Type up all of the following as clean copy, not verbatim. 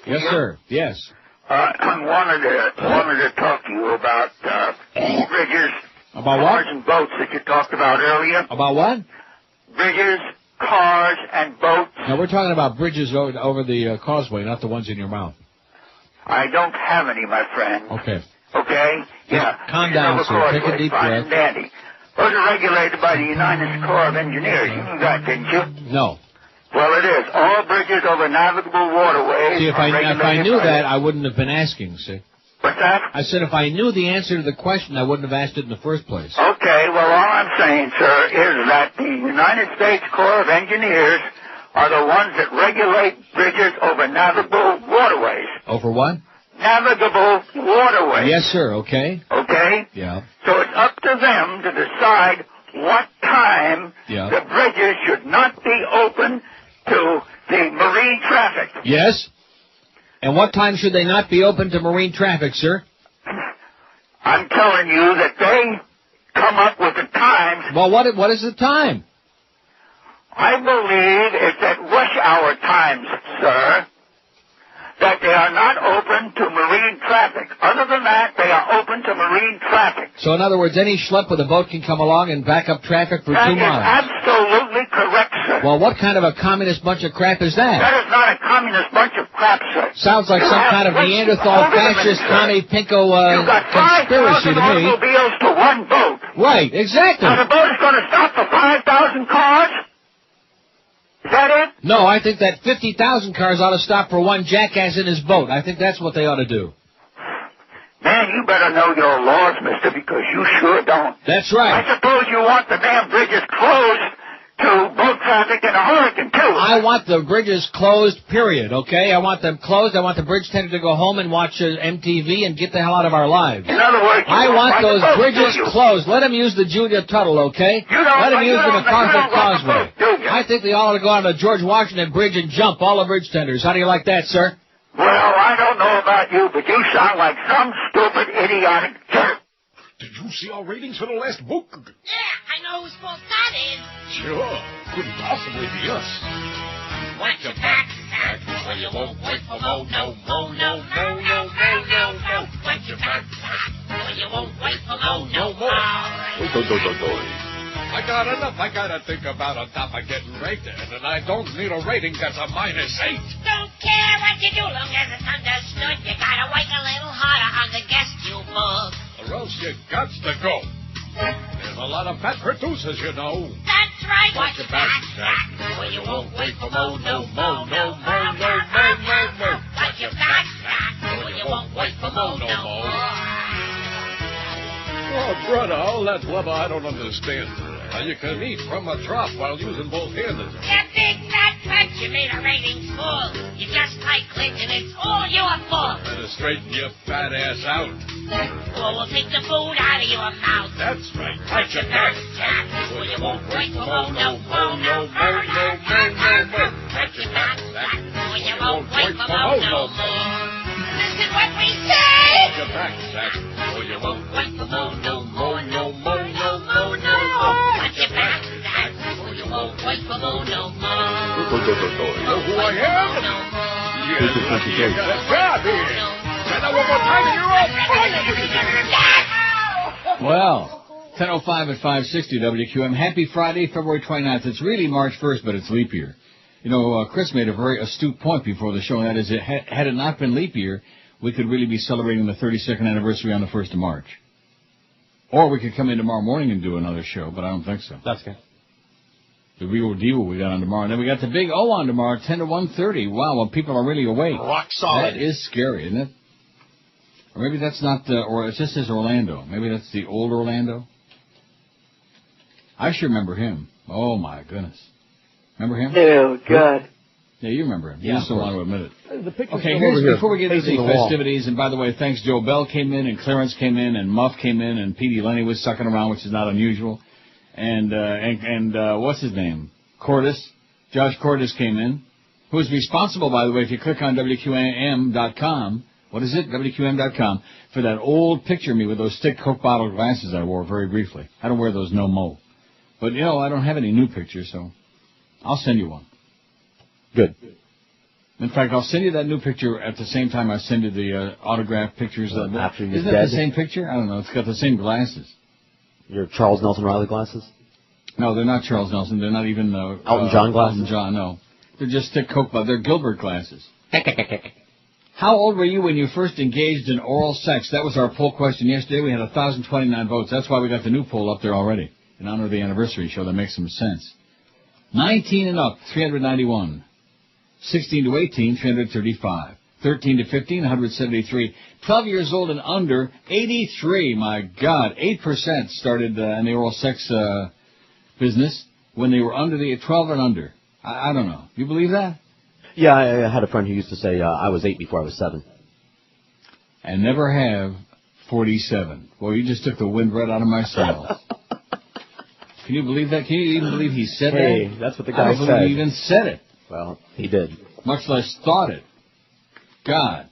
Yes, sir. Yes. I wanted to talk to you about bridges, About cars, what? and boats that you talked about earlier. About what? Bridges, cars, and boats. No, we're talking about bridges over the causeway, not the ones in your mouth. I don't have any, my friend. Okay. Okay? Yeah. Calm down, sir. Take a deep breath. Fine and dandy. Those are regulated by the United Corps of Engineers. You knew that, didn't you? No. Well, it is. All bridges over navigable waterways. See, if I knew that, I wouldn't have been asking, see? What's that? I said if I knew the answer to the question, I wouldn't have asked it in the first place. Okay, well, all I'm saying, sir, is that the United States Corps of Engineers are the ones that regulate bridges over navigable waterways. Over what? Navigable waterways. Yes, sir. Okay. Okay? Yeah. So it's up to them to decide what time the bridges should not be open to the marine traffic. Yes. And what time should they not be open to marine traffic, sir? I'm telling you that they come up with the times. Well, what is the time? I believe it's at rush hour times, sir, that they are not open to marine traffic. Other than that, they are open to marine traffic. So, in other words, any schlep with a boat can come along and back up traffic for 2 miles. That is absolutely correct, sir. Well, what kind of a communist bunch of crap is that? That is not a communist bunch of crap, sir. Sounds like some kind of Neanderthal fascist commie pinko conspiracy to me. Automobiles to one boat. Right, exactly. Now the boat is going to stop for 5,000 cars? Is that it? No, I think that 50,000 cars ought to stop for one jackass in his boat. I think that's what they ought to do. Man, you better know your laws, mister, because you sure don't. That's right. I suppose you want the damn bridges closed to boat traffic in a hurricane, too. I want the bridges closed, period, okay? I want them closed. I want the bridge tender to go home and watch MTV and get the hell out of our lives. In other words, I want those bridges closed. Let them use the Julia Tuttle, okay? Let them use the MacArthur Causeway. I think they all ought to go on the George Washington Bridge and jump, all the bridge tenders. How do you like that, sir? Well, I don't know about you, but you sound like some stupid, idiotic jerk. Did you see our ratings for the last book? Yeah, I know whose fault that is. Sure. Couldn't possibly be us. Watch your back, or you won't wait for no. Watch your back, or you won't wait for no more. I got enough I gotta think about on top of getting rated, and I don't need a rating that's a -8. Don't care what you do, long as it's understood. You gotta work a little harder on the guest you book. Or else you got to go. There's a lot of fat producers, you know. That's right. Watch your back, or you won't wait for no more. Watch your back, or you won't wait for no more. Oh, brother, all that blubber I don't understand. How you can eat from a trough while using both hands. You big fat brat, you made our ratings full. You just like Clinton, it's all your fault. Better straighten your fat ass out. Or we'll take the food out of your mouth. That's right. Watch your back, or you won't wait for no more. Watch your back, or you won't wait for no more. Listen what we say. Watch your back, Zach, or you won't wait for no more. Watch your back, or you won't wait for no more. Know who I am? Yes, you got a job here. And I one more time and you're up. Well, 10:05 at 560 WQAM. Happy Friday, February 29th. It's really March 1st, but it's leap year. You know, Chris made a very astute point before the show, and that is, had it not been leap year, we could really be celebrating the 32nd anniversary on the 1st of March. Or we could come in tomorrow morning and do another show, but I don't think so. That's good. The real deal we got on tomorrow. And then we got the big O on tomorrow, 10 to 1:30. Wow, well, people are really awake. Rock solid. That is scary, isn't it? Or maybe that's not, or it just says Orlando. Maybe that's the old Orlando. I sure remember him. Oh, my goodness. Remember him? Oh, God. Yeah, you remember him. You just don't want to admit it. The picture's Okay, over here, before we get into facing the the wall. festivities, and by the way, thanks, Joe Bell came in, and Clarence came in, and Muff came in, and Petey Lenny was sucking around, which is not unusual. and what's his name? Josh Cordes came in, who is responsible, by the way, if you click on WQAM.com, what is it? WQAM.com, for that old picture of me with those thick Coke bottle glasses I wore very briefly. I don't wear those no mo. But, I don't have any new pictures, so I'll send you one. Good. In fact, I'll send you that new picture at the same time I send you the autographed pictures. After you're Isn't it dead? the same picture? I don't know. It's got the same glasses. Your Charles Nelson Riley glasses? No, they're not Charles Nelson. They're not even Elton John glasses? Elton John, no. They're just thick Coke, but they're Gilbert glasses. How old were you when you first engaged in oral sex? That was our poll question yesterday. We had 1,029 votes. That's why we got the new poll up there already, in honor of the anniversary show. That makes some sense. 19 and up, 391. 16 to 18, 335. 13 to 15, 173. 12 years old and under, 83. My God, 8% started in the oral sex business when they were under the 12 and under. I don't know. You believe that? Yeah, I had a friend who used to say I was 8 before I was 7. And never have 47. Well, you just took the wind right out of my sails. Can you believe that? Can you even believe he said that? Hey, that's what the guy I don't believe he even said it. Well, he did. Much less thought it. God.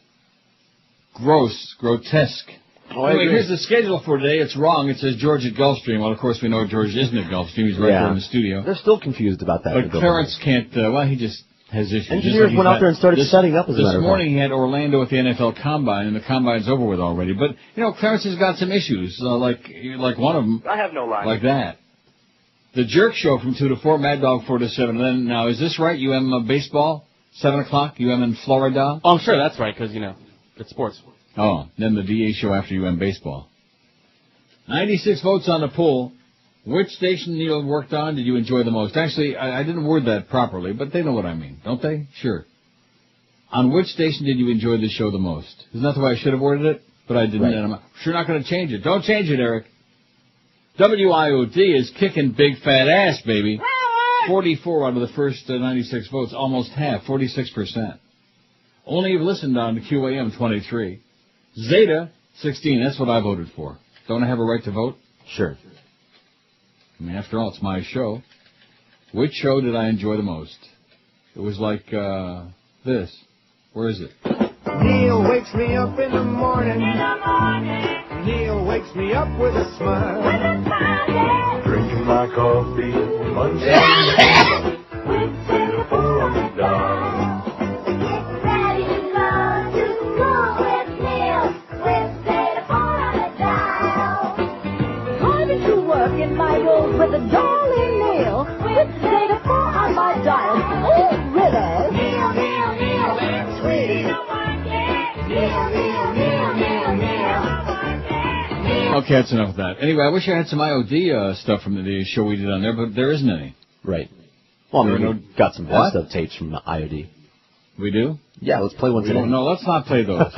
Gross. Grotesque. Anyway, here's the schedule for today. It's wrong. It says George at Gulfstream. Well, of course, we know George isn't at Gulfstream. He's right there in the studio. They're still confused about that. But Clarence can't, he just has issues. Engineers went out there and started setting up, as a matter of fact. This morning he had Orlando at the NFL Combine, and the Combine's over with already. But, Clarence has got some issues, like one of them. I have no line. Like that. The Jerk Show from 2 to 4, Mad Dog 4 to 7. And then, now, is this right? baseball, 7 o'clock, in Florida? Oh, I'm sure that's right, because, it's sports. Oh, then the DA show after baseball. 96 votes on the poll. Which station, Neil, worked on did you enjoy the most? Actually, I didn't word that properly, but they know what I mean, don't they? Sure. On which station did you enjoy the show the most? Isn't that the way I should have worded it? But I didn't, and I'm sure not going to change it. Don't change it, Eric. WIOD is kicking big fat ass, baby. 44 out of the first 96 votes, almost half, 46%. Only have listened on QAM 23. Zeta 16, that's what I voted for. Don't I have a right to vote? Sure. I mean, after all, it's my show. Which show did I enjoy the most? It was like this. Where is it? Neil wakes me up in the morning. Neil wakes me up with a smile. Drinking my coffee, munching with Singapore on the dial. In my room with a darling Neil, with data 4 on my dial. Oh, really? Neil, Neil, Neil, that's sweet. Neil, Neil, Neil, Neil. Okay, that's enough of that. Anyway, I wish I had some IOD stuff from the show we did on there, but there isn't any. Right. Well, we got some best of tapes from IOD. We do? Yeah, let's play one today. No, let's not play those.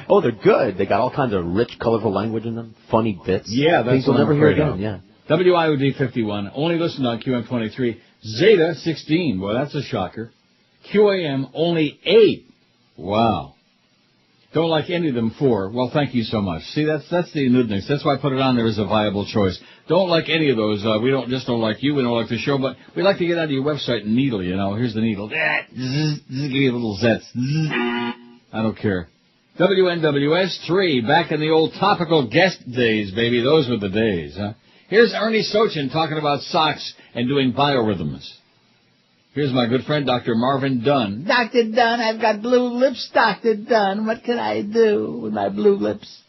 Oh, they're good. They got all kinds of rich, colorful language in them, funny bits. Yeah, that's things you'll never hear again. Yeah. WIOD 51, only listened on QM 23. Zeta 16, well, that's a shocker. QAM only 8. Wow. Don't like any of them 4. Well, thank you so much. See, that's the nudness. That's why I put it on there as a viable choice. Don't like any of those. We don't like you. We don't like the show, but we like to get onto your website and needle. Here's the needle. Give you a little zets. I don't care. WNWS 3, back in the old topical guest days, baby. Those were the days, huh? Here's Ernie Sochin talking about socks and doing biorhythms. Here's my good friend, Dr. Marvin Dunn. Dr. Dunn, I've got blue lips, Dr. Dunn. What can I do with my blue lips?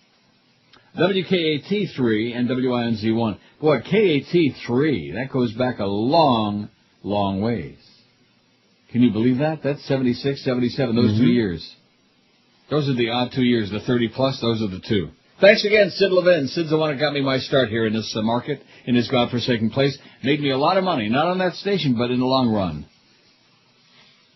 WKAT 3 and WINZ 1. Boy, KAT 3, that goes back a long, long ways. Can you believe that? That's 76, 77, those 2 years. Those are the odd 2 years. The 30-plus, those are the 2. Thanks again, Sid Levin. Sid's the one that got me my start here in this market, in this godforsaken place. Made me a lot of money, not on that station, but in the long run.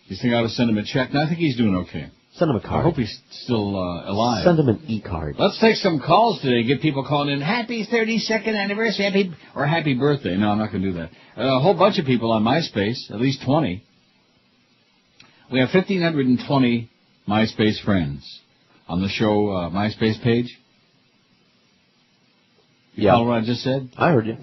You think I ought to send him a check? No, I think he's doing okay. Send him a card. I hope he's still alive. Send him an e-card. Let's take some calls today. Get people calling in. Happy 32nd anniversary, happy birthday. No, I'm not going to do that. A whole bunch of people on MySpace, at least 20. We have 1,520 MySpace friends on the show MySpace page. You follow what I just said? I heard you.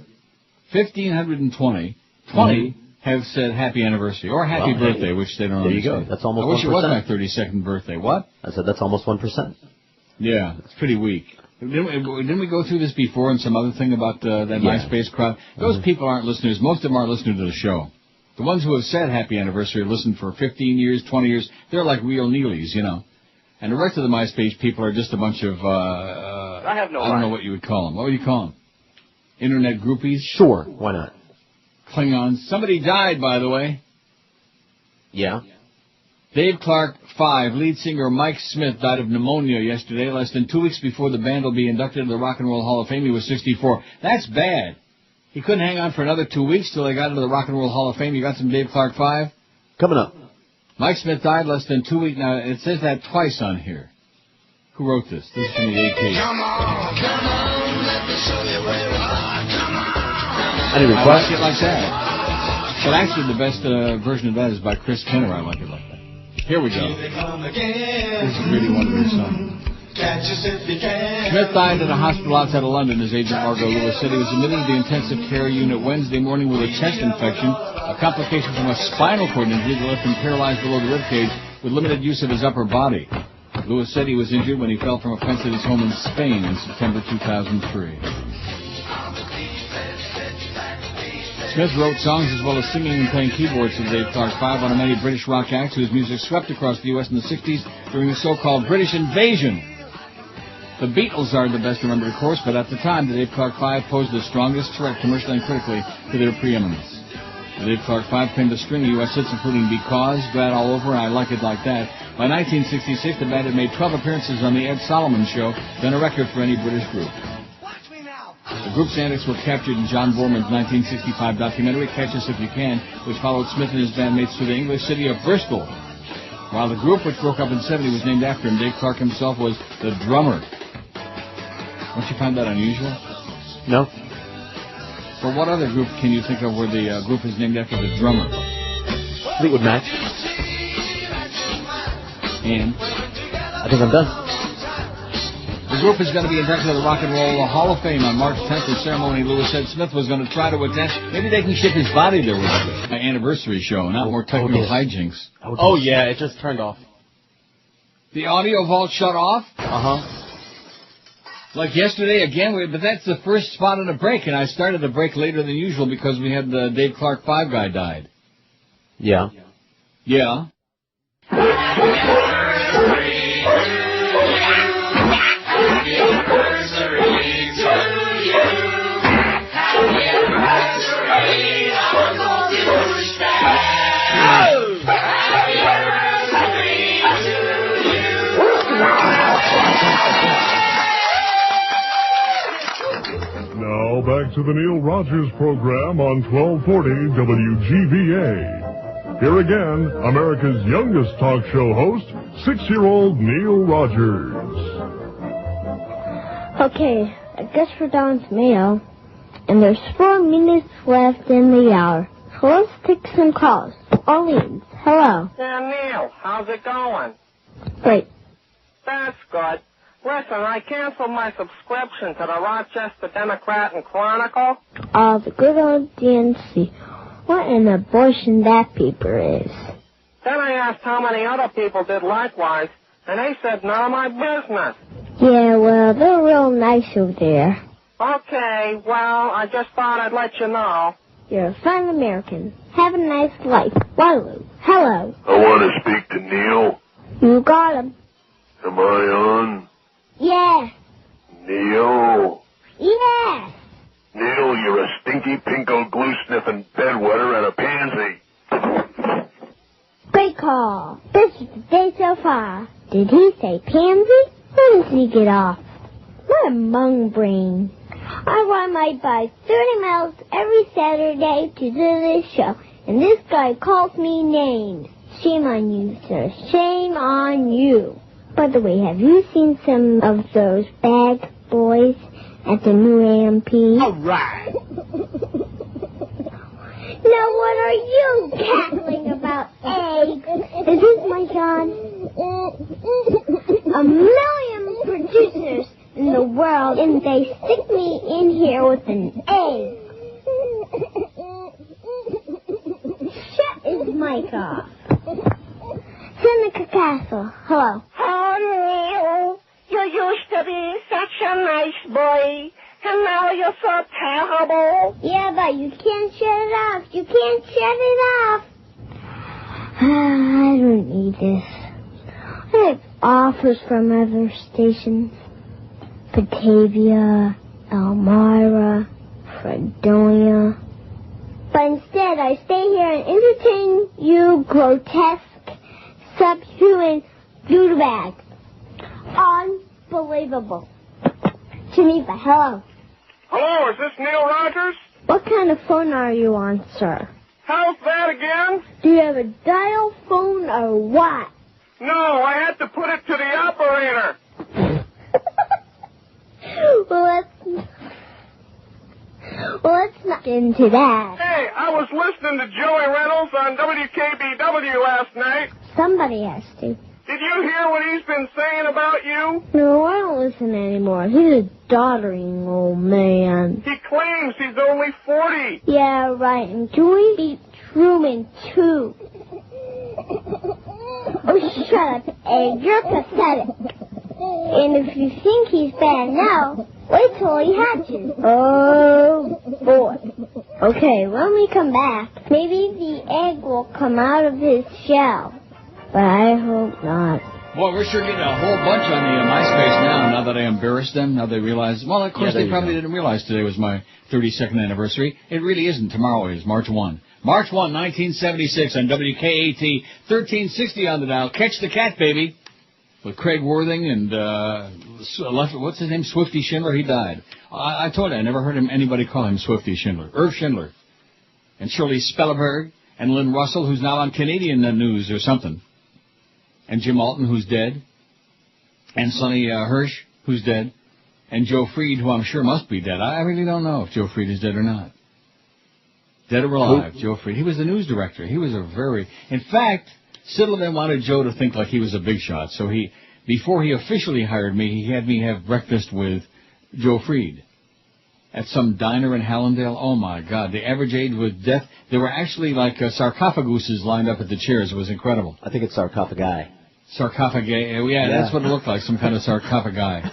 1,520. 20 have said happy anniversary or happy birthday, which they don't understand. There you go. That's almost 1%. I wish it was my 32nd birthday. What? I said that's almost 1%. Yeah, it's pretty weak. Didn't we go through this before and some other thing about that MySpace crowd? Those people aren't listeners. Most of them aren't listening to the show. The ones who have said happy anniversary listened for 15 years, 20 years. They're like real Neelies, you know. And the rest of the MySpace people are just a bunch of, I don't know what you would call them. What would you call them? Internet groupies? Sure, why not? Klingons. Somebody died, by the way. Yeah. Dave Clark 5, lead singer Mike Smith died of pneumonia yesterday, less than 2 weeks before the band will be inducted into the Rock and Roll Hall of Fame. He was 64. That's bad. He couldn't hang on for another 2 weeks till they got into the Rock and Roll Hall of Fame. You got some Dave Clark 5? Coming up. Mike Smith died less than 2 weeks. Now, it says that twice on here. Who wrote this? This is from the AP. Come on, let me show you where you are. Come on. Any request? I like it like that. But actually, the best version of that is by Chris Kenner. I like it like that. Here we go. This is really one of their songs. Smith died at a hospital outside of London. His agent Margot Lewis said he was admitted to the intensive care unit Wednesday morning with a chest infection, a complication from a spinal cord injury that left him paralyzed below the ribcage with limited use of his upper body. Lewis said he was injured when he fell from a fence at his home in Spain in September 2003. Smith wrote songs as well as singing and playing keyboards for Dave Clark 5, one of many British rock acts whose music swept across the U.S. in the 60s during the so-called British invasion. The Beatles are the best remembered, of course, but at the time, the Dave Clark 5 posed the strongest threat commercially and critically to their preeminence. The Dave Clark 5 claimed a string of U.S. hits, including Because, Glad All Over, and I Like It Like That. By 1966, the band had made 12 appearances on The Ed Solomon Show, then a record for any British group. The group's antics were captured in John Borman's 1965 documentary, Catch Us If You Can, which followed Smith and his bandmates through the English city of Bristol. While the group, which broke up in 70, was named after him, Dave Clark himself was the drummer. Don't you find that unusual? No. Well, what other group can you think of where the group is named after the drummer? Fleetwood Mac. And? I think I'm done. The group is going to be inducted to the Rock and Roll Hall of Fame on March 10th. The ceremony, Lewis said Smith was going to try to attend. Maybe they can ship his body there with an anniversary show, not more technical hijinks. Oh, yeah, it just turned off. The audio vault shut off? Uh-huh. Like yesterday again, but that's the first spot on the break, and I started the break later than usual because we had the Dave Clark 5 guy died. Yeah. Yeah. Now back to the Neil Rogers program on 1240 WGVA. Here again, America's youngest talk show host, 6-year-old Neil Rogers. Okay, I guess we're done with mail, and there's 4 minutes left in the hour. So let's take some calls. Orleans, hello. Yeah, Neil, how's it going? Great. That's good. Listen, I canceled my subscription to the Rochester Democrat and Chronicle. Oh, the good old DNC. What an abortion that paper is. Then I asked how many other people did likewise, and they said none of my business. Yeah, well, they're real nice over there. Okay, well, I just thought I'd let you know. You're a fine American. Have a nice life. Waterloo, hello. I want to speak to Neil. You got him. Am I on? Yeah. Neil? Yeah. Neil, you're a stinky, pinko, glue-sniffing bedwetter and a pansy. Great call. This is the day so far. Did he say pansy? When does he get off? What a mung brain. I ride my bike 30 miles every Saturday to do this show, and this guy calls me names. Shame on you, sir. Shame on you. By the way, have you seen some of those bad boys at the new AMP? All right. Now what are you cackling about, eggs? Is this my son? 1 million producers in the world, and they stick me in here with an egg. mic off. Seneca Castle, hello. Oh, Neil, you used to be such a nice boy, and now you're so terrible. Yeah, but you can't shut it off. You can't shut it off. I don't need this. I have offers from other stations. Batavia, Elmira, Fredonia. But instead, I stay here and entertain you grotesque, subhuman doodlebags. Unbelievable. Geneva, hello. Hello, is this Neil Rogers? What kind of phone are you on, sir? How's that again? Do you have a dial phone or what? No, I had to put it to the operator. Well, let's not get into that. Hey, I was listening to Joey Reynolds on WKBW last night. Somebody has to. Did you hear what he's been saying about you? No, I don't listen anymore. He's a doddering old man. He claims he's only 40. Yeah, right. And Joey beat Truman, too. Oh, shut up, Egg. You're pathetic. And if you think he's bad now, wait till he had you. Oh, boy. Okay, when we come back, maybe the egg will come out of his shell. But I hope not. Boy, we're sure getting a whole bunch on the MySpace now that I embarrassed them. Now they realize, well, of course they probably didn't realize today was my 32nd anniversary. It really isn't. Tomorrow is March 1. March 1, 1976 on WKAT, 1360 on the dial. Catch the Cat, baby. With Craig Worthing and, what's his name? Swifty Schindler. He died. I told you, I never heard anybody call him Swifty Schindler. Irv Schindler. And Shirley Spellerberg and Lynn Russell, who's now on Canadian news or something. And Jim Alton, who's dead. And Sonny Hirsch, who's dead. And Joe Freed, who I'm sure must be dead. I really don't know if Joe Freed is dead or not. Dead or alive, Joe Freed. He was the news director. He was in fact, Siddleman wanted Joe to think like he was a big shot. So before he officially hired me, he had me have breakfast with Joe Freed at some diner in Hallandale. Oh, my God. The average age was death. There were actually like sarcophaguses lined up at the chairs. It was incredible. I think it's sarcophagi. Sarcophagi. Yeah, that's what it looked like, some kind of sarcophagi.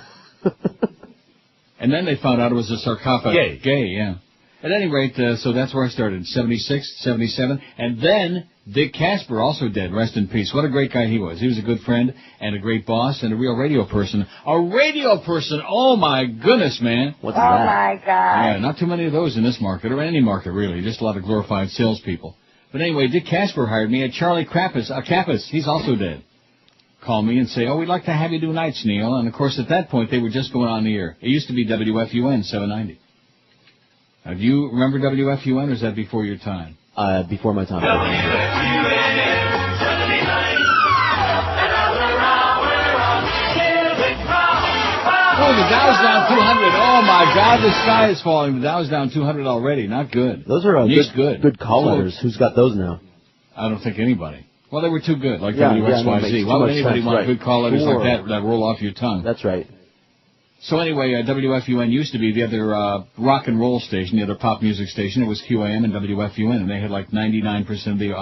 And then they found out it was a sarcophagus. Gay, yeah. At any rate, so that's where I started, 76, 77. And then Dick Casper, also dead, rest in peace. What a great guy he was. He was a good friend and a great boss and a real radio person. A radio person! Oh, my goodness, man. What's that? Oh, my God. Yeah, not too many of those in this market, or any market, really. Just a lot of glorified salespeople. But anyway, Dick Casper hired me. Charlie Kappas, he's also dead. Call me and say, oh, we'd like to have you do nights, Neil. And, of course, at that point, they were just going on the air. It used to be WFUN 790. Now, do you remember WFUN, or is that before your time? Before my time. Oh, the Dow's down 200. Oh, my God, the sky is falling. The Dow's down 200 already. Not good. Those are good call letters. Who's got those now? I don't think anybody. Well, they were too good, like WXYZ. Why would anybody want good call letters like that roll off your tongue? That's right. So anyway, WFUN used to be the other rock and roll station, the other pop music station. It was QAM and WFUN, and they had like 99% of the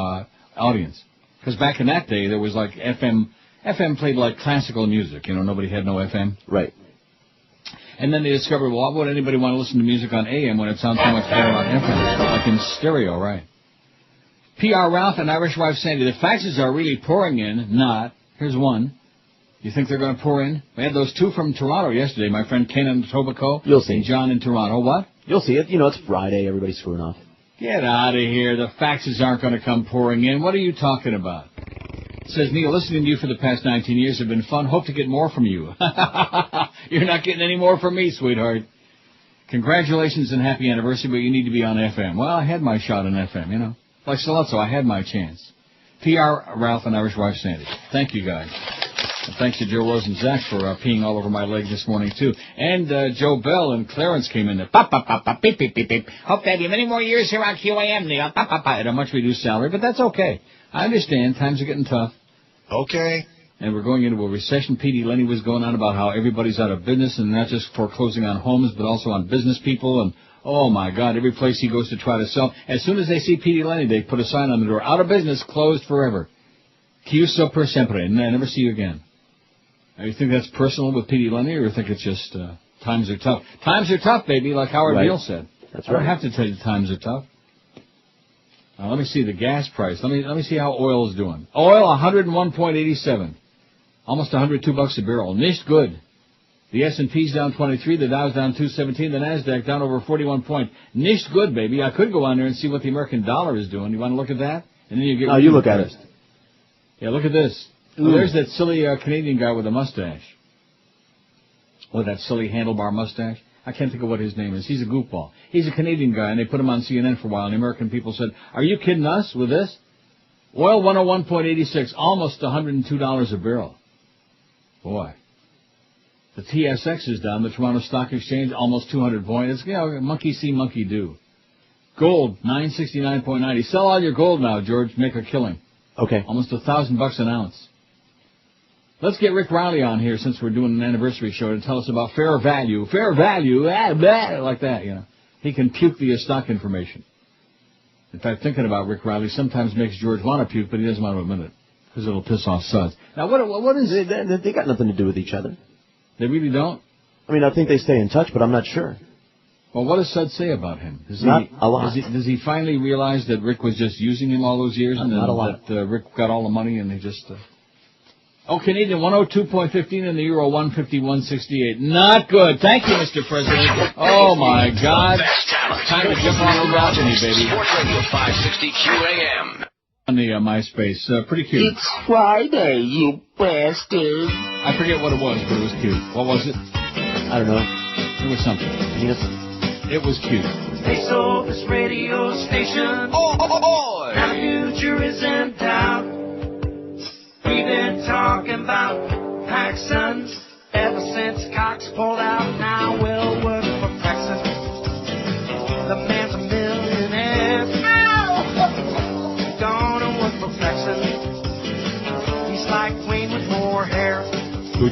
audience. Because back in that day, there was like FM. FM played like classical music. You know, nobody had no FM. Right. And then they discovered, well, why would anybody want to listen to music on AM when it sounds so much better on FM? Like in stereo, right? PR Ralph and Irish Wife Sandy. The faxes are really pouring in. Not. Here's one. You think they're going to pour in? We had those two from Toronto yesterday. My friend Ken in Etobicoke. You'll see. And John in Toronto. What? You'll see it. You know, it's Friday. Everybody's screwing off. Get out of here. The faxes aren't going to come pouring in. What are you talking about? It says, Neil, listening to you for the past 19 years have been fun. Hope to get more from you. You're not getting any more from me, sweetheart. Congratulations and happy anniversary, but you need to be on FM. Well, I had my shot on FM, you know. Like Salazzo, I had my chance. PR Ralph and Irish Wife Sandy. Thank you, guys. And thanks to Joe Rosenzack for peeing all over my leg this morning, too. And Joe Bell and Clarence came in there. Pop, pop, pop, pop, beep, beep, beep, beep. Hope to have you many more years here on QAM, Neil. Pop, pop, pop. At a much reduced salary, but that's okay. I understand. Times are getting tough. Okay. And we're going into a recession. P.D. Lenny was going on about how everybody's out of business, and not just foreclosing on homes, but also on business people. And, Oh, my God, every place he goes to try to sell. As soon as they see P.D. Lenny, they put a sign on the door. Out of business, closed forever. Chiuso per sempre, and I never see you again. Now, you think that's personal with P.D. Lenny, or you think it's just times are tough? Times are tough, baby, like Howard Beale said. That's right. I don't have to tell you times are tough. Now, let me see the gas price. Let me see how oil is doing. Oil, 101.87. Almost $102 a barrel. Nicht good. The S&P's down 23, the Dow's down 217, the NASDAQ down over 41 points. Nicht good, baby. I could go on there and see what the American dollar is doing. You want to look at that? And then you get. Oh, you look at it. Yeah, look at this. Oh, there's that silly Canadian guy with a mustache. With that silly handlebar mustache. I can't think of what his name is. He's a goofball. He's a Canadian guy, and they put him on CNN for a while, and the American people said, are you kidding us with this? Oil 101.86, almost $102 a barrel. Boy. The TSX is down, the Toronto Stock Exchange, almost 200 points. It's, monkey see, monkey do. Gold, 969.90. Sell all your gold now, George. Make a killing. Okay. Almost $1,000 an ounce. Let's get Rick Riley on here since we're doing an anniversary show to tell us about fair value. Fair value, like that, He can puke the stock information. In fact, thinking about Rick Riley sometimes makes George want to puke, but he doesn't want to admit it because it'll piss off Suds. Now, what is it? They got nothing to do with each other. They really don't? I mean, I think they stay in touch, but I'm not sure. Well, what does Sud say about him? Not a lot. Does he finally realize that Rick was just using him all those years and that Rick got all the money and he just... Canadian 102.15 and the euro 151.68. Not good. Thank you, Mr. President. Oh, my God. Time to jump on over balcony, baby. Sports Radio 560 QAM. On the MySpace. Pretty cute. It's Friday, you bastard. I forget what it was, but it was cute. What was it? I don't know. It was something. Yes. It was cute. They sold this radio station. Oh, boy. Now the future is in doubt. We've been talking about Paxson ever since Cox pulled out. Now we'll work for Paxson. The man's a millionaire. Gonna work for Paxson. He's like Wayne with more hair. You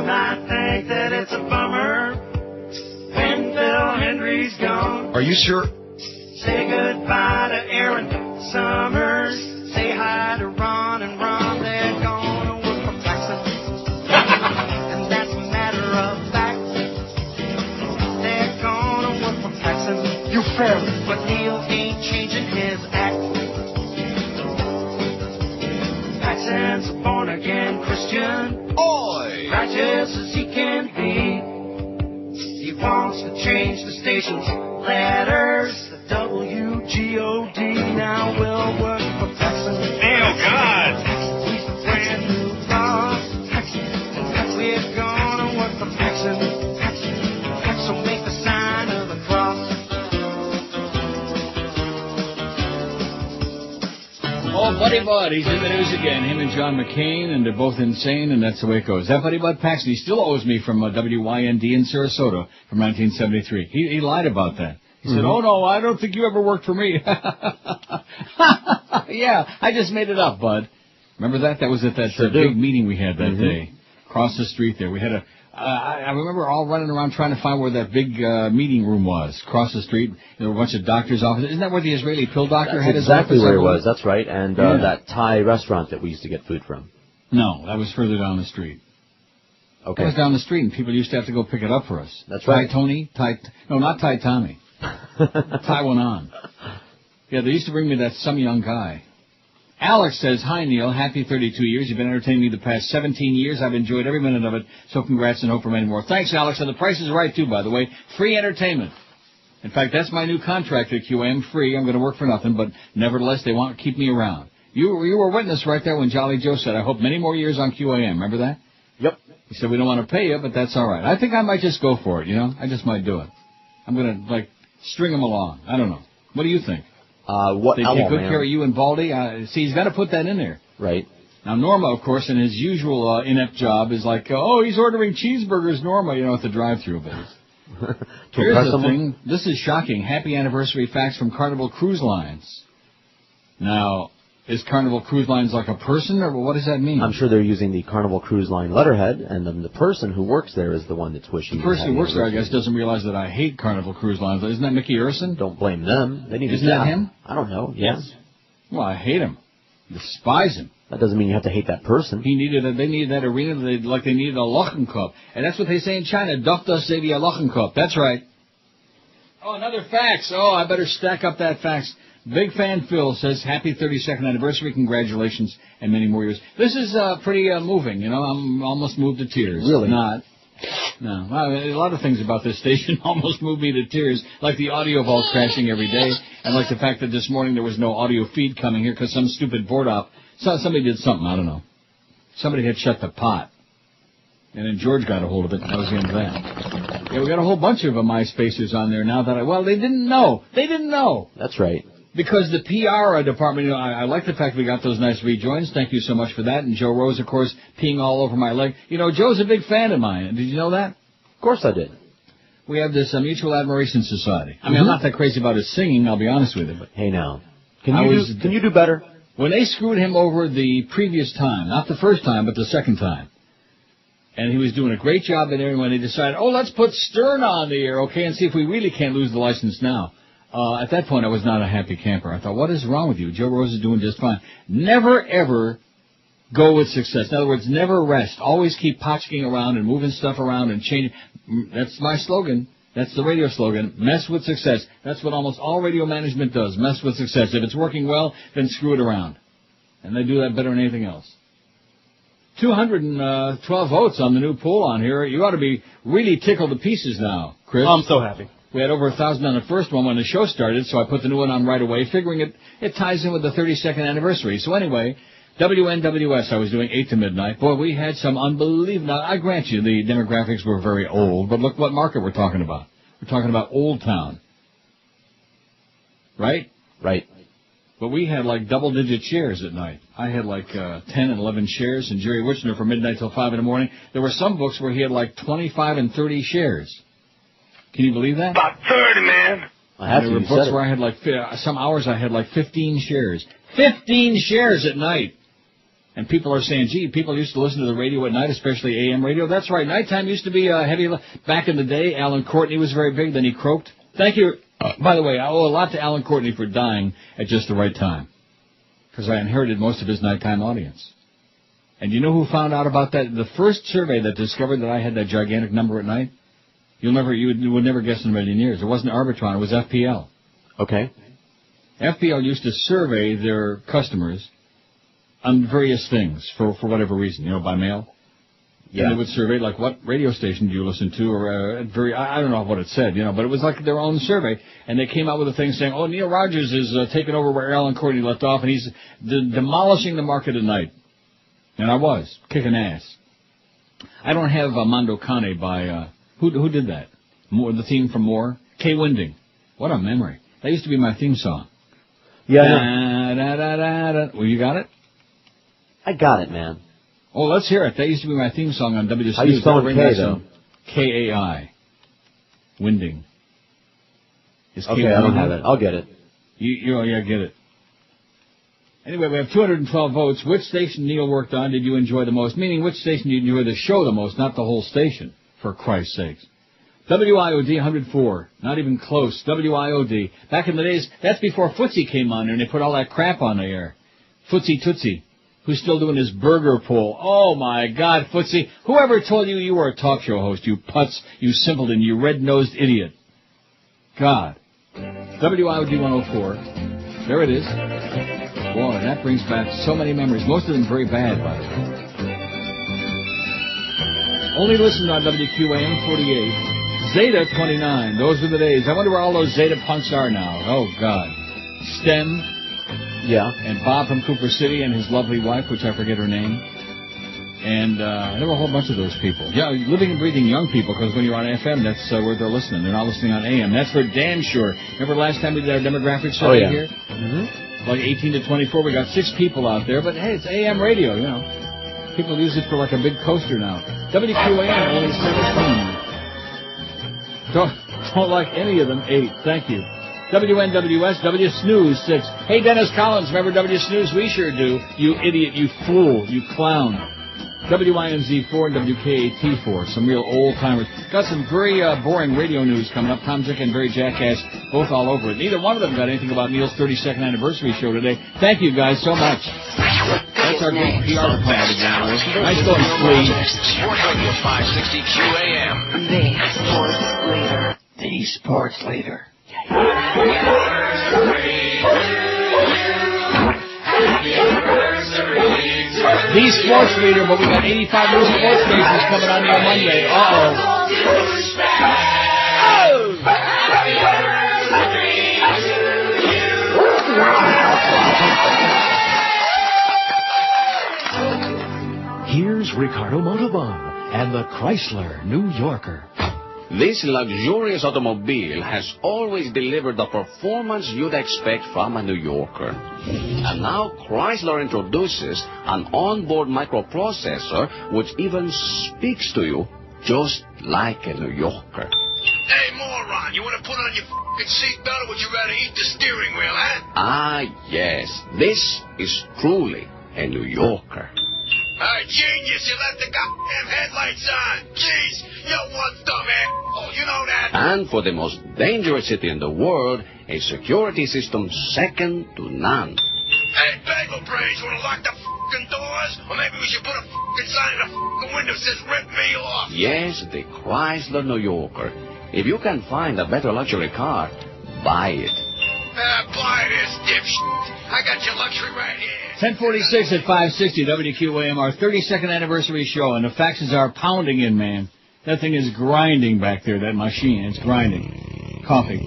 might think that it's a bummer when Phil Hendry's gone. Are you sure? Say goodbye to Aaron Summers. Say hi to Ron and Ron. They're gonna work for Paxson. And that's a matter of fact. They're gonna work for Paxson. You fail. But Neil ain't changing his act. Paxson's a born-again Christian. Oi! Righteous as he can be. He wants to change the station's letters. The WGOD now will work for Paxson. Oh, God! He's the brand new boss. We're gonna work for Paxson. So make the sign of the cross. Oh, Buddy Bud, he's in the news again. Him and John McCain, and they're both insane, and that's the way it goes. That Buddy Bud Paxson, he still owes me from WYND in Sarasota from 1973. He lied about that. He said, oh, no, I don't think you ever worked for me. Yeah, I just made it up, Bud. Remember that? That was at that big meeting we had that day. Across the street there. We had I remember all running around trying to find where that big meeting room was. Across the street, there were a bunch of doctors' offices. Isn't that where the Israeli pill doctor had his office? Exactly where it was. That's right. And that Thai restaurant that we used to get food from. No, that was further down the street. Okay. That was down the street, and people used to have to go pick it up for us. That's right. Thai Tony? No, not Thai Tommy. Taiwan on. Yeah, they used to bring me that some young guy. Alex says, hi, Neil. Happy 32 years. You've been entertaining me the past 17 years. I've enjoyed every minute of it. So congrats and hope for many more. Thanks, Alex. And the price is right, too, by the way. Free entertainment. In fact, that's my new contract at QAM. Free. I'm going to work for nothing, but nevertheless, they want to keep me around. You were witness right there when Jolly Joe said, I hope many more years on QAM. Remember that? Yep. He said, we don't want to pay you, but that's all right. I think I might just go for it, I just might do it. I'm going to, string him along. I don't know. What do you think? They take good care of you and Baldy? See, he's got to put that in there. Right. Now, Norma, of course, in his usual inept job is like, he's ordering cheeseburgers, Norma, at the drive-thru. But here's the thing. This is shocking. Happy anniversary fax from Carnival Cruise Lines. Now, Is Carnival Cruise Lines like a person, or what does that mean? I'm sure they're using the Carnival Cruise Line letterhead, and then the person who works there is the one that's wishing. The person who works there, I guess, doesn't realize that I hate Carnival Cruise Lines. Isn't that Mickey Urson? Don't blame them. They need Isn't that him? I don't know. Yes. Well, I hate him. Despise him. That doesn't mean you have to hate that person. They needed that arena like they needed a Lochenkopf. And that's what they say in China. Doch das sei wie a Lochenkopf. That's right. Oh, another fax. Oh, I better stack up that fax. Big fan Phil says, happy 32nd anniversary, congratulations, and many more years. This is pretty moving, you know. I'm almost moved to tears. Really? Not. No. A lot of things about this station almost moved me to tears, like the audio vault crashing every day, and like the fact that this morning there was no audio feed coming here because some stupid board op. Somebody did something, I don't know. Somebody had shut the pot. And then George got a hold of it, and that was the end of that. Yeah, we got a whole bunch of MySpacers on there now that they didn't know. They didn't know. That's right. Because the PR department, you know, I like the fact we got those nice rejoins. Thank you so much for that. And Joe Rose, of course, peeing all over my leg. You know, Joe's a big fan of mine. Did you know that? Of course I did. We have this Mutual Admiration Society. I mean, I'm not that crazy about his singing, I'll be honest with you. But hey, now, can you do better? When they screwed him over the previous time, not the first time, but the second time, and he was doing a great job in there, and when they decided, let's put Stern on the air, okay, and see if we really can't lose the license now. At that point, I was not a happy camper. I thought, what is wrong with you? Joe Rose is doing just fine. Never, ever go with success. In other words, never rest. Always keep potchking around and moving stuff around and changing. That's my slogan. That's the radio slogan. Mess with success. That's what almost all radio management does. Mess with success. If it's working well, then screw it around. And they do that better than anything else. 212 votes on the new poll on here. You ought to be really tickled to pieces now, Chris. I'm so happy. We had over 1,000 on the first one when the show started, so I put the new one on right away, figuring it ties in with the 32nd anniversary. So anyway, WNWS, I was doing 8 to midnight. Boy, we had some unbelievable... Now, I grant you, the demographics were very old, but look what market we're talking about. We're talking about Old Town. Right? Right. But we had like double-digit shares at night. I had like 10 and 11 shares, and Jerry Wichner from midnight till 5 in the morning. There were some books where he had like 25 and 30 shares. Can you believe that? About 30, man. There were books where I had like, some hours I had like 15 shares. 15 shares at night. And people are saying, gee, people used to listen to the radio at night, especially AM radio. That's right. Nighttime used to be heavy. Back in the day, Alan Courtney was very big. Then he croaked. Thank you. By the way, I owe a lot to Alan Courtney for dying at just the right time. Because I inherited most of his nighttime audience. And you know who found out about that? The first survey that discovered that I had that gigantic number at night? You would never guess in a million years. It wasn't Arbitron, it was FPL. Okay. FPL used to survey their customers on various things for whatever reason, by mail. Yeah. And they would survey, like, what radio station do you listen to, or I don't know what it said, but it was like their own survey. And they came out with a thing saying, Neil Rogers is taking over where Alan Courtney left off, and he's demolishing the market at night. And I was, kicking ass. I don't have Mondo Cane by... Who did that? The theme from Moore? Kay Winding. What a memory. That used to be my theme song. Yeah. Well, you got it? I got it, man. Oh, let's hear it. That used to be my theme song on WC. How do you spell K, though? K-A-I. Winding. Okay, I don't have it. I'll get it. Yeah, get it. Anyway, we have 212 votes. Which station Neil worked on did you enjoy the most? Meaning, which station did you enjoy the show the most, not the whole station. For Christ's sakes. WIOD 104. Not even close. WIOD. Back in the days, that's before Footsie came on there and they put all that crap on the air. Footsie Tootsie, who's still doing his burger poll. Oh my God, Footsie. Whoever told you were a talk show host, you putz, you simpleton, you red-nosed idiot. God. WIOD 104. There it is. Boy, that brings back so many memories. Most of them very bad, by the way. Only listened on WQAM 48. Zeta 29. Those were the days. I wonder where all those Zeta punks are now. Oh, God. Stem. Yeah. And Bob from Cooper City and his lovely wife, which I forget her name. And there were a whole bunch of those people. Yeah, living and breathing young people, because when you're on FM, that's where they're listening. They're not listening on AM. That's for damn sure. Remember last time we did our demographic survey here? Mm-hmm. Like 18 to 24, we got 6 people out there. But, hey, it's AM radio, People use it for like a big coaster now. WQAM, only 17. Don't like any of them. 8. Thank you. WNWS, W Snooze 6. Hey, Dennis Collins, remember W Snooze? We sure do. You idiot, you fool, you clown. WINZ 4 and WKAT 4. Some real old-timers. Got some very boring radio news coming up. Tom, Dick, and Barry Jackass, both all over it. Neither one of them got anything about Neil's 32nd anniversary show today. Thank you guys so much. That's our big PR plan again. Nice going, Flea. Sports Radio 560 QAM. The sports leader. The sports leader, but we got 85 new sports cases coming on here Monday. Here's Ricardo Montalban and the Chrysler New Yorker. This luxurious automobile has always delivered the performance you'd expect from a New Yorker. And now Chrysler introduces an onboard microprocessor which even speaks to you just like a New Yorker. Hey, moron, you want to put on your f***ing seatbelt or would you rather eat the steering wheel, huh? Ah, yes, this is truly a New Yorker. Genius, you left the goddamn headlights on. Jeez, you're one dumb asshole, you know that. And for the most dangerous city in the world, a security system second to none. Hey, bagel brains, you want to lock the f***ing doors? Or maybe we should put a f***ing sign in the f***ing window that says rip me off. Yes, the Chrysler New Yorker. If you can find a better luxury car, buy it. Buy this, dipshit. I got your luxury right here. 1046 at 560 WQAM, our 32nd anniversary show, and the faxes are pounding in, man. That thing is grinding back there, that machine. It's grinding. Coffee.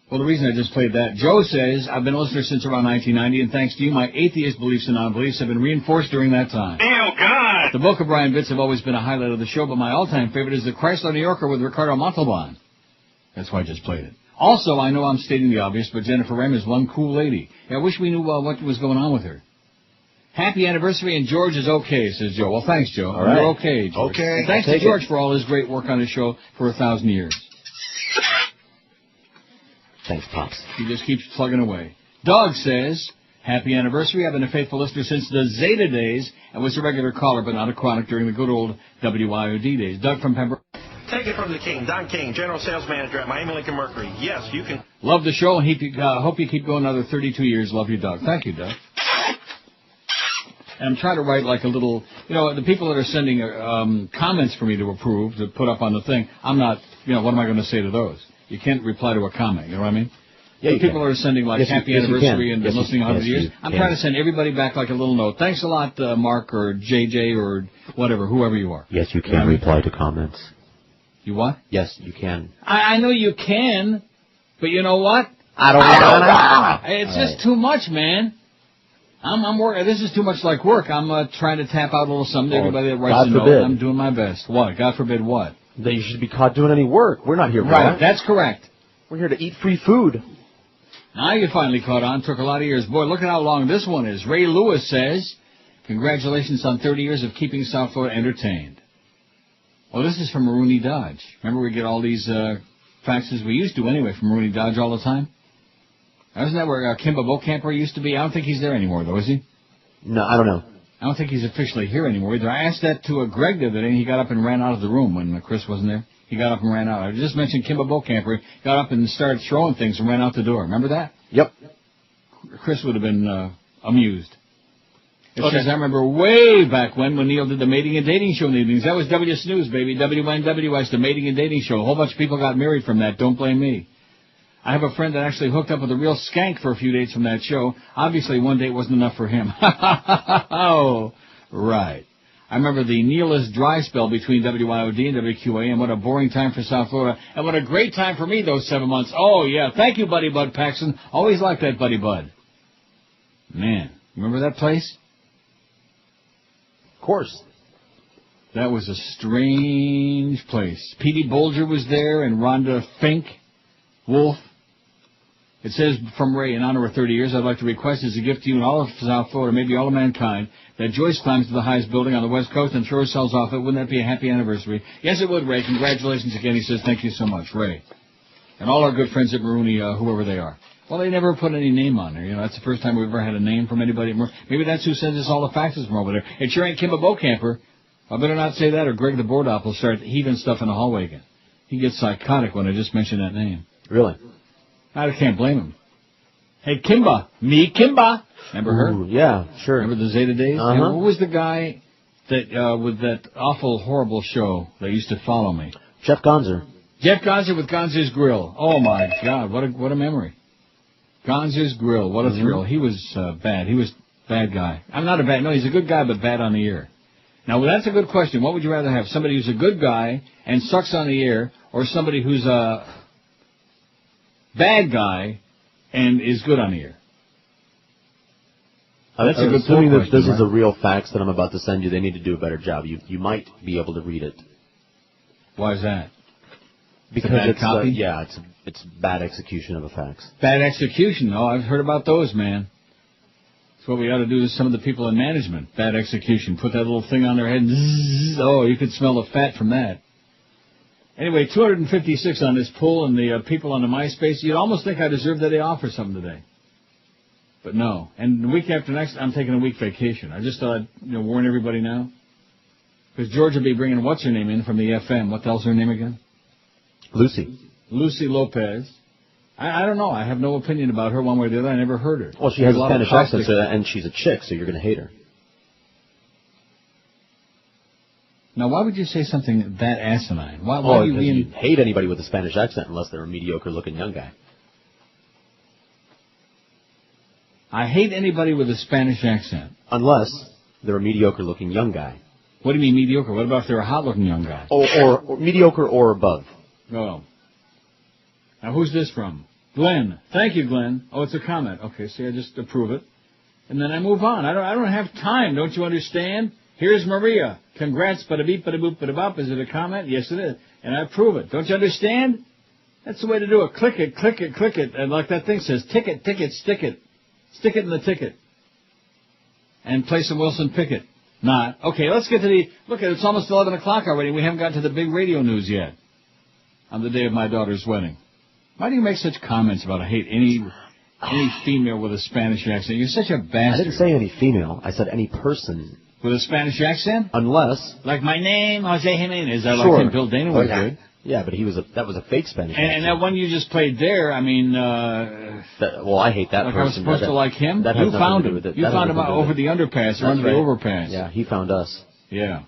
Well, the reason I just played that, Joe says, I've been a listener since around 1990, and thanks to you, my atheist beliefs and non-beliefs have been reinforced during that time. Oh, God. The Book of Brian Bits have always been a highlight of the show, but my all-time favorite is the Chrysler New Yorker with Ricardo Montalban. That's why I just played it. Also, I know I'm stating the obvious, but Jennifer Rem is one cool lady. I wish we knew what was going on with her. Happy anniversary, and George is okay, says Joe. Well, thanks, Joe. All right. You're okay, George. Okay. And thanks to George for all his great work on the show for 1,000 years. Thanks, Pops. He just keeps plugging away. Doug says, happy anniversary. I've been a faithful listener since the Zeta days and was a regular caller, but not a chronic during the good old WIOD days. Doug from Pembroke. Take it from the King, Don King, General Sales Manager at Miami Lincoln Mercury. Yes, you can. Love the show, and hope you keep going another 32 years. Love you, Doug. Thank you, Doug. And I'm trying to write like a little, the people that are sending comments for me to approve, to put up on the thing, I'm not, what am I going to say to those? You can't reply to a comment, you know what I mean? Yeah, the people that are sending like happy anniversary and been listening 100 years, I'm trying to send everybody back like a little note. Thanks a lot, Mark or JJ or whatever, whoever you are. Yes, you can reply to comments. You what? Yes, you can. I know you can, but you know what? I don't know. It's just too much, man. I'm working. This is too much like work. I'm trying to tap out a little something to everybody that writes a note. I'm doing my best. What? God forbid what? That you should be caught doing any work. We're not here for that. that. That's correct. We're here to eat free food. Now you finally caught on. Took a lot of years. Boy, look at how long this one is. Ray Lewis says, congratulations on 30 years of keeping South Florida entertained. Well, this is from Rooney Dodge. Remember we get all these faxes we used to anyway from Rooney Dodge all the time? Isn't that where Kimba Bocamper used to be? I don't think he's there anymore, though, is he? No, I don't know. I don't think he's officially here anymore either. I asked that to Greg the other day, and he got up and ran out of the room when Chris wasn't there. He got up and ran out. I just mentioned Kimba Bocamper. He got up and started throwing things and ran out the door. Remember that? Yep. Chris would have been amused. It says, I remember way back when Neil did the mating and dating show in the evenings. That was W Snooze, baby. WNWS, the mating and dating show. A whole bunch of people got married from that. Don't blame me. I have a friend that actually hooked up with a real skank for a few dates from that show. Obviously, one date wasn't enough for him. Oh, right. I remember the Neilist dry spell between WIOD and WQAM. What a boring time for South Florida. And what a great time for me those 7 months. Oh, yeah. Thank you, Buddy Bud Paxson. Always liked that Buddy Bud. Man, remember that place? Of course. That was a strange place. Petey Bolger was there and Rhonda Fink, Wolf. It says from Ray, in honor of 30 years, I'd like to request as a gift to you and all of South Florida, maybe all of mankind, that Joyce climbs to the highest building on the West Coast and throws herself off it. Wouldn't that be a happy anniversary? Yes, it would, Ray. Congratulations again. He says, thank you so much, Ray. And all our good friends at Marooney, whoever they are. Well, they never put any name on there. You know, that's the first time we've ever had a name from anybody. Maybe that's who sends us all the faxes from over there. It sure ain't Kimba Bowcamper. I better not say that, or Greg the Board Op will start heaving stuff in the hallway again. He gets psychotic when I just mention that name. Really? I can't blame him. Hey, Kimba. Me, Kimba. Remember her? Ooh, yeah, sure. Remember the Zeta Days? Uh-huh. And what was the guy that with that awful, horrible show that used to follow me? Jeff Gonzer. Jeff Gonzer with Gonzer's Grill. Oh, my God. What a memory. Gonzer's Grill. What a thrill. He was bad. He was bad guy. I'm not a bad... No, he's a good guy, but bad on the air. Now, that's a good question. What would you rather have? Somebody who's a good guy and sucks on the air, or somebody who's a bad guy and is good on the air? That's a good assuming question, that this right? is a real fax that I'm about to send you, they need to do a better job. You might be able to read it. Why is that? Because it's copy? It's bad execution of a fax. Bad execution. Oh, I've heard about those, man. That's what we ought to do to some of the people in management. Bad execution. Put that little thing on their head and zzz, oh, you could smell the fat from that. Anyway, 256 on this poll, and the people on the MySpace. You'd almost think I deserved the day off or something today. But no. And the week after next, I'm taking a week vacation. I just thought I'd warn everybody now. Because George will be bringing what's-her-name in from the FM. What the hell's her name again? Lucy Lopez. I don't know. I have no opinion about her one way or the other. I never heard her. Well, she has a Spanish accent, and she's a chick, so you're going to hate her. Now, why would you say something that asinine? Why because you hate anybody with a Spanish accent unless they're a mediocre-looking young guy. I hate anybody with a Spanish accent. Unless they're a mediocre-looking young guy. What do you mean mediocre? What about if they're a hot-looking young guy? Or mediocre or above. Oh. Now, who's this from? Glenn. Thank you, Glenn. Oh, it's a comment. Okay, see, I just approve it. And then I move on. I don't have time. Don't you understand? Here's Maria. Congrats, bada-beep, bada-boop, bada-bop. Is it a comment? Yes, it is. And I approve it. Don't you understand? That's the way to do it. Click it, click it, click it. And like that thing says, ticket, ticket, stick it. Stick it in the ticket. And play some Wilson Pickett. Not. Okay, let's get to the... Look, it's almost 11 o'clock already. We haven't gotten to the big radio news yet. On the day of my daughter's wedding. Why do you make such comments about I hate any female with a Spanish accent? You're such a bastard. I didn't say any female. I said any person. With a Spanish accent? Unless... Like my name, Jose Jimenez. I sure. like him. Bill Dana was good. Yeah, but that was a fake Spanish accent. And that one you just played there, I mean... well, I hate that like person. I was supposed to like him? You found him. You found him over the underpass or under the overpass. Yeah, he found us. Yeah.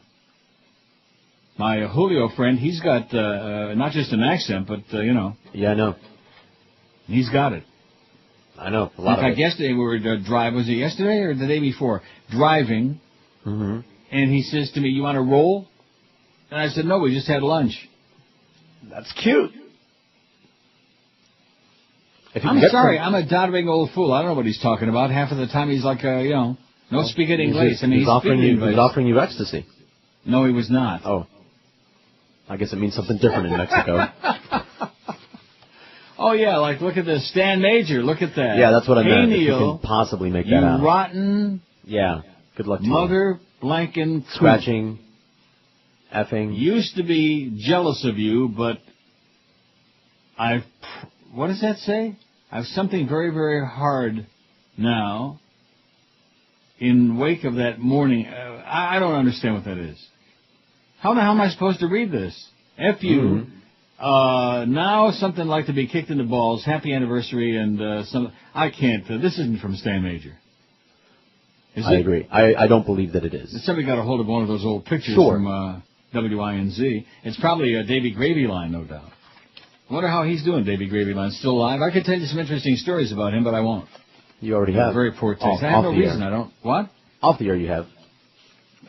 My Julio friend, he's got not just an accent, but, Yeah, I know. He's got it. I know. A lot in fact, yesterday we were driving. Was it yesterday or the day before? Driving. Mm-hmm. And he says to me, "You want to roll?" And I said, "No, we just had lunch." That's cute. I'm sorry. I'm a doddering old fool. I don't know what he's talking about. Half of the time he's like, no speaking English. I mean, he's offering you ecstasy. No, he was not. Oh. I guess it means something different in Mexico. Oh, yeah, like, look at this. Stan Major, look at that. Yeah, that's what I meant. Neil, if you can possibly make that out. You rotten... Yeah, good luck to mother blanking... Scratching, effing... Used to be jealous of you, but what does that say? I've something very, very hard now in wake of that morning. I don't understand what that is. How the hell am I supposed to read this? F you. Mm-hmm. Now something like to be kicked in the balls. Happy anniversary and some. I can't. This isn't from Stan Major. I agree. I don't believe that it is. Somebody got a hold of one of those old pictures from WINZ. It's probably a Davy Gravy Line, no doubt. I wonder how he's doing, Davy Gravy Line. Still alive? I could tell you some interesting stories about him, but I won't. You already have. Very poor taste. I have no reason. I don't. What? Off the air you have.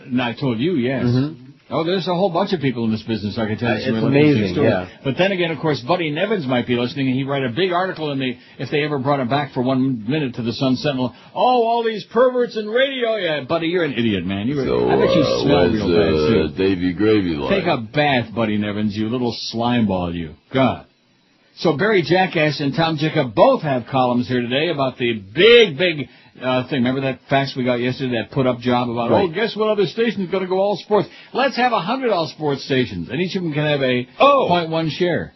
No, I told you, yes. Mm-hmm. Oh, there's a whole bunch of people in this business. I can tell you some it's really interesting amazing, stories. yeah. But then again, of course, Buddy Nevins might be listening, and he'd write a big article if they ever brought him back for 1 minute to the Sun Sentinel. Oh, all these perverts in radio. Yeah, Buddy, you're an idiot, man. I bet you smell real bad, too. Davy Gravy Line. Take a bath, Buddy Nevins, you little slime ball, you. God. So Barry Jackass and Tom Jacob both have columns here today about the big thing. Remember that fax we got yesterday, that put-up job about, guess what other station's going to go all sports? Let's have 100 all sports stations, and each of them can have a 0.1 share.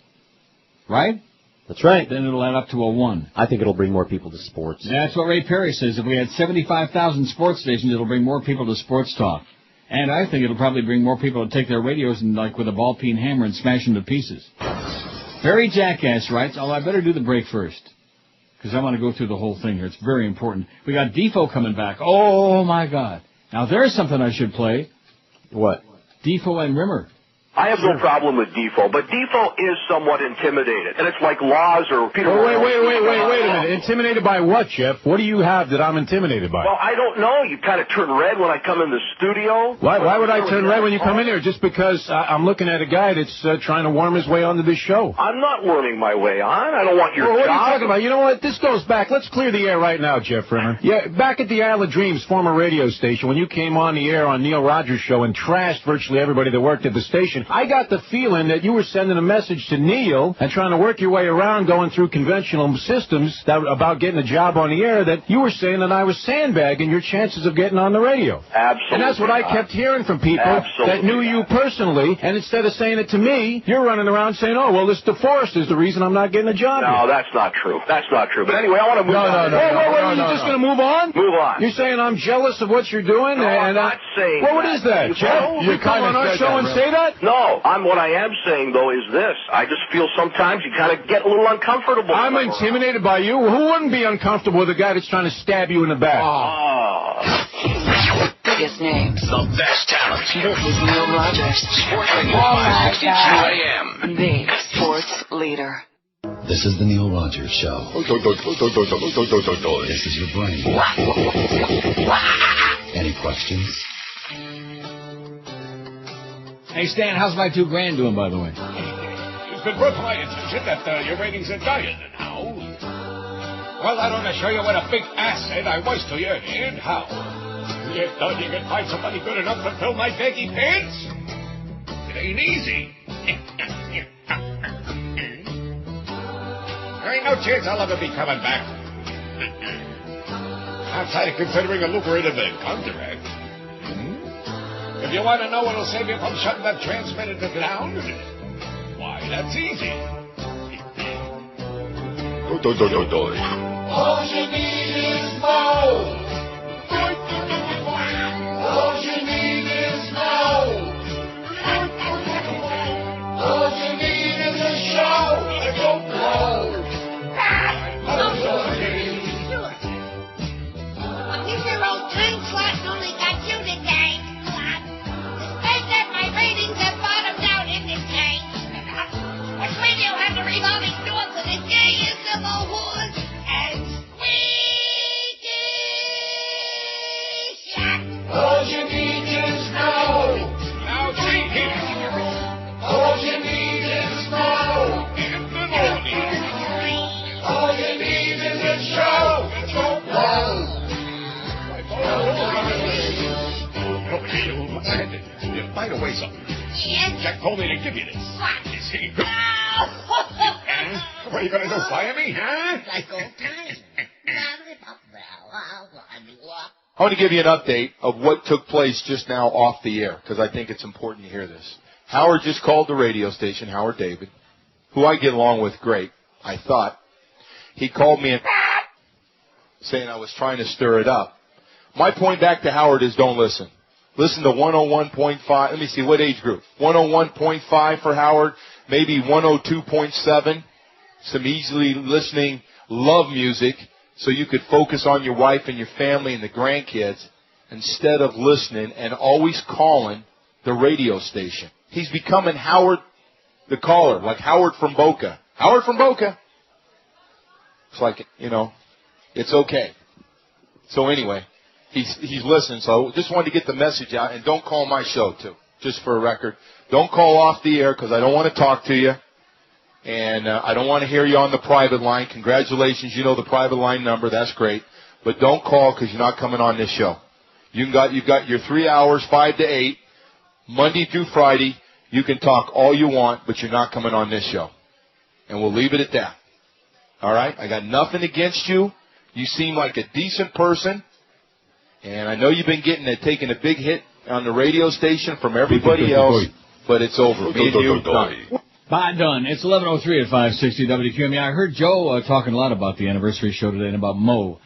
Right? That's right. Then it'll add up to a 1. I think it'll bring more people to sports. That's what Ray Perry says. If we had 75,000 sports stations, it'll bring more people to sports talk. And I think it'll probably bring more people to take their radios and, like, with a ball-peen hammer and smash them to pieces. Barry Jackass writes, I better do the break first, because I want to go through the whole thing here. It's very important. We got DeFo coming back. Oh, my God. Now, there's something I should play. What? DeFo and Rimer. I have no problem with DeFo, but DeFo is somewhat intimidated. And it's like Laws or Peter... Oh, wait a minute. Intimidated by what, Jeff? What do you have that I'm intimidated by? Well, I don't know. You kind of turn red when I come in the studio. Why would I turn red when you come in here? Just because I'm looking at a guy that's trying to worm his way onto this show. I'm not worming my way on. I don't want your job. What are you talking about? You know what? This goes back. Let's clear the air right now, Jeff Rimer. Yeah, back at the Isle of Dreams former radio station, when you came on the air on Neil Rogers' show and trashed virtually everybody that worked at the station, I got the feeling that you were sending a message to Neil and trying to work your way around going through conventional systems about getting a job on the air, that you were saying that I was sandbagging your chances of getting on the radio. Absolutely. And that's what I kept hearing from people that knew you personally, and instead of saying it to me, you're running around saying, oh, well, this DeForest is the reason I'm not getting a job No, here. that's not true. That's not true. But anyway, I want to move on. Wait, you're just going to move on? Move on. You're saying I'm jealous of what you're doing? No, I'm not saying Well, what is that, Jeff? You come on our show and say that? No, what I am saying, though, is this. I just feel sometimes you kind of get a little uncomfortable. I'm intimidated by you? Who wouldn't be uncomfortable with a guy that's trying to stab you in the back? Biggest names. The best talent. This is Neil Rogers. Sports Radio 560 QAM. The sports leader. This is the Neil Rogers Show. This is your brain. Any questions? Hey, Stan, how's my $2,000 doing, by the way? It's been brought to my attention that your ratings are dying now. Well, I want to show you what a big asset I was to you and how. You thought you could find somebody good enough to fill my baggy pants? It ain't easy. There ain't no chance I'll ever be coming back. Outside of considering a lucrative contract. If you want to know what'll save you from shutting that transmitter down, why, that's easy. All you need is more. All you need is more. All you need is a show to go blow. This your old time slot only got you today. Despite that, my ratings have bottomed out in this game. Which radio has a revolving door for the gayest of all wars and squeaky shut. All you need is more. Now, see here. All you need is more. In the morning. All you need is a show to go blow. By the way, something. Yes? Jack told me to give you this. What? You see? What are you going to do, fire me, huh? Like old times. I want to give you an update of what took place just now off the air, because I think it's important to hear this. Howard just called the radio station, Howard David, who I get along with great, I thought. He called me and saying I was trying to stir it up. My point back to Howard is don't listen. Listen to 101.5. Let me see, what age group? 101.5 for Howard, maybe 102.7. Some easily listening love music so you could focus on your wife and your family and the grandkids instead of listening and always calling the radio station. He's becoming Howard the caller, like Howard from Boca. Howard from Boca. It's like, it's okay. So anyway, he's listening, so just wanted to get the message out, and don't call my show, too, just for a record. Don't call off the air, because I don't want to talk to you, and I don't want to hear you on the private line. Congratulations, you know the private line number, that's great, but don't call because you're not coming on this show. You've got your 3 hours, 5 to 8, Monday through Friday. You can talk all you want, but you're not coming on this show, and we'll leave it at that. All right? I got nothing against you. You seem like a decent person. And I know you've been taking a big hit on the radio station from everybody else, but it's over. Me and you, done. Bye, done. It's 11:03 at 560 WQAM. I heard Joe talking a lot about the anniversary show today and about Mo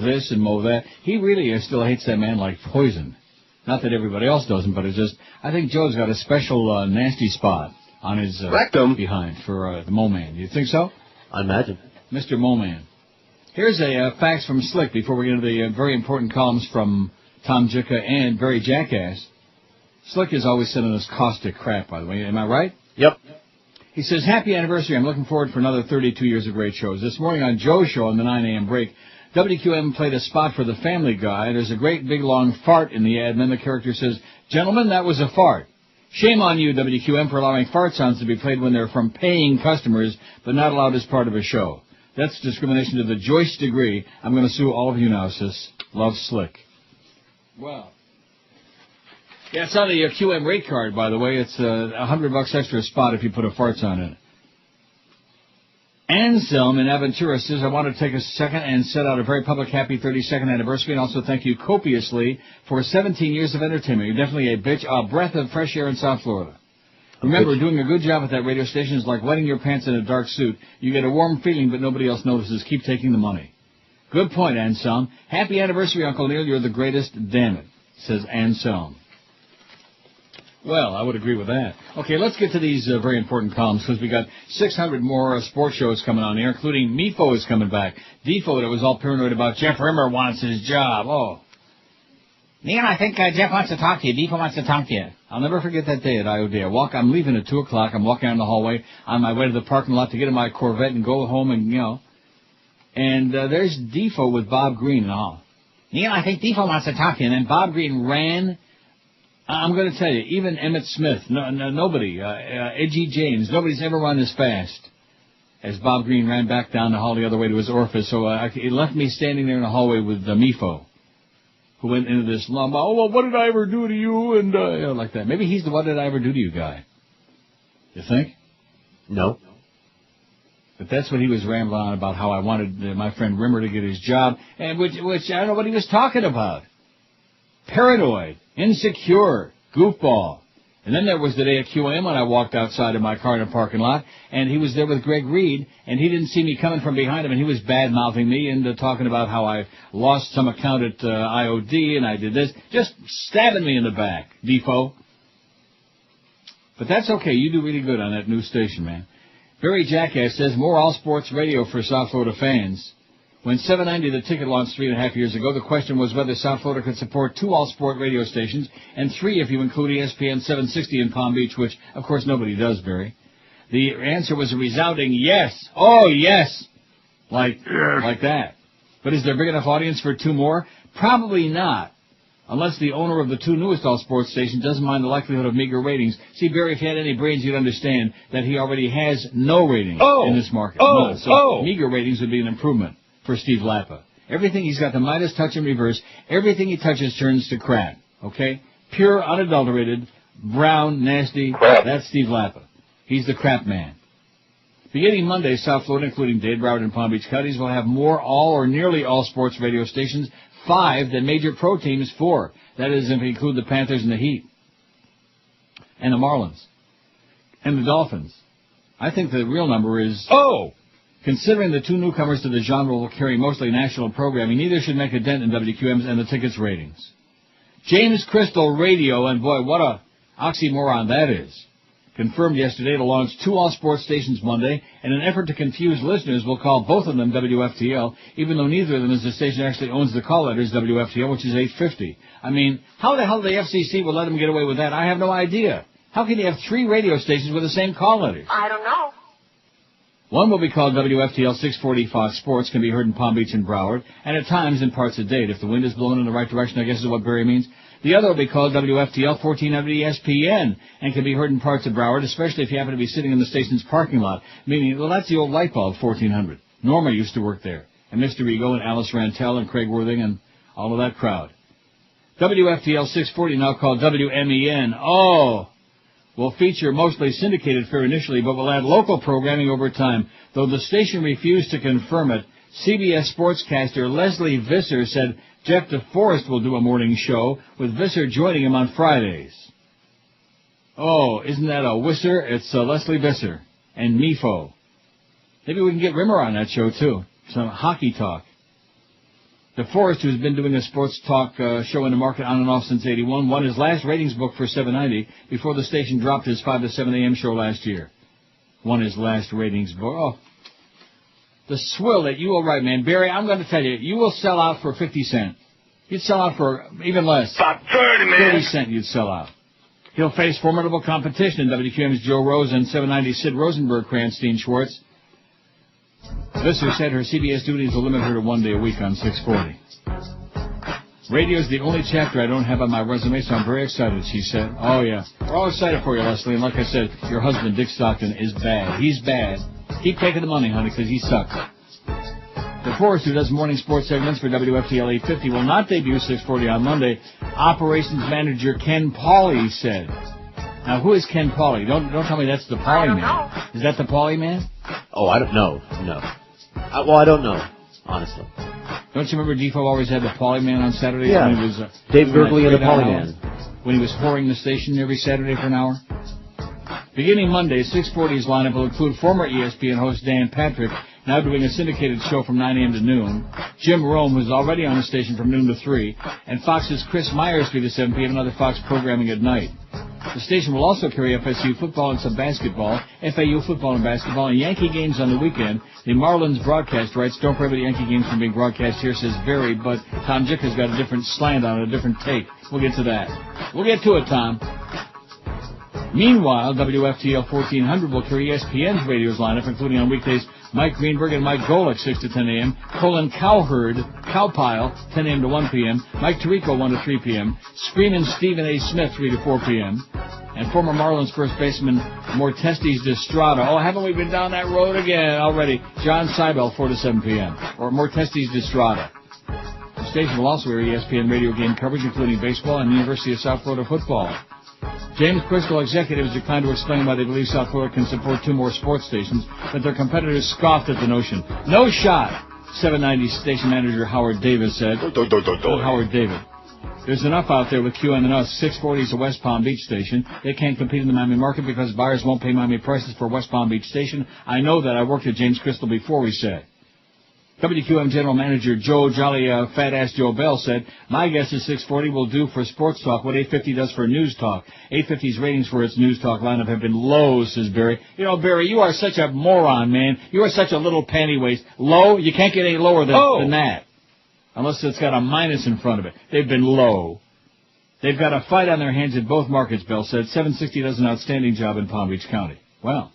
this and Mo that. He really still hates that man like poison. Not that everybody else doesn't, but it's just, I think Joe's got a special nasty spot on his behind for the Mo Man. You think so? I imagine. Mr. Mo Man. Here's a fax from Slick before we get into the very important columns from Tom Jicka and Barry Jackass. Slick is always sending us caustic crap, by the way. Am I right? Yep. He says, happy anniversary. I'm looking forward for another 32 years of great shows. This morning on Joe's show on the 9 a.m. break, WQM played a spot for the Family Guy. There's a great big long fart in the ad, and then the character says, gentlemen, that was a fart. Shame on you, WQM, for allowing fart sounds to be played when they're from paying customers, but not allowed as part of a show. That's discrimination to the Joyce degree. I'm going to sue all of you now, sis. Love, Slick. Well. Yeah, it's on the QM rate card, by the way. It's $100 extra a spot if you put a fart sound in it. Anselm in Aventura says, I want to take a second and set out a very public happy 32nd anniversary and also thank you copiously for 17 years of entertainment. You're definitely a breath of fresh air in South Florida. Remember, doing a good job at that radio station is like wetting your pants in a dark suit. You get a warm feeling, but nobody else notices. Keep taking the money. Good point, Anselm. Happy anniversary, Uncle Neil. You're the greatest, damn it, says Anselm. Well, I would agree with that. Okay, let's get to these very important columns because we got 600 more sports shows coming on here, including MeFo is coming back. DeFo that was all paranoid about Jeff Rimer wants his job. Oh. Neil, I think Jeff wants to talk to you. DeFo wants to talk to you. I'll never forget that day at IOD. I'm leaving at 2 o'clock. I'm walking down the hallway on my way to the parking lot to get in my Corvette and go home and, And there's DeFo with Bob Green and all. Neil, I think DeFo wants to talk to you. And then Bob Green ran. I'm going to tell you, even Emmett Smith, nobody, Edgy James, nobody's ever run as fast as Bob Green ran back down the hall the other way to his orifice. So it left me standing there in the hallway with MeFo, who went into this long, oh, well, what did I ever do to you? And like that. Maybe he's the what did I ever do to you guy. You think? No. But that's what he was rambling on about, how I wanted my friend Rimmer to get his job, and which I don't know what he was talking about. Paranoid. Insecure, goofball. And then there was the day at QM when I walked outside of my car in a parking lot, and he was there with Greg Reed, and he didn't see me coming from behind him, and he was bad-mouthing me and talking about how I lost some account at IOD, and I did this, just stabbing me in the back, DeFo. But that's okay. You do really good on that new station, man. Barry Jackass says, more all-sports radio for South Florida fans. When 790 the ticket launched 3.5 years ago, the question was whether South Florida could support 2 all-sport radio stations and 3 if you include ESPN 760 in Palm Beach, which, of course, nobody does, Barry. The answer was a resounding yes. Oh, yes. Like that. But is there a big enough audience for 2 more? Probably not. Unless the owner of the 2 newest all-sports stations doesn't mind the likelihood of meager ratings. See, Barry, if you had any brains, you'd understand that he already has no ratings in this market. Meager ratings would be an improvement for Steve Lappa. Everything, he's got the Midas touch in reverse. Everything he touches turns to crap. Okay? Pure, unadulterated, brown, nasty. Crap. That's Steve Lappa. He's the crap man. Beginning Monday, South Florida, including Dade, Broward, and Palm Beach counties, will have more all or nearly all sports radio stations, 5 than major pro teams, 4. That is if we include the Panthers and the Heat. And the Marlins. And the Dolphins. I think the real number is... Considering the 2 newcomers to the genre will carry mostly national programming, neither should make a dent in WQM's and the tickets ratings. James Crystal Radio, and boy, what a oxymoron that is, confirmed yesterday to launch 2 all-sports stations Monday, in an effort to confuse listeners, we'll call both of them WFTL, even though neither of them is the station that actually owns the call letters WFTL, which is 850. I mean, how the hell the FCC will let them get away with that? I have no idea. How can you have 3 radio stations with the same call letters? I don't know. One will be called WFTL 640 Fox Sports, can be heard in Palm Beach and Broward, and at times in parts of Dade. If the wind is blowing in the right direction, I guess is what Barry means. The other will be called WFTL 1400 ESPN, and can be heard in parts of Broward, especially if you happen to be sitting in the station's parking lot. Meaning, well, that's the old light bulb, 1400. Norma used to work there, and Mr. Ego and Alice Rantel and Craig Worthing and all of that crowd. WFTL 640, now called WMEN. Will feature mostly syndicated fare initially, but will add local programming over time. Though the station refused to confirm it, CBS sportscaster Leslie Visser said Jeff DeForest will do a morning show, with Visser joining him on Fridays. Oh, isn't that a Wisser? It's Leslie Visser and Mifo. Maybe we can get Rimmer on that show, too. Some hockey talk. DeForest, who's been doing a sports talk show in the market on and off since 81, won his last ratings book for 790 before the station dropped his 5 to 7 a.m. show last year. Won his last ratings book. Oh, the swill that you will write, man. Barry, I'm going to tell you, you will sell out for 50 cents. You'd sell out for even less. About 30, man. 30 cents you'd sell out. He'll face formidable competition in WQAM's Joe Rose and 790 Sid Rosenberg, Cranstein Schwartz. Visser said her CBS duties will limit her to 1 day a week on 640. Radio's the only chapter I don't have on my resume, so I'm very excited, she said. Oh, yeah. We're all excited for you, Leslie. And like I said, your husband, Dick Stockton, is bad. He's bad. Keep taking the money, honey, because he sucks. DeForest, who does morning sports segments for WFTL 850, will not debut 640 on Monday. Operations manager Ken Pauley said. Now, who is Ken Pauley? Don't tell me that's the Pauley man. Is that the Pauley man? Oh, I don't know. No. Well, I don't know, honestly. Don't you remember DeFo always had the Pauley man on Saturdays? Yeah. When he was, Dave Gergley and the Pauley man. When he was whoring the station every Saturday for an hour? Beginning Monday, 640's lineup will include former ESPN host Dan Patrick, now doing a syndicated show from 9 a.m. to noon, Jim Rome, who's already on the station from noon to 3, and Fox's Chris Myers 3 to 7 p.m. and other Fox programming at night. The station will also carry FSU football and some basketball, FAU football and basketball, and Yankee games on the weekend. The Marlins broadcast rights don't prohibit Yankee games from being broadcast here, says Barry, but Tom Jicker's got a different slant on it, a different take. We'll get to that. We'll get to it, Tom. Meanwhile, WFTL 1400 will carry ESPN's radio's lineup, including on weekdays Mike Greenberg and Mike Golick, 6 to 10 a.m., Colin Cowpile, 10 a.m. to 1 p.m., Mike Tirico, 1 to 3 p.m., Screamin' Stephen A. Smith, 3 to 4 p.m., and former Marlins first baseman Mortestes Destrada. Oh, haven't we been down that road again already? John Seibel, 4 to 7 p.m., or Mortestes Destrada. The station will also air ESPN radio game coverage, including baseball and University of South Florida football. James Crystal executives declined to explain why they believe South Florida can support 2 more sports stations, but their competitors scoffed at the notion. No shot, 790 station manager Howard Davis said. Howard David. There's enough out there with QM and us. 640 is a West Palm Beach station. They can't compete in the Miami market because buyers won't pay Miami prices for a West Palm Beach station. I know that. I worked at James Crystal before, we said. WQM General Manager Joe Jolly Fat-Ass Joe Bell said, my guess is 640 will do for sports talk what 850 does for news talk. 850's ratings for its news talk lineup have been low, says Barry. You know, Barry, you are such a moron, man. You are such a little panty waist. Low? You can't get any lower than that. Unless it's got a minus in front of it. They've been low. They've got a fight on their hands in both markets, Bell said. 760 does an outstanding job in Palm Beach County. Well,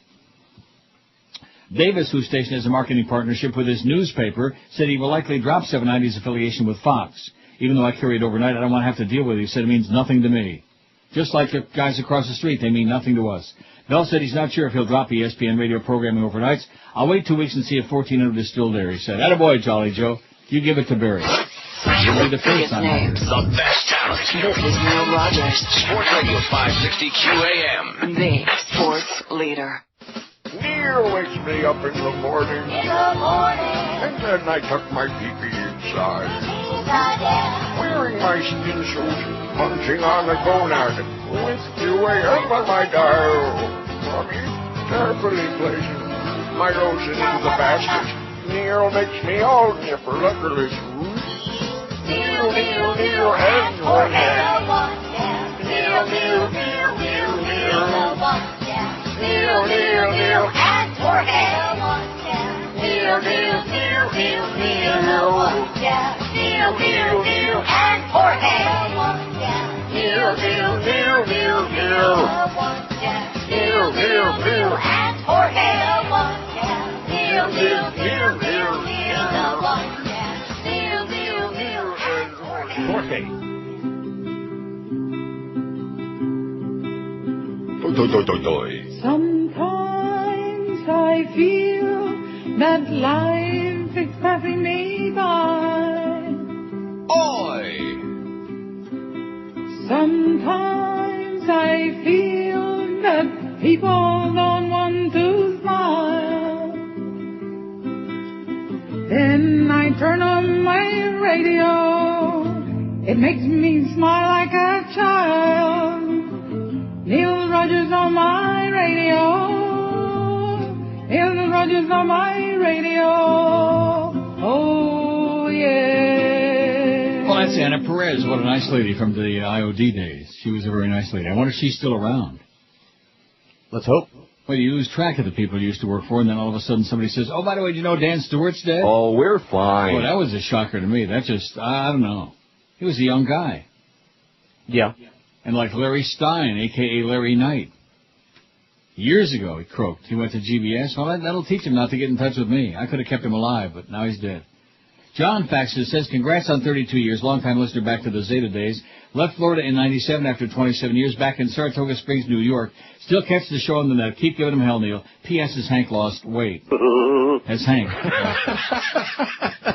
Davis, whose station has a marketing partnership with his newspaper, said he will likely drop 790's affiliation with Fox. Even though I carry it overnight, I don't want to have to deal with it. He said it means nothing to me. Just like the guys across the street, they mean nothing to us. Bell said he's not sure if he'll drop ESPN radio programming overnights. I'll wait 2 weeks and see if 1400 is still there, he said. Attaboy, Jolly Joe. You give it to Barry. You'll be the first on that. The best talent. This is Neil Rogers. Sports Radio 560 QAM. The sports leader. Neil wakes me up in the morning. And then I tuck my pee-pee inside. Wearing my skin suit, punching on the gonad with QAM on my dial. Mommy, carefully placing my nose into the basket. Neil makes me all nipper-luckerless. Neil, and Jorge. Neil, and Jorge. Neil, and Jorge. Sometimes I feel that life is passing me by. Oi! Sometimes I feel that people don't want to smile. Then I turn on my radio. It makes me smile like a child. Neil Rogers on my radio. Neil Rogers on my radio. Oh, yeah. Well, that's Anna Perez. What a nice lady from the IOD days. She was a very nice lady. I wonder if she's still around. Let's hope. Well, you lose track of the people you used to work for, and then all of a sudden somebody says, oh, by the way, do you know Dan Stewart's dead? Oh, we're fine. Well, that was a shocker to me. That just, I don't know. He was a young guy. Yeah. And like Larry Stein, a.k.a. Larry Knight. Years ago, he croaked. He went to GBS. Well, that'll teach him not to get in touch with me. I could have kept him alive, but now he's dead. John Faxes says, congrats on 32 years. Long-time listener back to the Zeta days. Left Florida in 97 after 27 years. Back in Saratoga Springs, New York. Still catch the show on the net. Keep giving him hell, Neil. P.S. Has Hank lost weight? Has Hank?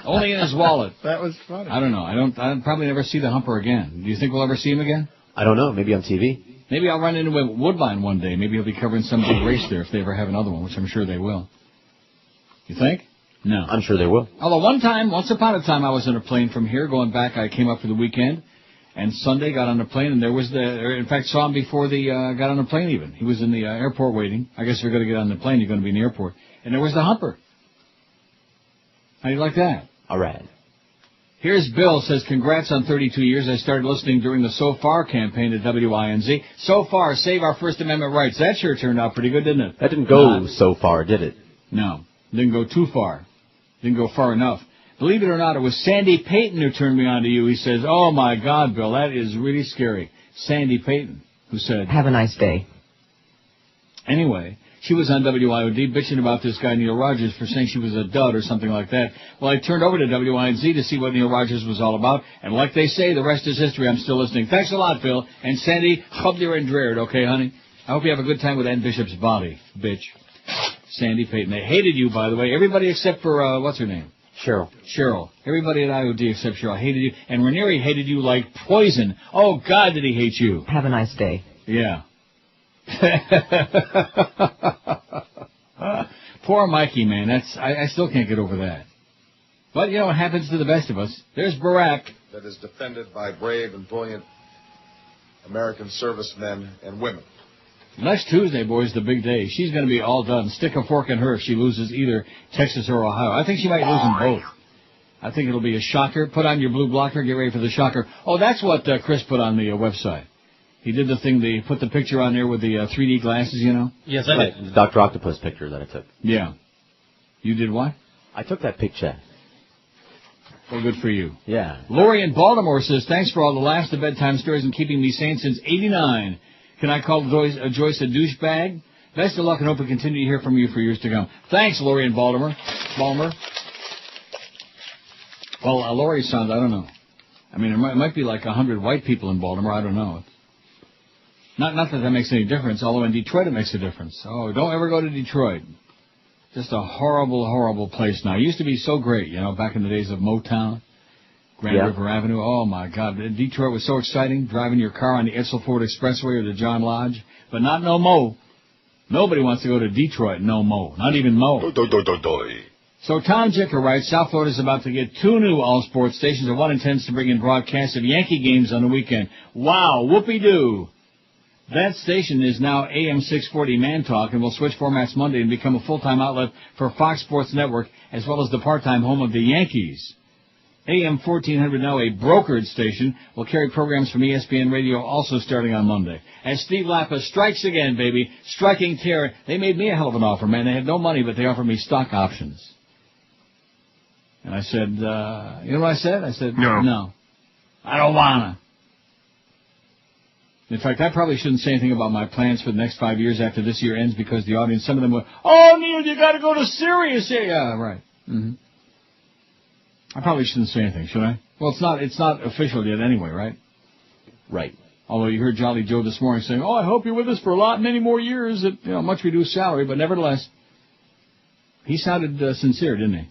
Only in his wallet. That was funny. I don't know. I'll probably never see the Humper again. Do you think we'll ever see him again? I don't know. Maybe on TV. Maybe I'll run into him at Woodbine one day. Maybe he'll be covering some big race there if they ever have another one, which I'm sure they will. You think? No. I'm sure they will. Although once upon a time, I was in a plane from here. Going back, I came up for the weekend, and Sunday got on the plane, and there was in fact, saw him before the got on the plane even. He was in the airport waiting. I guess if you're going to get on the plane, you're going to be in the airport. And there was the Humper. How do you like that? All right. Here's Bill, says, congrats on 32 years. I started listening during the So Far campaign at WINZ. So Far, save our First Amendment rights. That sure turned out pretty good, didn't it? That didn't go so far, did it? No. Didn't go too far. Didn't go far enough. Believe it or not, it was Sandy Payton who turned me on to you. He says, oh, my God, Bill, that is really scary. Sandy Payton, who said... Have a nice day. Anyway... She was on WIOD bitching about this guy, Neil Rogers, for saying she was a dud or something like that. Well, I turned over to WINZ to see what Neil Rogers was all about. And like they say, the rest is history. I'm still listening. Thanks a lot, Phil. And Sandy, hub there and dreared, okay, honey? I hope you have a good time with Ann Bishop's body, bitch. Sandy Payton. They hated you, by the way. Everybody except for, what's her name? Cheryl. Cheryl. Everybody at IOD except Cheryl hated you. And Ranieri hated you like poison. Oh, God, did he hate you. Have a nice day. Yeah. Poor Mikey, man. I still can't get over that. But, you know, it happens to the best of us. There's Barack. That is defended by brave and brilliant American servicemen and women. Next Tuesday, boys, the big day. She's going to be all done. Stick a fork in her if she loses either Texas or Ohio. I think she might lose them both. I think it'll be a shocker. Put on your blue blocker. Get ready for the shocker. Oh, that's what Chris put on the website. He did the thing, they put the picture on there with the 3D glasses, you know? Yes, I did. The Dr. Octopus picture that I took. Yeah. You did what? I took that picture. Well, good for you. Yeah. Lori in Baltimore says, thanks for all the laughs, the bedtime stories, and keeping me sane since '89. Can I call Joyce a douchebag? Best of luck and hope we continue to hear from you for years to come. Thanks, Lori in Baltimore. Well, Lori sounds, I don't know. I mean, it might be like 100 white people in Baltimore. I don't know. Not that makes any difference, although in Detroit it makes a difference. Oh, don't ever go to Detroit. Just a horrible, horrible place now. It used to be so great, you know, back in the days of Motown, Grand River Avenue. Oh, my God. Detroit was so exciting, driving your car on the Edsel Ford Expressway or the John Lodge. But not no mo. Nobody wants to go to Detroit, no mo. Not even mo. So Tom Jicker writes, South Florida is about to get 2 new all-sports stations, and one intends to bring in broadcasts of Yankee games on the weekend. Wow, whoopee-doo. That station is now AM 640 Man Talk and will switch formats Monday and become a full-time outlet for Fox Sports Network as well as the part-time home of the Yankees. AM 1400, now a brokered station, will carry programs from ESPN Radio also starting on Monday. As Steve Lappa strikes again, baby, striking terror. They made me a hell of an offer, man. They had no money, but they offered me stock options. And I said, you know what I said? I said, no. I don't wanna. In fact, I probably shouldn't say anything about my plans for the next 5 years after this year ends because the audience, some of them will, oh, Neil, you got to go to Sirius. Yeah, right. Mm-hmm. I probably shouldn't say anything, should I? Well, it's not official yet anyway, right? Right. Although you heard Jolly Joe this morning saying, oh, I hope you're with us for many more years at much reduced salary, but nevertheless, he sounded sincere, didn't he?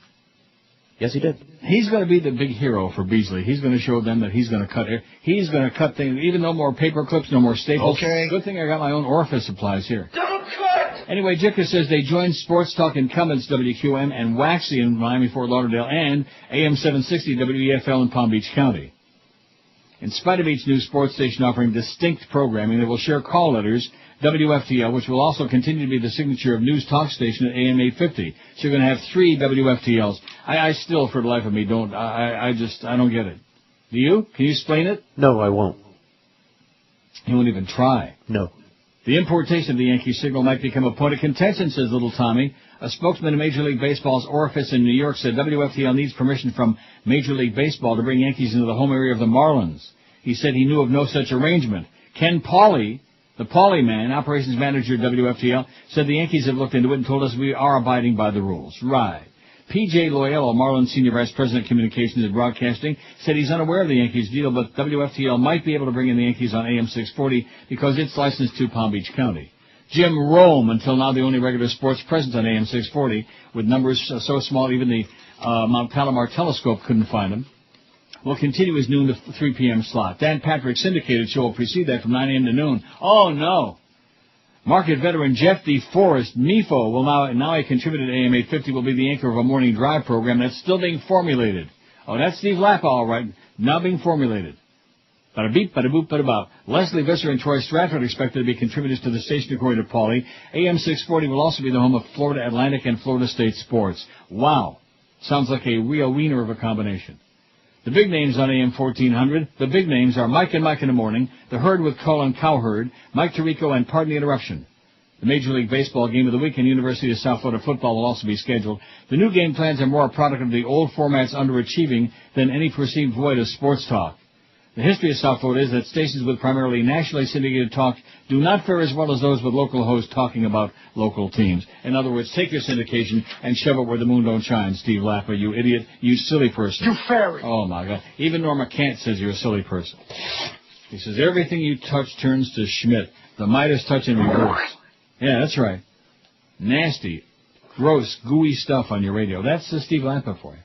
Yes, he did. He's going to be the big hero for Beasley. He's going to show them that he's going to cut things, even no more paper clips, no more staples. Okay. Good thing I got my own orifice supplies here. Don't cut! Anyway, Jicker says they joined Sports Talk incumbents WQM and Waxy in Miami, Fort Lauderdale, and AM 760 WEFL in Palm Beach County. In spite of each new sports station offering distinct programming, they will share call letters, WFTL, which will also continue to be the signature of news talk station at AM 850. So you're going to have 3 WFTLs. I still, for the life of me, don't get it. Do you? Can you explain it? No, I won't. You won't even try. No. The importation of the Yankee signal might become a point of contention, says Little Tommy. A spokesman of Major League Baseball's orifice in New York said WFTL needs permission from Major League Baseball to bring Yankees into the home area of the Marlins. He said he knew of no such arrangement. Ken Pauley, the Pauley man, operations manager at WFTL, said the Yankees have looked into it and told us we are abiding by the rules. Right. P.J. Loyola, Marlins Senior Vice President of Communications and Broadcasting, said he's unaware of the Yankees deal, but WFTL might be able to bring in the Yankees on AM 640 because it's licensed to Palm Beach County. Jim Rome, until now the only regular sports presence on AM 640, with numbers so small even the Mount Palomar telescope couldn't find them, will continue his noon to 3 p.m. slot. Dan Patrick's syndicated show will precede that from 9 a.m. to noon. Oh, no. Market veteran Jeff DeForest, MIFO, will now a contributor to AM 850, will be the anchor of a morning drive program that's still being formulated. Oh, that's Steve Lappa, all right, now being formulated. Bada beep, bada boop, bada bop. Leslie Visser and Troy Stratford are expected to be contributors to the station, according to Paulie. AM 640 will also be the home of Florida Atlantic and Florida State Sports. Wow. Sounds like a real wiener of a combination. The big names on AM 1400, the big names are Mike and Mike in the Morning, The Herd with Colin Cowherd, Mike Tirico, and Pardon the Interruption. The Major League Baseball game of the week and University of South Florida football will also be scheduled. The new game plans are more a product of the old format's underachieving than any perceived void of sports talk. The history of South Florida is that stations with primarily nationally syndicated talk do not fare as well as those with local hosts talking about local teams. In other words, take your syndication and shove it where the moon don't shine, Steve Lappa, you idiot, you silly person. You fairy. Oh, my God. Even Norma Kant says you're a silly person. He says, everything you touch turns to Schmidt. The Midas touch in reverse. Yeah, that's right. Nasty, gross, gooey stuff on your radio. That's Steve Lappa for you.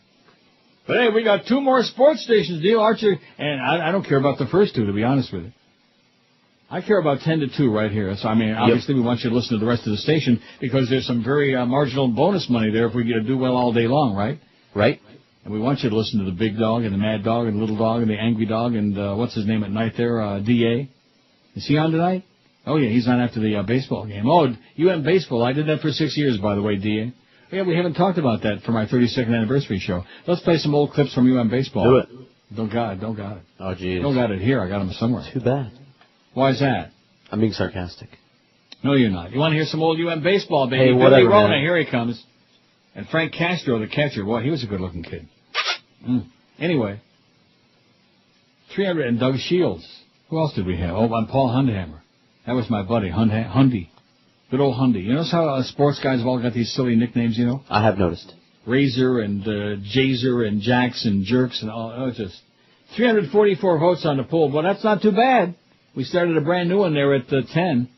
But hey, we got 2 more sports stations, Neil Archer, and I don't care about the first 2, to be honest with you. I care about 10 to 2 right here. So, I mean, obviously we want you to listen to the rest of the station because there's some very marginal bonus money there if we do well all day long, right? Right. And we want you to listen to the big dog and the mad dog and the little dog and the angry dog and what's his name at night there, D.A. Is he on tonight? Oh, yeah, he's on after the baseball game. Oh, UM Baseball. I did that for 6 years, by the way, D.A. Yeah, we haven't talked about that for my 32nd anniversary show. Let's play some old clips from UM Baseball. Do it. Don't got it. Oh, geez. Don't got it here. I got them somewhere. Too bad. Why is that? I'm being sarcastic. No, you're not. You want to hear some old UM Baseball, baby? Hey, whatever, Billy Rona, man. here he comes. And Frank Castro, the catcher. Boy, he was a good-looking kid. Anyway. 300 and Doug Shields. Who else did we have? Oh, and Paul Hundhammer. That was my buddy, Hundy. Good old Hundy. You notice how sports guys have all got these silly nicknames, you know? I have noticed. Razor and Jazer and Jacks and Jerks and all. Oh, just 344 votes on the poll. Well, that's not too bad. We started a brand new one there at 10, and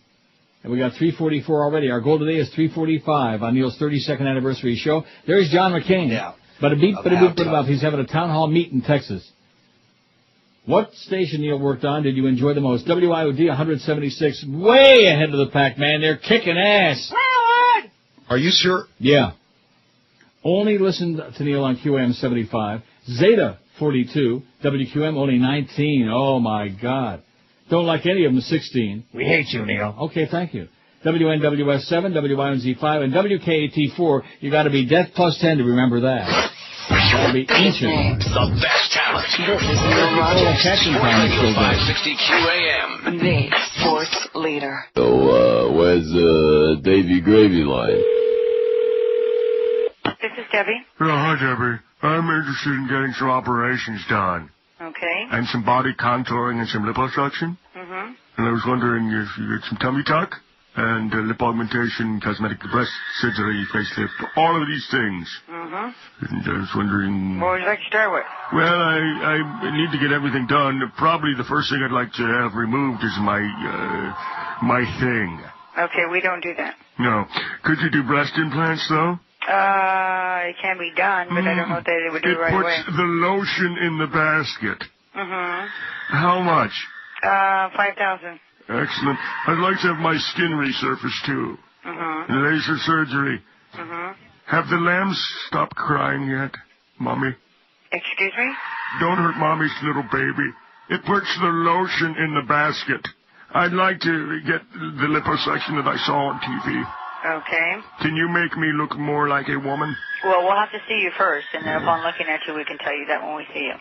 we got 344 already. Our goal today is 345 on Neil's 32nd anniversary show. There's John McCain. Yeah. Bada beep, bada boop, bada bop. He's having a town hall meet in Texas. What station Neil worked on did you enjoy the most? WIOD 176, way ahead of the pack, man. They're kicking ass. Are you sure? Yeah. Only listened to Neil on QAM 75. Zeta 42. WQM only 19. Oh, my God. Don't like any of them 16. We hate you, Neil. Okay, thank you. WNWS 7, WINZ 5, and WKAT 4. You got to be death plus 10 to remember that. Got to be ancient. The best talent. This is the Royal Catching Time. 560 QAM. The sports leader. So, where's Davy Gravy Line? This is Debbie. Oh, hi, Debbie. I'm interested in getting some operations done. Okay. And some body contouring and some liposuction. Mm-hmm. And I was wondering if you get some tummy tuck and lip augmentation, cosmetic breast surgery, facelift, all of these things. Mm-hmm. And I was wondering... What would you like to start with? Well, I need to get everything done. Probably the first thing I'd like to have removed is my thing. Okay, we don't do that. No. Could you do breast implants, though? It can be done, but I don't know if they would do it right away. It puts the lotion in the basket. Mm-hmm. How much? 5,000. Excellent. I'd like to have my skin resurfaced, too. Mm-hmm. Laser surgery. Mm-hmm. Have the lambs stopped crying yet, Mommy? Excuse me? Don't hurt Mommy's little baby. It puts the lotion in the basket. I'd like to get the liposuction that I saw on TV. Okay. Can you make me look more like a woman? Well, we'll have to see you first, and then upon looking at you, we can tell you that when we see you.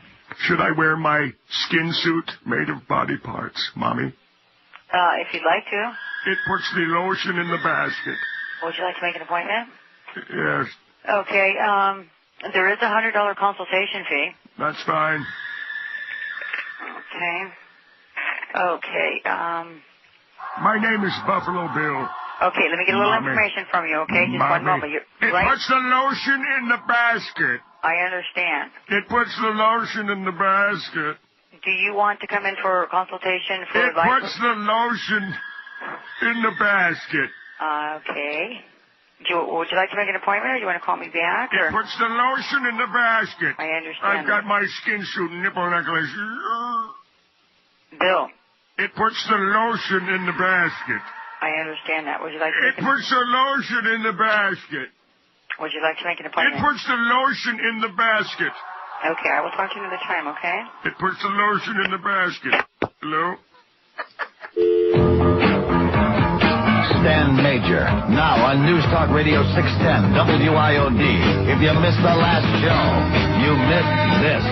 Should I wear my skin suit made of body parts, Mommy? If you'd like to. It puts the lotion in the basket. Would you like to make an appointment? Yes. Okay, there is a $100 consultation fee. That's fine. Okay, My name is Buffalo Bill. Okay, let me get a little Mommy. information from you, okay? Just one moment. It puts the lotion in the basket. I understand. It puts the lotion in the basket. Do you want to come in for a consultation for It advice? puts the lotion in the basket. Okay. Would you like to make an appointment, or do you want to call me back? Or? It puts the lotion in the basket. I understand. I've got my skin suit nipple necklace. Bill. It puts the lotion in the basket. I understand that. Would you like to make It puts the lotion in the basket. Would you like to make an It appointment? puts the lotion in the basket. Okay, I will talk to you another time, okay? It puts the lotion in the basket. Hello? Stan Major, now on News Talk Radio 610 WIOD. If you missed the last show, you missed this.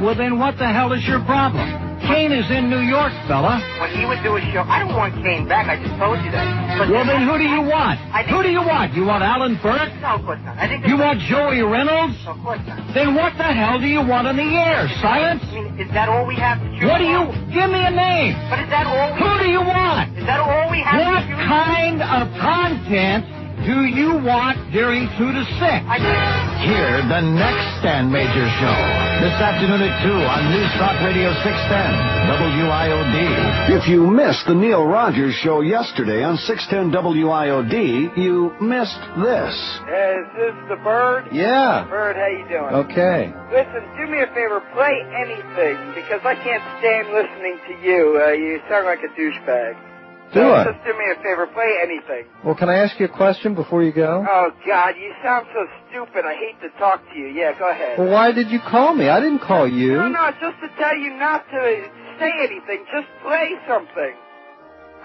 Well, then what the hell is your problem? Kane is in New York, fella. When he would do a show, I don't want Kane back. I just told you that. But Well, then who do you want? Who do you want? You want Alan Burke? No, of course not. I think You want Joey Reynolds? Of course not. Then what the hell do you want on the air? Silence? I mean, is that all we have to choose What do you... from? Give me a name. But is that all we Who do you want? Is that all we have What to choose kind of content do you want during 2 to 6? Hear the next Stan Major show this afternoon at 2 on News Talk Radio 610 WIOD. If you missed the Neil Rogers show yesterday on 610 WIOD, you missed this. Is this the Bird? Yeah. Bird, how you doing? Okay. Listen, do me a favor, play anything, because I can't stand listening to you. You sound like a douchebag. Do I? Just do me a favor, play anything. Well, can I ask you a question before you go? Oh, God, you sound so stupid. I hate to talk to you. Yeah, go ahead. Well, why did you call me? I didn't call you. No, just to tell you not to say anything. Just play something.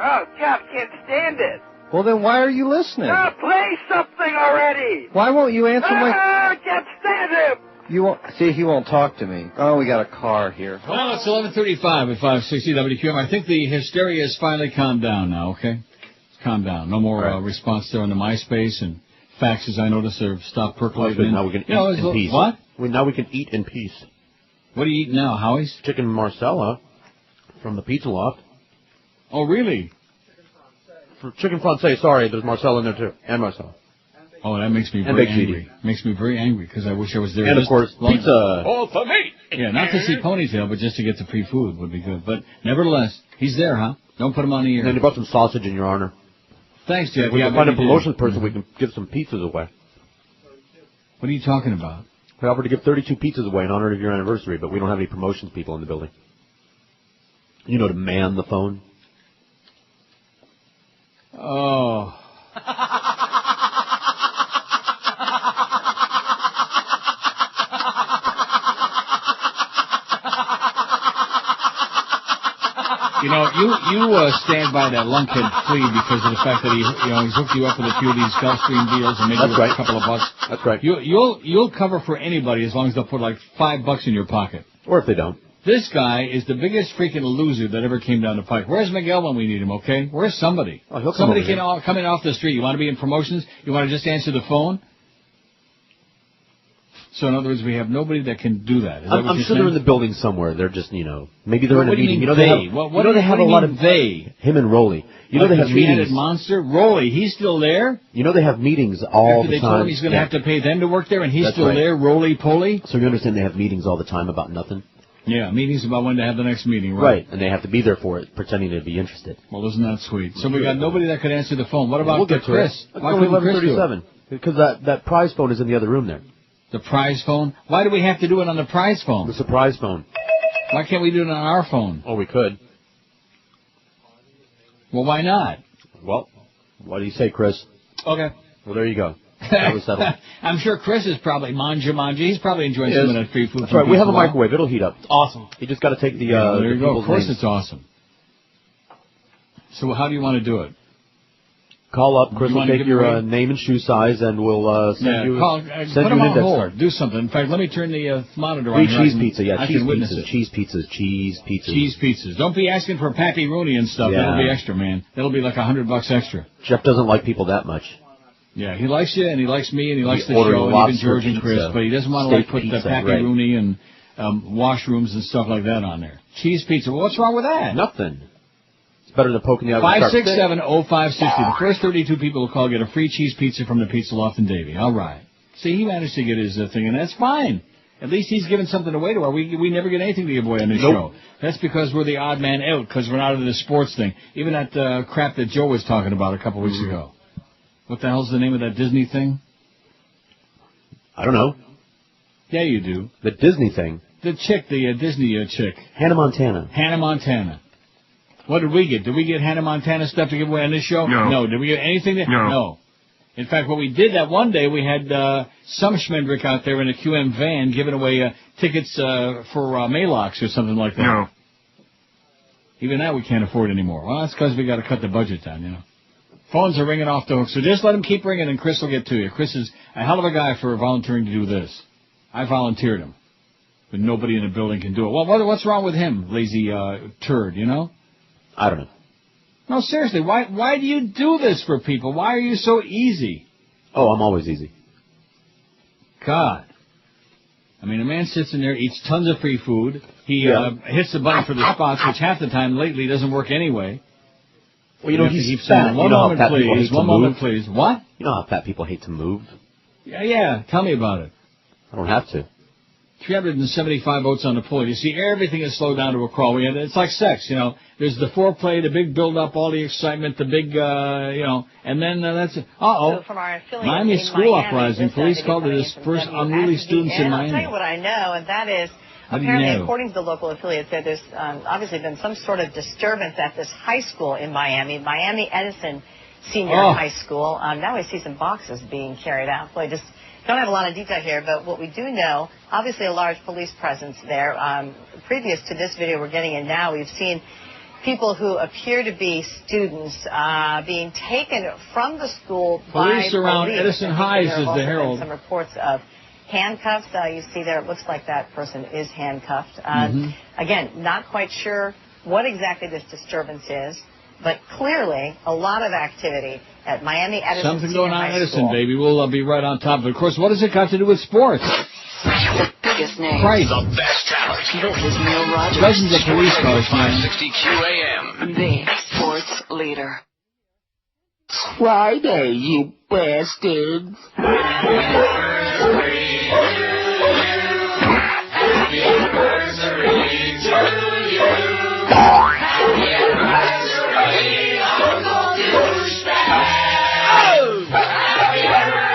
Oh, God, I can't stand it. Well, then why are you listening? No, play something already. Why won't you answer my... I can't stand him. You won't... See, he won't talk to me. Oh, we got a car here. Well, it's 11:35 at 560 WQAM. I think the hysteria has finally calmed down now, okay? It's calmed down. No more response there on the MySpace and faxes, I noticed, have stopped percolating. Now we can eat in peace. What? Now we can eat in peace. What do you eat now, Howie's? Chicken Marcella from the Pizza Loft. Oh, really? For chicken francais, sorry, there's Marcella in there too. And Marcella. Oh, that makes me And very baked ziti. angry. Makes me very angry because I wish I was there. And of just course, long- pizza. All for me. Yeah, not to see Ponytail, but just to get the free food would be good. But nevertheless, he's there, huh? Don't put him on the air. And then you brought some sausage in your honor. Thanks, Jeff. If we Yeah, can find a but you promotion did. person, we can give some pizzas away. What are you talking about? We offered to give 32 pizzas away in honor of your anniversary, but we don't have any promotions people in the building. You know, to man the phone. Oh. You know, you stand by that lunkhead flea because of the fact that he's hooked you up with a few of these Gulfstream deals and maybe That's right. a couple of bucks. That's right. You'll cover for anybody as long as they'll put like $5 in your pocket. Or if they don't. This guy is the biggest freaking loser that ever came down the pike. Where's Miguel when we need him, okay? Where's somebody? Oh, he'll come Somebody over coming off the street. You want to be in promotions? You want to just answer the phone? So in other words, we have nobody that can do that. Is that what I'm you're sure they're in saying? the building somewhere. They're just, maybe they're in a What do you meeting. mean They they? have, What they have do a you lot mean of they? Him and Rolly. You know Like they have the three-headed meetings. monster? Rolly, he's still there? You know they have meetings all After the they time. told him he's going to have to pay them to work there, and he's That's still right. there, roly-poly? So you understand they have meetings all the time about nothing? Yeah, meetings about when to have the next meeting, right? Right, and they have to be there for it, pretending to be interested. Well, isn't that sweet? So we got nobody that could answer the phone. What about We'll get to Chris? it. Why It's only couldn't Chris do it? 11:37. Because that prize phone is in the other room there. The prize phone? Why do we have to do it on the prize phone? The surprise phone. Why can't we do it on our phone? Oh, we could. Well, why not? Well, what do you say, Chris? Okay. Well, there you go. That was settled. I'm sure Chris is probably manja. He's probably enjoying some of that free food. That's right. We have a microwave. It'll heat up. Awesome. You just got to take the. There you go. Of course, names. it's awesome. So how do you want to do it? Call up. Chris will take your name and shoe size, and we'll send you put an them on index hold. card. Do something. In fact, let me turn the monitor on. Cheese pizza. Yeah, cheese pizzas. Cheese pizzas. Cheese pizzas. Don't be asking for Pappy Rooney and stuff. Yeah. That'll be extra, man. That'll be like $100 extra. Jeff doesn't like people that much. Yeah, he likes you, and he likes me, and he likes the ordering show, and even George and Chris, pizza, but he doesn't want to put pizza, the Pappy Rooney and washrooms and stuff like that on there. Cheese pizza. Well, what's wrong with that? Nothing. It's better than poking the eye. 567-0560. The first 32 people who call get a free cheese pizza from the Pizza Loft in Davie. All right. See, he managed to get his thing, and that's fine. At least he's giving something away to her. We never get anything to give away on this show. That's because we're the odd man out, because we're not into the sports thing. Even that crap that Joe was talking about a couple weeks ago. What the hell's the name of that Disney thing? I don't know. Yeah, you do. The Disney thing? The chick, the Disney chick. Hannah Montana. Hannah Montana. What did we get? Did we get Hannah Montana stuff to give away on this show? No. Did we get anything? No. In fact, what we did that one day, we had some schmendrick out there in a QM van giving away tickets for Maylocks or something like that. No. Even that we can't afford anymore. Well, that's because we got to cut the budget down, you know. Phones are ringing off the hook, so just let them keep ringing and Chris will get to you. Chris is a hell of a guy for volunteering to do this. I volunteered him, but nobody in the building can do it. Well, what's wrong with him, lazy turd, you know? I don't know. No, seriously, why do you do this for people? Why are you so easy? Oh, I'm always easy. God. I mean, a man sits in there, eats tons of free food. He hits the button for the spots, which half the time lately doesn't work anyway. Well, you know, he's keep fat. saying, one moment, please. One moment, please. What? You know how fat people hate to move? Yeah. Tell me about it. I don't have to. 375 votes on the poll. You see, everything is slowed down to a crawl. It's like sex, you know. There's the foreplay, the big build-up, all the excitement, the big, and then that's it. So from our affiliate Miami in School Miami, uprising. Police called to disperse unruly students in I'll tell Miami. you what I know, and that is, What do you apparently, know? according to the local affiliate, there's obviously been some sort of disturbance at this high school in Miami, Miami Edison High School. Now I see some boxes being carried out. Boy, just don't have a lot of detail here, but what we do know, obviously a large police presence there. Previous to this video we're getting in now, we've seen people who appear to be students being taken from the school by Police around Edison High, says the Herald. Some reports of handcuffs. You see there, it looks like that person is handcuffed. Again, not quite sure what exactly this disturbance is, but clearly a lot of activity at Miami Edison. Something going on High at Edison, School. baby. We'll be right on top of it. Of course, what has it got to do with sports? The biggest names. Christ. The best talent. This is Neil Rogers. Dozens of police cars, man. 560 QAM. The sports leader. Friday, you bastards. Happy anniversary to you. Happy anniversary, Uncle Douchebag. Happy anniversary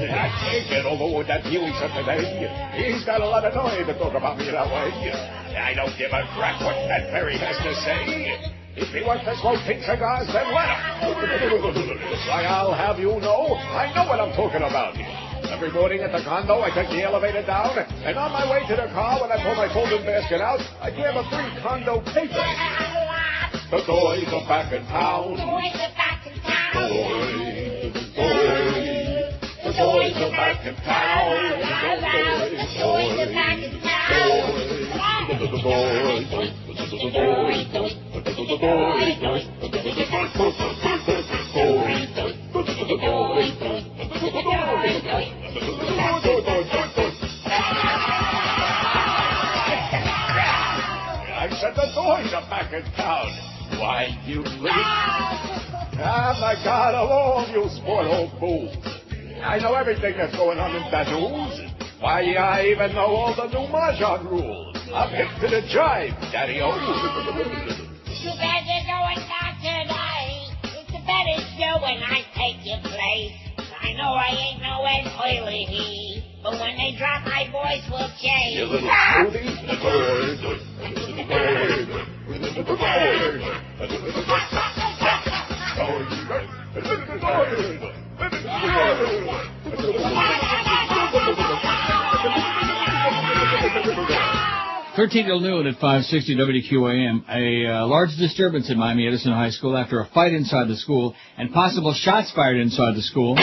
I can't get over with that viewing today. He's got a lot of noise to talk about me that way. I don't give a crap what that Perry has to say. If he wants to smoke pink cigars, then let him. Why, I'll have you know, I know what I'm talking about. Every morning at the condo, I take the elevator down, and on my way to the car, when I pull my folding basket out, I grab a free condo paper. The toys are back in town. Toys are back in town. The toys are back in town. The toys are back in I said the toys are back in town. Why, you freak. Ah, my God, along, you spoiled old fool. I know everything that's going on in that news. Why, I even know all the new Mahjong rules. I'm hip to the jive, Daddy-O. Too bad they're going down tonight. It's a better show when I take take your place. I know I ain't no Ed Hoyley, but when they drop, my voice will change. You little smoothie. Thirteen till noon at 560 WQAM. A large disturbance at Miami Edison High School after a fight inside the school and possible shots fired inside the school.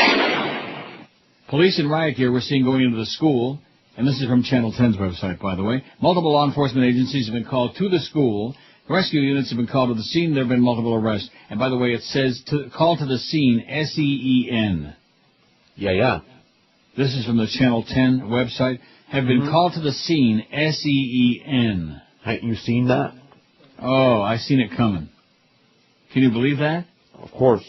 Police in riot gear were seen going into the school, and this is from Channel 10's website, by the way. Multiple law enforcement agencies have been called to the school. Rescue units have been called to the scene. There have been multiple arrests. And by the way, it says call to the scene, SEEN. Yeah. This is from the Channel 10 website. Have been called to the scene, SEEN. Haven't you seen that? Oh, I seen it coming. Can you believe that? Of course.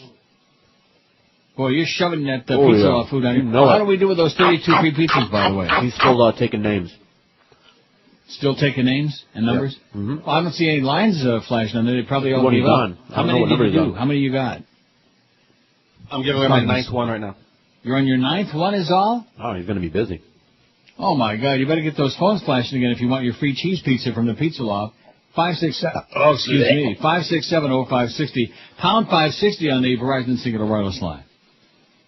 Boy, you're shoving that pizza food down here. How do we do with those 32 free pizzas, by the way? He's still taking names. Still taking names and numbers? Mm-hmm. Well, I don't see any lines flashing on there. They probably all gave up. How many did you do? How many you got? I'm giving away my 9th one right now. You're on your 9th one is all? Oh, he's going to be busy. Oh, my God. You better get those phones flashing again if you want your free cheese pizza from the Pizza Loft. 567, 567-0560, pound 560 on the Verizon Singular Wireless line.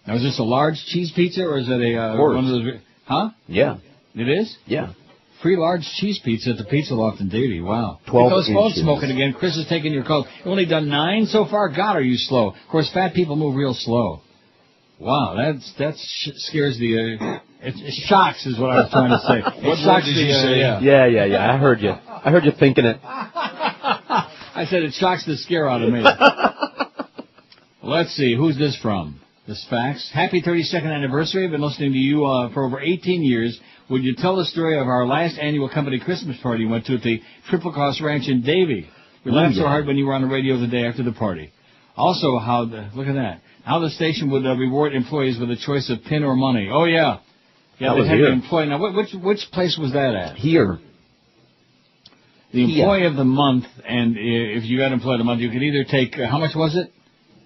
Now, is this a large cheese pizza or is it one of those? Huh? Yeah. It is? Yeah. Free large cheese pizza at the Pizza Loft in Davie. Wow. 12 Get those phones inches. smoking again. Chris is taking your calls. You've only done 9 so far? God, are you slow? Of course, fat people move real slow. Wow, that scares the... It shocks is what I was trying to say. What word did you say? Yeah. I heard you. I heard you thinking it. I said it shocks the scare out of me. Let's see. Who's this from? This fax. Happy 32nd anniversary. I've been listening to you for over 18 years. Would you tell the story of our last annual company Christmas party you went to at the Triple Cross Ranch in Davie? We laughed so hard when you were on the radio the day after the party. Also, look at that. How the station would reward employees with a choice of pin or money. Oh, yeah. Yeah, they had the employee. Now, which place was that at? Here. The employee of the month, and if you got employee of the month, you could either take, how much was it?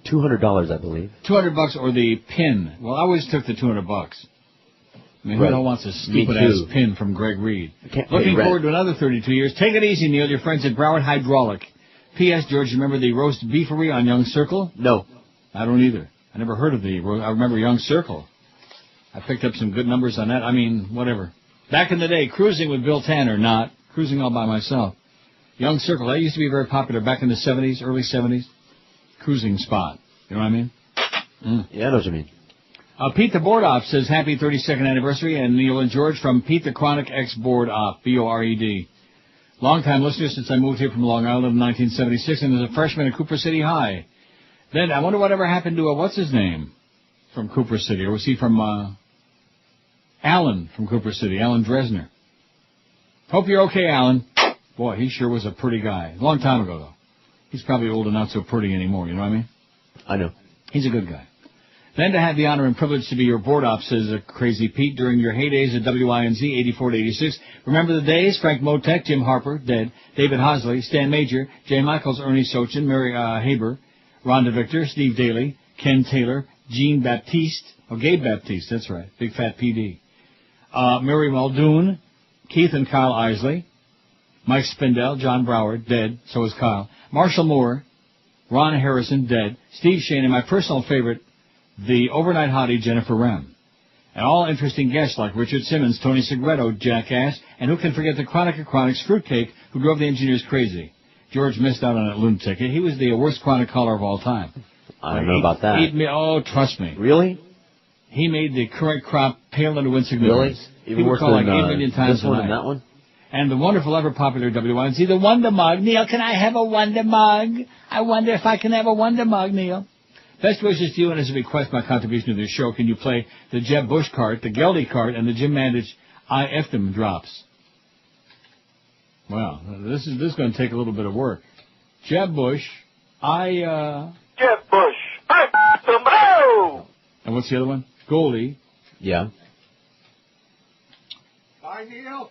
$200, I believe. $200 or the pin. Well, I always took the $200. I mean, who the hell wants a stupid-ass pin from Greg Reed? Looking forward to another 32 years. Take it easy, Neil. Your friends at Broward Hydraulic. P.S. George, you remember the roast beefery on Young Circle? No. I don't either. I never heard of I remember Young Circle. I picked up some good numbers on that. I mean, whatever. Back in the day, cruising with Bill Tanner, not cruising all by myself. Young Circle, that used to be very popular back in the 70s, early 70s. Cruising spot. You know what I mean? Yeah, I know what you mean. Pete the Board Op says happy 32nd anniversary, and Neil and George from Pete the Chronic Ex Board Op, B-O-R-E-D. Long-time listener since I moved here from Long Island in 1976 and as a freshman at Cooper City High. Then I wonder whatever happened to, what's his name from Cooper City? Or was he from, Alan from Cooper City, Alan Dresner. Hope you're okay, Alan. Boy, he sure was a pretty guy. A long time ago, though. He's probably old and not so pretty anymore, you know what I mean? I know. He's a good guy. Then to have the honor and privilege to be your board op, says Crazy Pete, during your heydays at WINZ 84 to 86. Remember the days? Frank Motek, Jim Harper, dead, David Hosley, Stan Major, Jay Michaels, Ernie Sochin, Mary Haber, Rhonda Victor, Steve Daly, Ken Taylor, Gene Baptiste, Gabe Baptiste, that's right, Big Fat PD. Mary Muldoon, Keith and Kyle Isley, Mike Spindell, John Broward, dead, so is Kyle, Marshall Moore, Ron Harrison, dead, Steve Shane, and my personal favorite, the overnight hottie Jennifer Rem. And all interesting guests like Richard Simmons, Tony Segreto, Jackass, and who can forget the Chronic of Chronics Fruitcake, who drove the engineers crazy. George missed out on that lunatic. He was the worst Chronic caller of all time. I don't know about that. Trust me. Really? He made the current crop pale into insignificance. Really? Even worse than like 8 million times this one and that one? And the wonderful, ever-popular WINZ, the Wonder Mug. Neil, can I have a Wonder Mug? I wonder if I can have a Wonder Mug, Neil. Best wishes to you, and as a request, my contribution to this show, can you play the Jeb Bush cart, the Geldy cart, and the Jim Mandich I F them drops? Well, this is going to take a little bit of work. Jeb Bush, Jeb Bush, I F them. Oh! And what's the other one? Goldie. Yeah. Hi, Neil.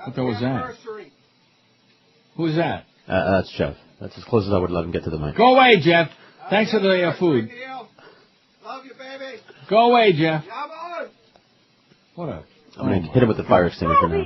What the was that? Who is that? That's Jeff. That's as close as I would let him get to the mic. Go away, Jeff. Thanks for the food. Love you, baby. Go away, Jeff. Come on. What a... I'm going to hit him with the fire extinguisher now.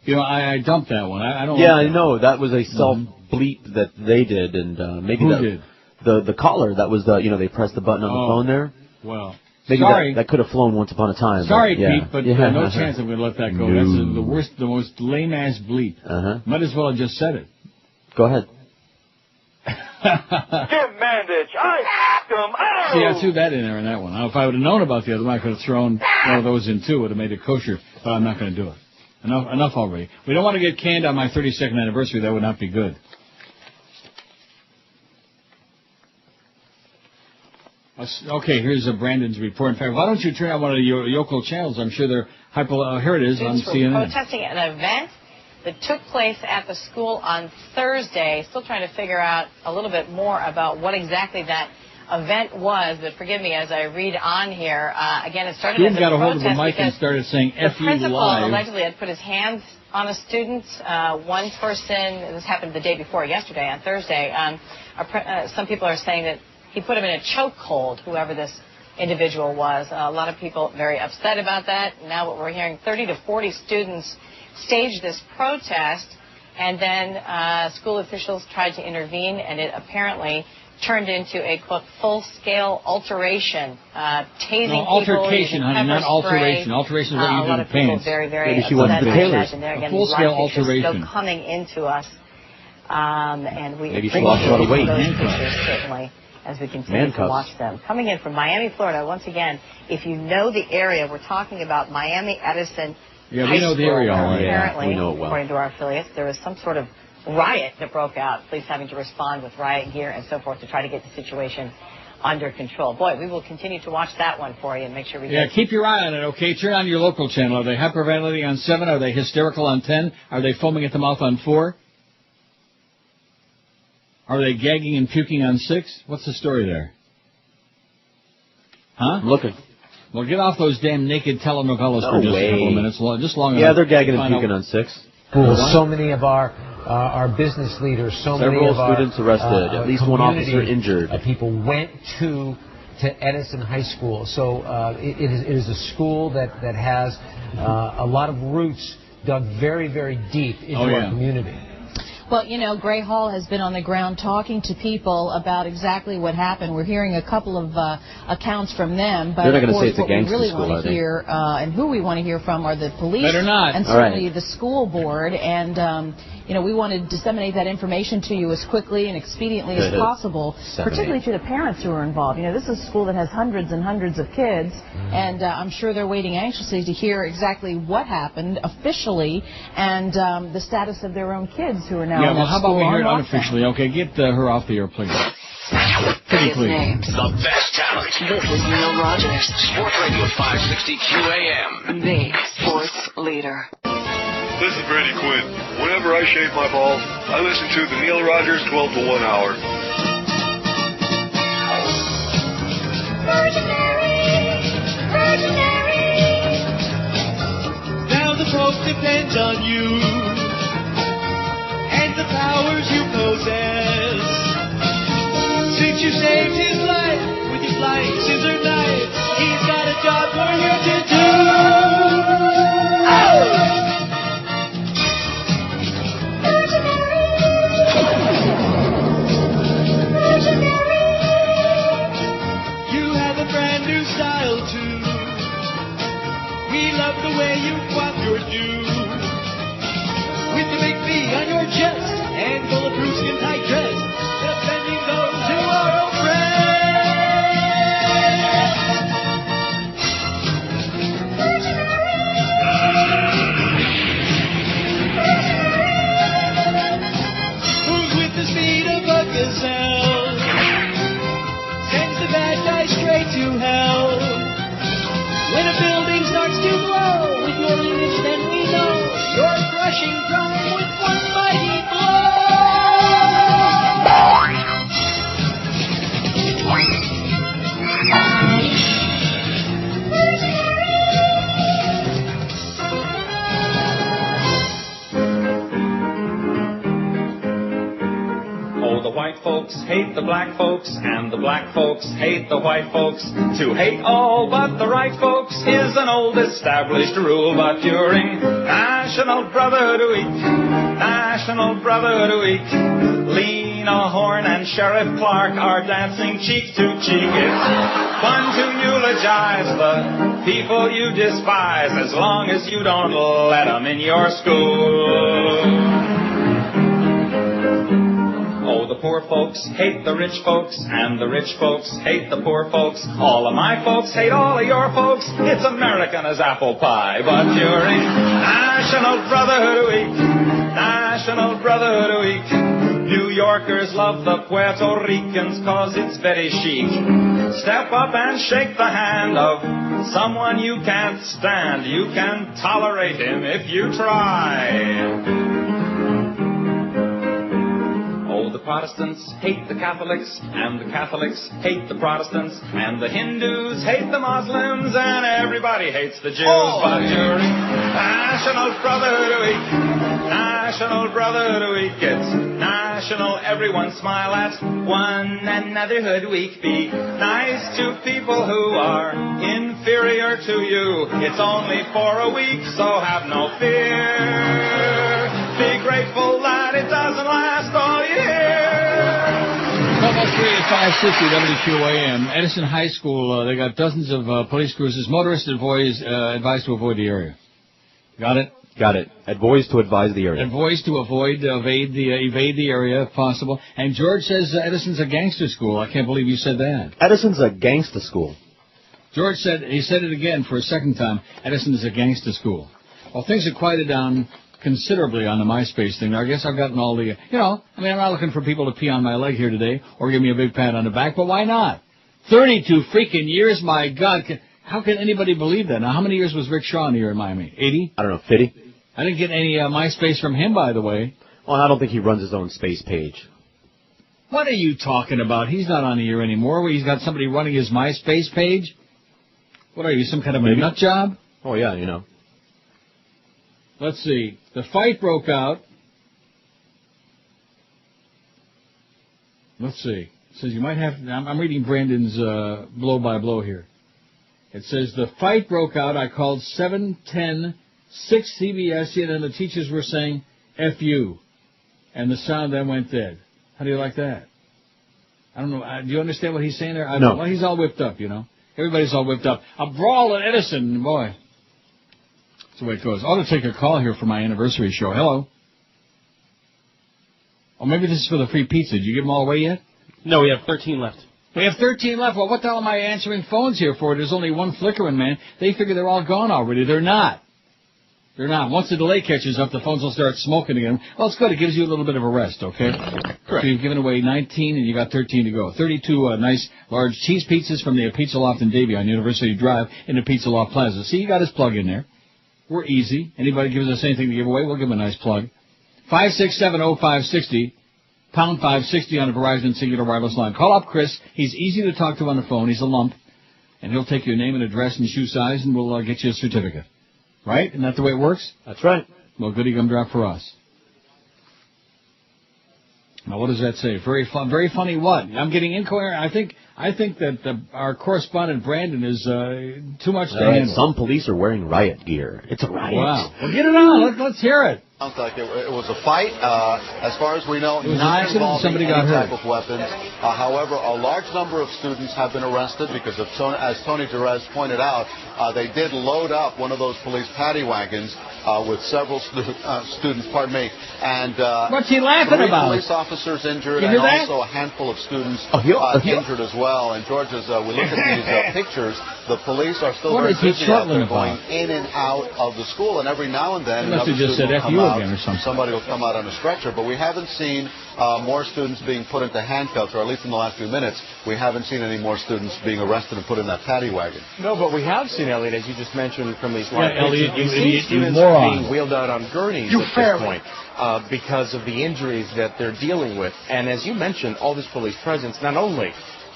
You know, I dumped that one. I don't. Yeah, like I know. That was a self-bleep that they did, and maybe Who that... did? The caller, that was the, they pressed the button on the phone there. Well, maybe sorry. That could have flown once upon a time. Sorry, but, yeah. Pete, but yeah. no chance I'm going to let that go. No. That's the worst, the most lame-ass bleep. Might as well have just said it. Go ahead. Jim Mandich, I him out. See, I threw that in there in that one. Now, if I would have known about the other one, I could have thrown one of those in too. Would have made it kosher, but I'm not going to do it. Enough already. We don't want to get canned on my 32nd anniversary. That would not be good. Okay, here's Brandon's report. In fact, why don't you turn on one of your local channels? I'm sure they're here it is on CNN. Protesting an event that took place at the school on Thursday. Still trying to figure out a little bit more about what exactly that event was. But forgive me as I read on here. Again, it started as a protest. Got a hold of the mic and started saying "F you" live. The principal allegedly had put his hands on a student. One person, this happened the day before, yesterday, on Thursday. Some people are saying that he put him in a chokehold, whoever this individual was. A lot of people very upset about that. Now what we're hearing, 30 to 40 students staged this protest, and then school officials tried to intervene, and it apparently turned into a, quote, full-scale alteration, tasing altercation, people, honey, not alteration. Alteration is what you do in pants. Very, very Maybe she wants the tailors. A full-scale alteration. Still coming into us, and we maybe she lost a lot of weight. Those pictures, certainly, as we continue to watch them. Coming in from Miami, Florida, once again, if you know the area, we're talking about Miami Edison Yeah, High we know the area all right. Apparently, we know it well. according to our affiliates, there was some sort of riot that broke out. Police having to respond with riot gear and so forth to try to get the situation under control. Boy, we will continue to watch that one for you and make sure we get... keep your eye on it, okay? Turn on your local channel. Are they hyperventilating on 7? Are they hysterical on 10? Are they foaming at the mouth on 4? Are they gagging and puking on 6? What's the story there? Huh? I'm looking. Well, get off those damn naked telenovelas for just a couple of minutes. Just long enough. Yeah, they're gagging and puking on 6. So many of our business leaders, many of our students arrested, at least one officer injured. People went to Edison High School. So it is a school that has a lot of roots dug very, very deep into our community. Well, you know, Gray Hall has been on the ground talking to people about exactly what happened. We're hearing a couple of accounts from them, but they're not of going to course say it's a what we gangster really school, want to hear and who we want to hear from are the police Better not. and certainly the school board. And you know, we want to disseminate that information to you as quickly and expediently as possible, particularly to the parents who are involved. You know, this is a school that has hundreds and hundreds of kids, and I'm sure they're waiting anxiously to hear exactly what happened officially and the status of their own kids who are now in well, how about we hear it lockdown. unofficially? Okay, get her off the air, please. Pretty please. The best talent. This is Neil Rogers. Sports Radio 560 QAM. The sports leader. This is Brady Quinn. Whenever I shave my balls, I listen to the Neil Rogers 12 to 1 hour. Now the Pope depends on you and the powers you possess. Since you saved his life with your flying scissor knife, he's got a job for you to do. Oh! You have a brand new style too. We love the way you quaff your dew. With the big V on your chest and bulletproof skin tight dress, defending those who are oppressed. Who's with the speed of a gazelle, sends the bad guy straight to hell. When a building starts to blow with your units, then we know you're crushing crime with one mighty blow. Oh, the white folks hate the black folks, and the black folks hate the white folks. To hate all but the right folks is an old established rule, but during National Brotherhood Week, National Brotherhood Week, Lena Horne and Sheriff Clark are dancing cheek to cheek. It's fun to eulogize the people you despise, as long as you don't let them in your school. Oh, the poor folks hate the rich folks, and the rich folks hate the poor folks. All of my folks hate all of your folks. It's American as apple pie. But during National Brotherhood Week, National Brotherhood Week, New Yorkers love the Puerto Ricans 'cause it's very chic. Step up and shake the hand of someone you can't stand. You can tolerate him if you try. Oh, the Protestants hate the Catholics, and the Catholics hate the Protestants, and the Hindus hate the Muslims, and everybody hates the Jews. But during National Brotherhood Week, National Brotherhood Week, it's National Everyone Smile at One Anotherhood Week. Be nice to people who are inferior to you. It's only for a week, so have no fear. Be grateful that it doesn't last all year. 1203 at 560 WQAM. Edison High School, they got dozens of police cruisers. Motorists advised to avoid the area. Got it? Got it. Advised to advise the area. Advised to evade the area if possible. And George says Edison's a gangster school. I can't believe you said that. Edison's a gangster school. George said it again for a second time. Edison is a gangster school. Well, things have quieted down considerably on the MySpace thing. I guess I've gotten all the, I'm not looking for people to pee on my leg here today or give me a big pat on the back, but why not? 32 freaking years, my God. How can anybody believe that? Now, how many years was Rick Shaw in here in Miami? 80? I don't know, 50? I didn't get any MySpace from him, by the way. Well, I don't think he runs his own space page. What are you talking about? He's not on the air anymore. He's got somebody running his MySpace page? What are you, some kind of a nut job? Oh, yeah, Let's see. The fight broke out. Let's see. It says you might have... I'm reading Brandon's blow-by-blow here. It says, the fight broke out. I called 710-6 CBS, and then the teachers were saying, F you. And the sound then went dead. How do you like that? I don't know. Do you understand what he's saying there? No. Well, he's all whipped up, Everybody's all whipped up. A brawl at Edison, boy. That's the way it goes. I ought to take a call here for my anniversary show. Hello. Oh, maybe this is for the free pizza. Did you give them all away yet? No, we have 13 left. We have 13 left. Well, what the hell am I answering phones here for? There's only one flickering, man. They figure they're all gone already. They're not. They're not. Once the delay catches up, the phones will start smoking again. Well, it's good. It gives you a little bit of a rest, okay? Correct. So you've given away 19, and you got 13 to go. 32 nice, large cheese pizzas from the Pizza Loft in Davie on University Drive in the Pizza Loft Plaza. See, you got his plug in there. We're easy. Anybody gives us anything to give away, we'll give them a nice plug. 5670560, pound 560 on the Verizon Singular Wireless line. Call up Chris. He's easy to talk to on the phone. He's a lump. And he'll take your name and address and shoe size, and we'll get you a certificate. Right? Isn't that the way it works? That's right. Well, goody gumdrop for us. Now, what does that say? Very funny what? I'm getting incoherent. I think that our correspondent Brandon is too much to handle. Some police are wearing riot gear. It's a riot. Wow. Well, get it on. Let's hear it. Sounds like it was a fight. As far as we know, it was not an accident. involving Somebody got any hurt. type of weapons. However, a large number of students have been arrested because of, as Tony Jerez pointed out, they did load up one of those police paddy wagons with several students, and what's he laughing about? 3 police officers injured and also a handful of students injured as well. And George, as we look at these pictures, the police are still very busy out there going in and out of the school, and every now and then another student will come out. Somebody will come out on a stretcher, but we haven't seen more students being put into handcuffs, or at least in the last few minutes, we haven't seen any more students being arrested and put in that paddy wagon. No, but we have seen, Elliot, as you just mentioned from these live Elliot, pictures, we've seen students being wheeled out on gurneys at this point because of the injuries that they're dealing with. And as you mentioned, all this police presence, not only,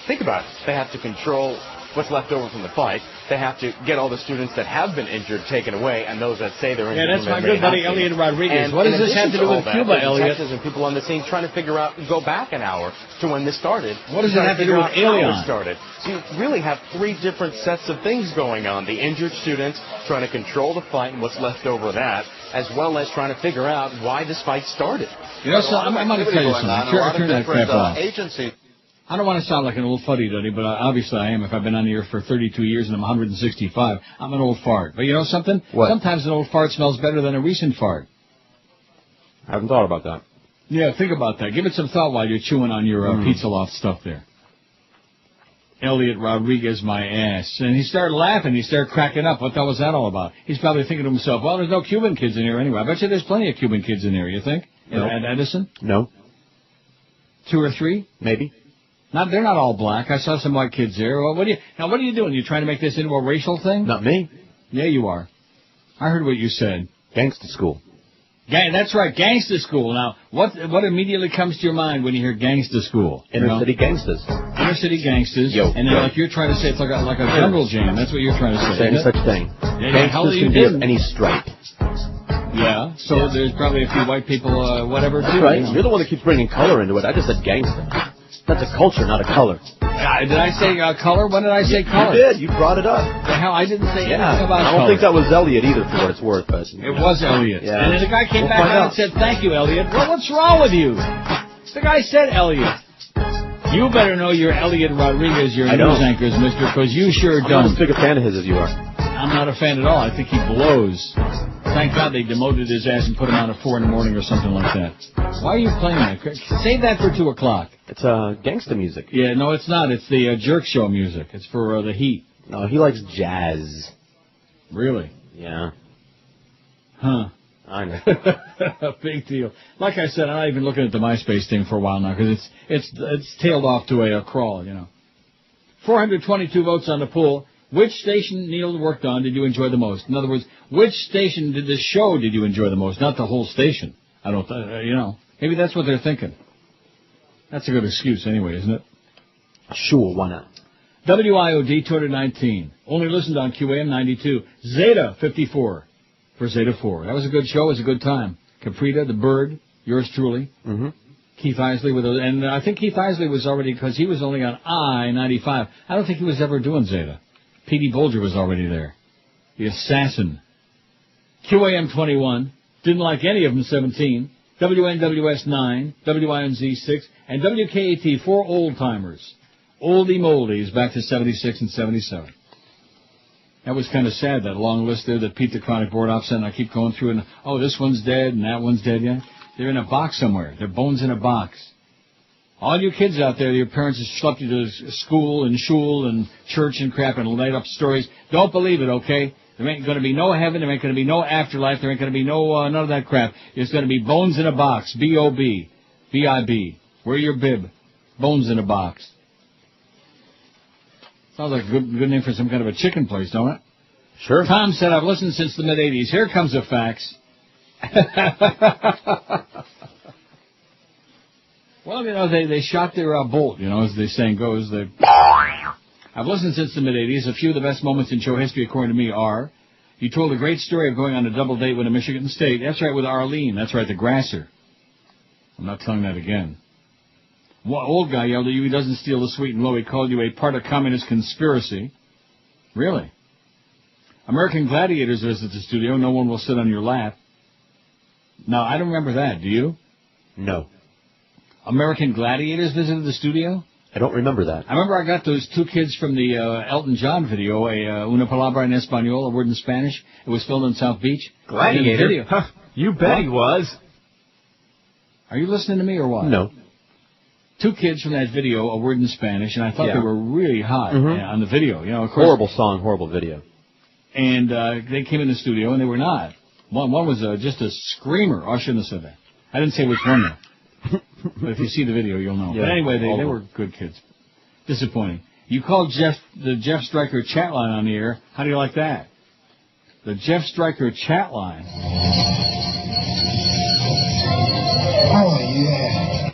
think about it, they have to control what's left over from the fight. They have to get all the students that have been injured taken away, and those that say they're injured. Yeah, that's my good buddy Elliot Rodriguez. What does this have to do with Cuba, Elliot? And people on the scene trying to figure out, go back an hour to when this started. What does it have to do with Alien? Started. So you really have three different sets of things going on. The injured students trying to control the fight and what's left over of that, as well as trying to figure out why this fight started. You know, so I'm going to tell you something. Turn that crap off. Agencies. I don't want to sound like an old fuddy-duddy, but obviously I am. If I've been on the air for 32 years and I'm 165, I'm an old fart. But you know something? What? Sometimes an old fart smells better than a recent fart. I haven't thought about that. Yeah, think about that. Give it some thought while you're chewing on your Pizza Loft stuff there. Elliot Rodriguez, my ass. And he started laughing. He started cracking up. What the hell was that all about? He's probably thinking to himself, well, there's no Cuban kids in here anyway. I bet you there's plenty of Cuban kids in there, you think? No. At Edison? No. 2 or 3? Maybe. They're not all black. I saw some white kids there. Well, what are you doing? You trying to make this into a racial thing? Not me. Yeah, you are. I heard what you said. Gangsta school. That's right, gangsta school. Now, what immediately comes to your mind when you hear gangsta school? Inner city gangsters. Inner city gangsters. Yo, and then like you're trying to say it's like a jungle jam. That's what you're trying to say. Say any such thing. Gangsters can be of any stripe. Yeah, so there's probably a few white people, whatever, too. Right. You're the one that keeps bringing color into it. I just said gangsta. That's a culture, not a color. Did I say color? When did I say color? You did. You brought it up. The hell, I didn't say anything about color. I don't think that was Elliot either, for what it's worth. But, it was Elliot. Yeah. And then the guy came back out and said, thank you, Elliot. Well, what's wrong with you? The guy said Elliot. You better know your Elliot Rodriguez, your news anchors, mister, because you sure don't. I'm not as big a fan of his as you are. I'm not a fan at all. I think he blows. Thank God they demoted his ass and put him on at 4 in the morning or something like that. Why are you playing that? Save that for 2 o'clock. It's gangsta music. Yeah, no, it's not. It's the jerk show music. It's for the Heat. No, he likes jazz. Really? Yeah. Huh. I know. Big deal. Like I said, I'm not even looking at the MySpace thing for a while now because it's tailed off to a crawl, you know. 422 votes on the poll. Which station, Neil, worked on did you enjoy the most? In other words, which station did the show did you enjoy the most? Not the whole station. I don't, maybe that's what they're thinking. That's a good excuse anyway, isn't it? Sure, why not? WIOD 219. Only listened on QAM 92. Zeta 54 for Zeta 4. That was a good show. It was a good time. Caprita, the Bird, yours truly. Mm-hmm. Keith Isley and I think Keith Isley was already, because he was only on I-95. I don't think he was ever doing Zeta. Petey Bolger was already there. The assassin. QAM 21. Didn't like any of them 17. WNWS 9. WINZ 6. And WKAT 4 old-timers. Oldie moldies back to 76 and 77. That was kind of sad, that long list there that Pete the Chronic Board Op sent. I keep going through and, this one's dead and that one's dead yet. They're in a box somewhere. Their bones in a box. All you kids out there, your parents have schlepped you to school and shul and church and crap and laid up stories. Don't believe it, okay? There ain't going to be no heaven. There ain't going to be no afterlife. There ain't going to be none of that crap. It's going to be bones in a box. B-O-B. B-I-B. Wear your bib. Bones in a box. Sounds like a good name for some kind of a chicken place, don't it? Sure. Tom said, I've listened since the mid-'80s. Here comes a fax. Well, they shot their bolt, as the saying goes. I've listened since the mid-'80s. A few of the best moments in show history, according to me, are, you told a great story of going on a double date with a Michigan State. That's right, with Arlene. That's right, the Grasser. I'm not telling that again. One old guy yelled at you, he doesn't steal the sweet and low. He called you a part of communist conspiracy. Really? American Gladiators visit the studio. No one will sit on your lap. Now, I don't remember that. Do you? No. American Gladiators visited the studio? I don't remember that. I remember I got those 2 kids from the Elton John video, Una Palabra en Español, a word in Spanish. It was filmed in South Beach. Gladiator? Huh, you bet he was. Are you listening to me or what? No. 2 kids from that video, a word in Spanish, and I thought they were really hot on the video. Of course. Horrible song, horrible video. And they came in the studio, and they were not. One was just a screamer. Oh, I shouldn't have said that. I didn't say which one, though. But if you see the video, you'll know. Yeah, but anyway, they were good kids. Disappointing. You called the Jeff Stryker chat line on the air. How do you like that? The Jeff Stryker chat line. Oh, yeah.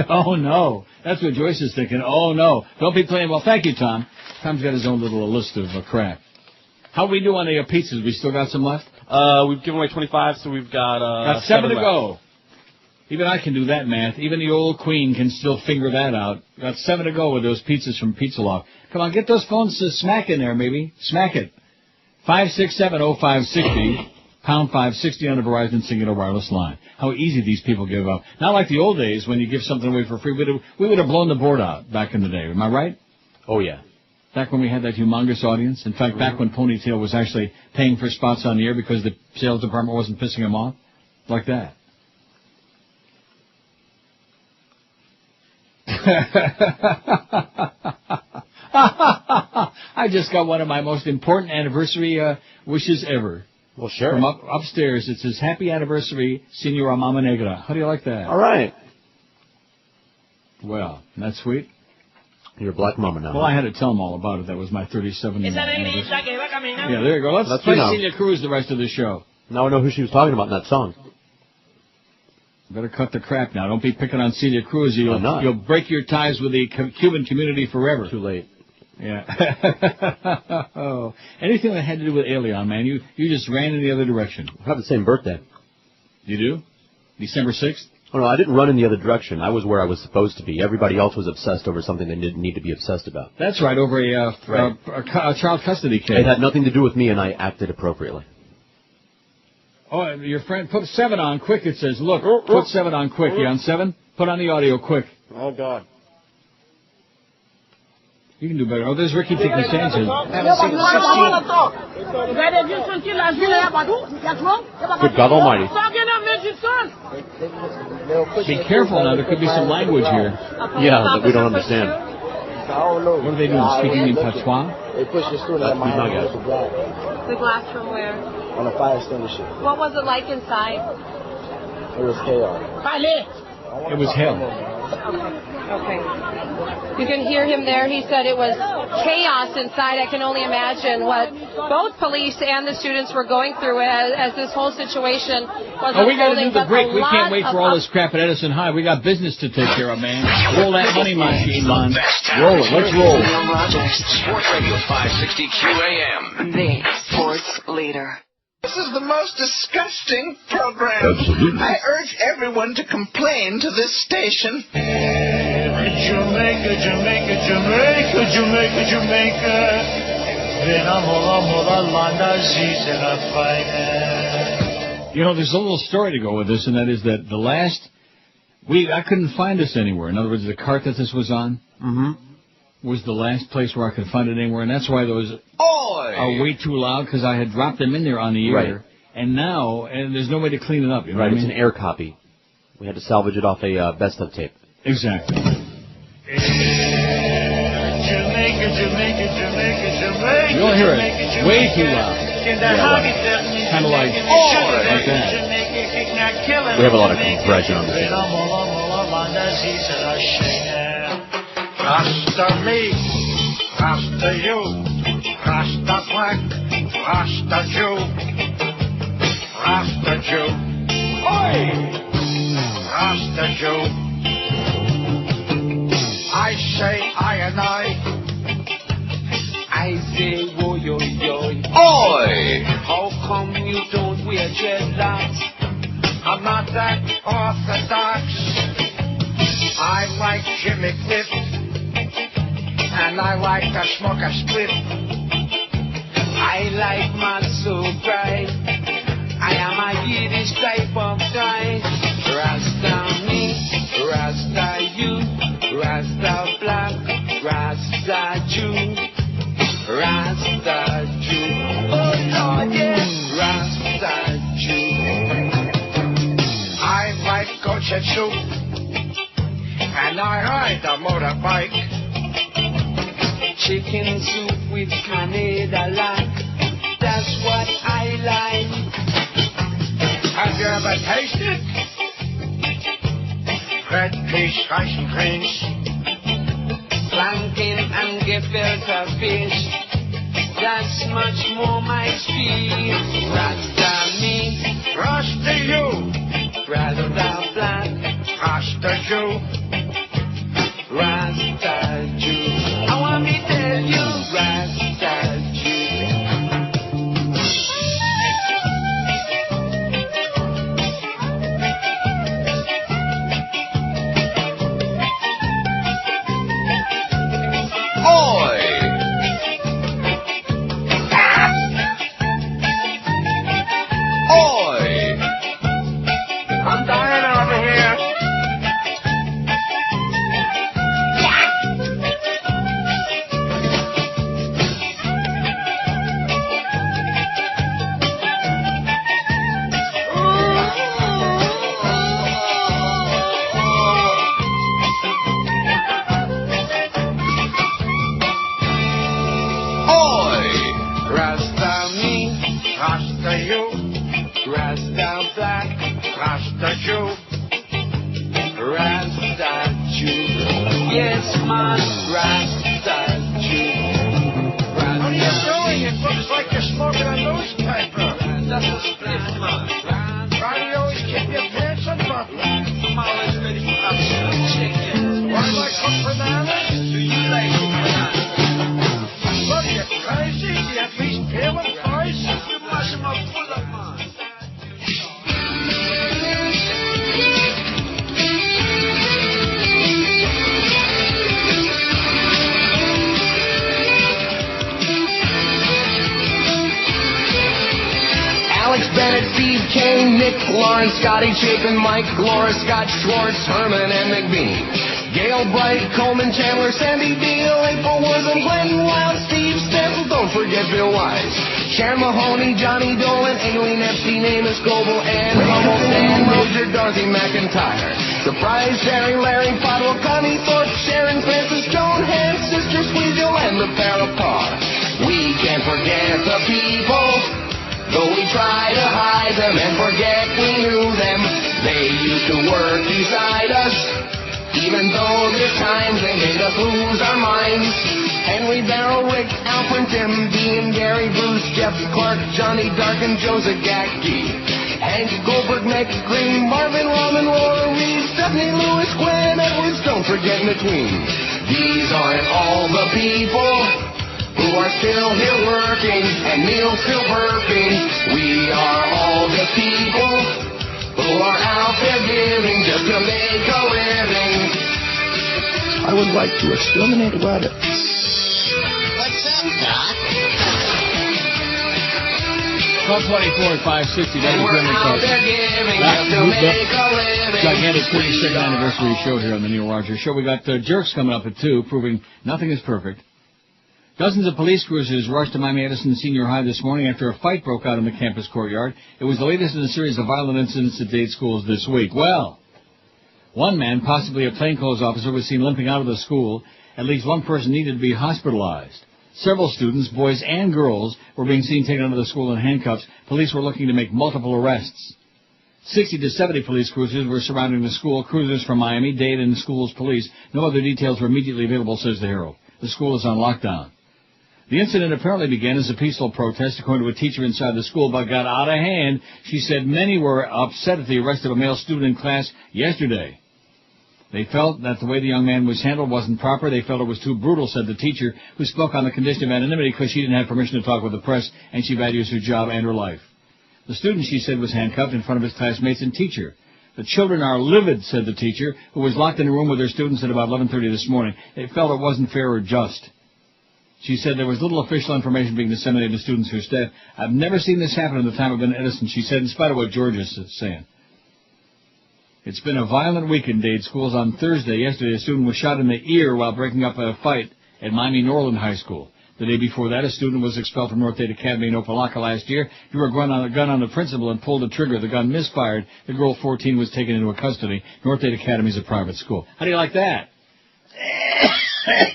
Oh, no. That's what Joyce is thinking. Oh, no. Don't be playing. Well, thank you, Tom. Tom's got his own little list of crap. How we do on the pizzas? We still got some left? We've given away 25, so we've got 7 to go. Even I can do that math. Even the old queen can still figure that out. Got 7 to go with those pizzas from Pizza Loft. Come on, get those phones to smack in there, maybe. Smack it. 567-0560, pound 560 on the Verizon Singular Wireless line. How easy these people give up. Not like the old days when you give something away for free. We would have blown the board out back in the day. Am I right? Oh, yeah. Back when we had that humongous audience. In fact, back when Ponytail was actually paying for spots on the air because the sales department wasn't pissing him off. Like that. I just got one of my most important anniversary wishes ever. Well, sure. From upstairs, it says, Happy Anniversary, Senora Mama Negra. How do you like that? All right. Well, isn't that sweet? You're a black mama now. Well, I had to tell them all about it. That was my 37th anniversary. Yeah, there you go. Let's play Celia Cruz the rest of the show. Now I know who she was talking about in that song. Better cut the crap now. Don't be picking on Celia Cruz. You'll break your ties with the Cuban community forever. Too late. Yeah. Oh, anything that had to do with Alien, man, you just ran in the other direction. I have the same birthday. You do? December 6th? Oh, no, I didn't run in the other direction. I was where I was supposed to be. Everybody else was obsessed over something they didn't need to be obsessed about. That's right, over a child custody case. It had nothing to do with me, and I acted appropriately. Oh, your friend, put 7 on quick, it says. Look, put 7 on quick. You on 7? Put on the audio quick. Oh, God. You can do better. Oh, there's Ricky taking chances. Good God Almighty. Be careful now. There could be some language here. Yeah, that we don't understand. What are they doing? Speaking in patois? They pushed the student at my house with the glass. The glass from where? On a fire extinguisher. What was it like inside? It was chaos. It was hell. Okay. You can hear him there. He said it was chaos inside. I can only imagine what both police and the students were going through as this whole situation was unfolding. We got to do the break. We can't wait for all this crap at Edison High. We got business to take care of, man. Roll that money machine, man. Roll it. Let's roll. Sports Radio 560 QAM. The sports leader. This is the most disgusting program. Absolutely. I urge everyone to complain to this station. Jamaica, Jamaica, Jamaica, Jamaica, Jamaica. You know, there's a little story to go with this, and that is that the last I couldn't find this anywhere. In other words, the cart that this was on was the last place where I could find it anywhere, and that's why those are way too loud, because I had dropped them in there on the air, right. And there's no way to clean it up. You know right, what it's I mean? an air copy. We had to salvage it off a best-of tape. Exactly. Jamaica, Jamaica, Jamaica, Jamaica. You'll hear it way too loud. Kind of like that. We have a lot of compression on this. Rasta me, Rasta you, Rasta black, Rasta Jew, Rasta Jew, oi, Rasta Jew. I say I and I say wo yo yo, oi. How come you don't wear dreadlocks? I'm not that orthodox. I like Jimmy Cliff, and I like to smoke a split. I like man so bright. I am a Yiddish type of guy. Rasta me, Rasta you, Rasta black, Rasta Jew, Rasta Jew. Oh Lord, yes, Rasta Jew. I like kosher soup, and I ride a motorbike. Chicken soup with Canada lack, that's what I like. Have you ever tasted red fish, rice and greens, plantain and gefilte fish? That's much more my speed. Rasta me, Rasta you, Rasta black, Rasta Jew. Rasta you, Rasta black, Rasta Jew, Rasta Jew. Yes, man, Rasta Jew. What are you doing? It looks like you're smoking a newspaper. That's a spliff, man. Why do you always keep your pants unbuttoned? I'm always ready for upset chicken. Why do I cook bananas? Do you like bananas? What, are you crazy? Do you at least peel them twice? You mash them up full of man. Alex Bennett, Steve Kane, Nick Lawrence, Scotty Chapin, Mike Glora, Scott Schwartz, Herman, and McBean. Gail Bright, Coleman, Chandler, Sandy Deal, April Woods, and Glenn Wild, Steve Stencil, don't forget Bill Wise. Sharon Mahoney, Johnny Dolan, Aileen Epstein, Amos Goebel, Ann Hummel, Dan Roger, Dorothy McIntyre. Surprise, Terry, Larry, Potwell, Connie Thorpe, Sharon, Francis, Joan, Hans, Sister Squeegel, and the Parapar. We can't forget the people, though we try to hide them and forget we knew them. They used to work beside us, even though there's times they made us lose our minds. Henry Barrow, Rick, Alfred, Tim, Dean, Gary, Bruce, Jeff Clark, Johnny Dark, and Joe Zagacki. Hank Goldberg, Max Green, Marvin, Robin, Laura Reed, Stephanie Lewis, Gwen Edwards, don't forget McQueen. These aren't all the people who are still here working and Neil's still burping. We are all the people who are out there giving just to make a living. I would like to exterminate rabbits. What's up, Doc? 1224 at 560 gigantic 32nd anniversary show here on the Neil Rogers Show. We got Jerks coming up at 2, proving nothing is perfect. Dozens of police cruisers rushed to Miami Edison Senior High this morning after a fight broke out in the campus courtyard. It was the latest in a series of violent incidents at Dade schools this week. Well, one man, possibly a plainclothes officer, was seen limping out of the school. At least one person needed to be hospitalized. Several students, boys and girls, were being seen taken out of the school in handcuffs. Police were looking to make multiple arrests. 60 to 70 police cruisers were surrounding the school. Cruisers from Miami, Dade, and the school's police. No other details were immediately available, says the Herald. The school is on lockdown. The incident apparently began as a peaceful protest, according to a teacher inside the school, but got out of hand. She said many were upset at the arrest of a male student in class yesterday. They felt that the way the young man was handled wasn't proper. They felt it was too brutal, said the teacher, who spoke on the condition of anonymity because she didn't have permission to talk with the press, and she values her job and her life. The student, she said, was handcuffed in front of his classmates and teacher. The children are livid, said the teacher, who was locked in a room with her students at about 11:30 this morning. They felt it wasn't fair or just. She said there was little official information being disseminated to students who staff. I've never seen this happen in the time I've been at Edison, she said, in spite of what George is saying. It's been a violent week in Dade schools. On Thursday, yesterday, a student was shot in the ear while breaking up a fight at Miami Norland High School. The day before that, a student was expelled from North Dade Academy in Opelika last year. He drew a gun on the principal and pulled the trigger. The gun misfired. The girl, 14, was taken into custody. North Dade Academy is a private school. How do you like that?